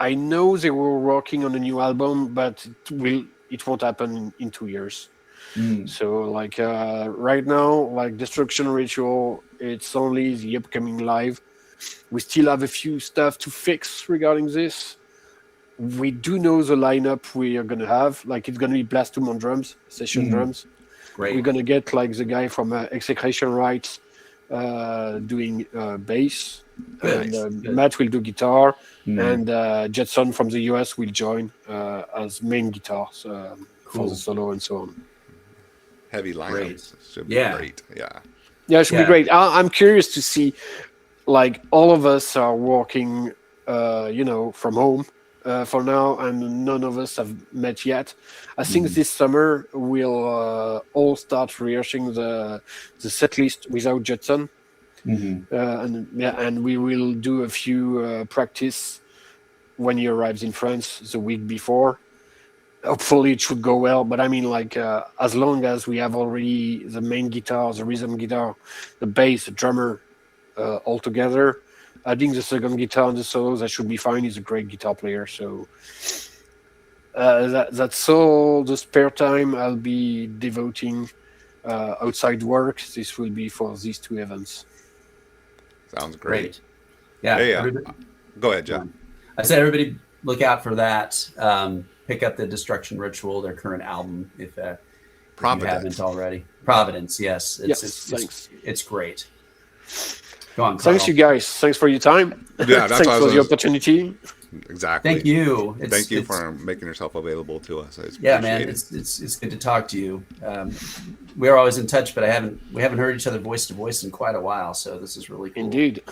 I know they were working on a new album, but it won't happen in 2 years. Mm, So like right now, like Destruction Ritual, it's only the upcoming live. We still have a few stuff to fix regarding this. We do know the lineup we are gonna have. Like it's gonna be Blastum on drums, session mm, drums. We're great. gonna get like the guy from Execration Rights doing bass, Good. and Good. Matt will do guitar, Mm, and Jetson from the US will join as main guitars for the cool. solo and so on. Heavy lineup Great. should be Yeah. great. Yeah. Yeah, it should be Yeah. great. I'm curious to see, like, all of us are working, from home for now, and none of us have met yet. I think Mhm. this summer we'll all start rehearsing the set list without Jetson, Mhm. and yeah, and we will do a few practice when he arrives in France the week before. Hopefully it should go well, but I mean, like, as long as we have already the main guitar, the rhythm guitar, the bass, the drummer all together, I think the second guitar and the solos, that should be fine. He's a great guitar player, so that's all the spare time I'll be devoting outside work. This will be for these two events. Sounds great. Great. Yeah. Hey, Everybody, go ahead, go Jeff. on. I said, everybody look out for that. Pick up the Destruction Ritual, their current album, if you haven't Providence. already. Providence, yes. Yes, thanks. It's great. Go on, Thanks, Carl. you guys. Thanks for your time. Yeah, that's Thanks what I for the was opportunity. exactly. Thank you. Thank you It's for making yourself available to us. It's yeah, man. appreciated. It's good to talk to you. We're always in touch, but we haven't heard each other voice to voice in quite a while. So this is really cool. Indeed.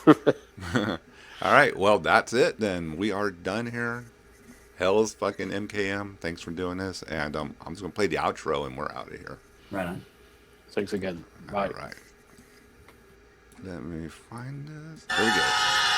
All right, well, that's it then. We are done here. Hell's fucking MKM. Thanks for doing this. And I'm just going to play the outro and we're out of here. Right on. Thanks again. All Bye. right. Let me find this. There we go.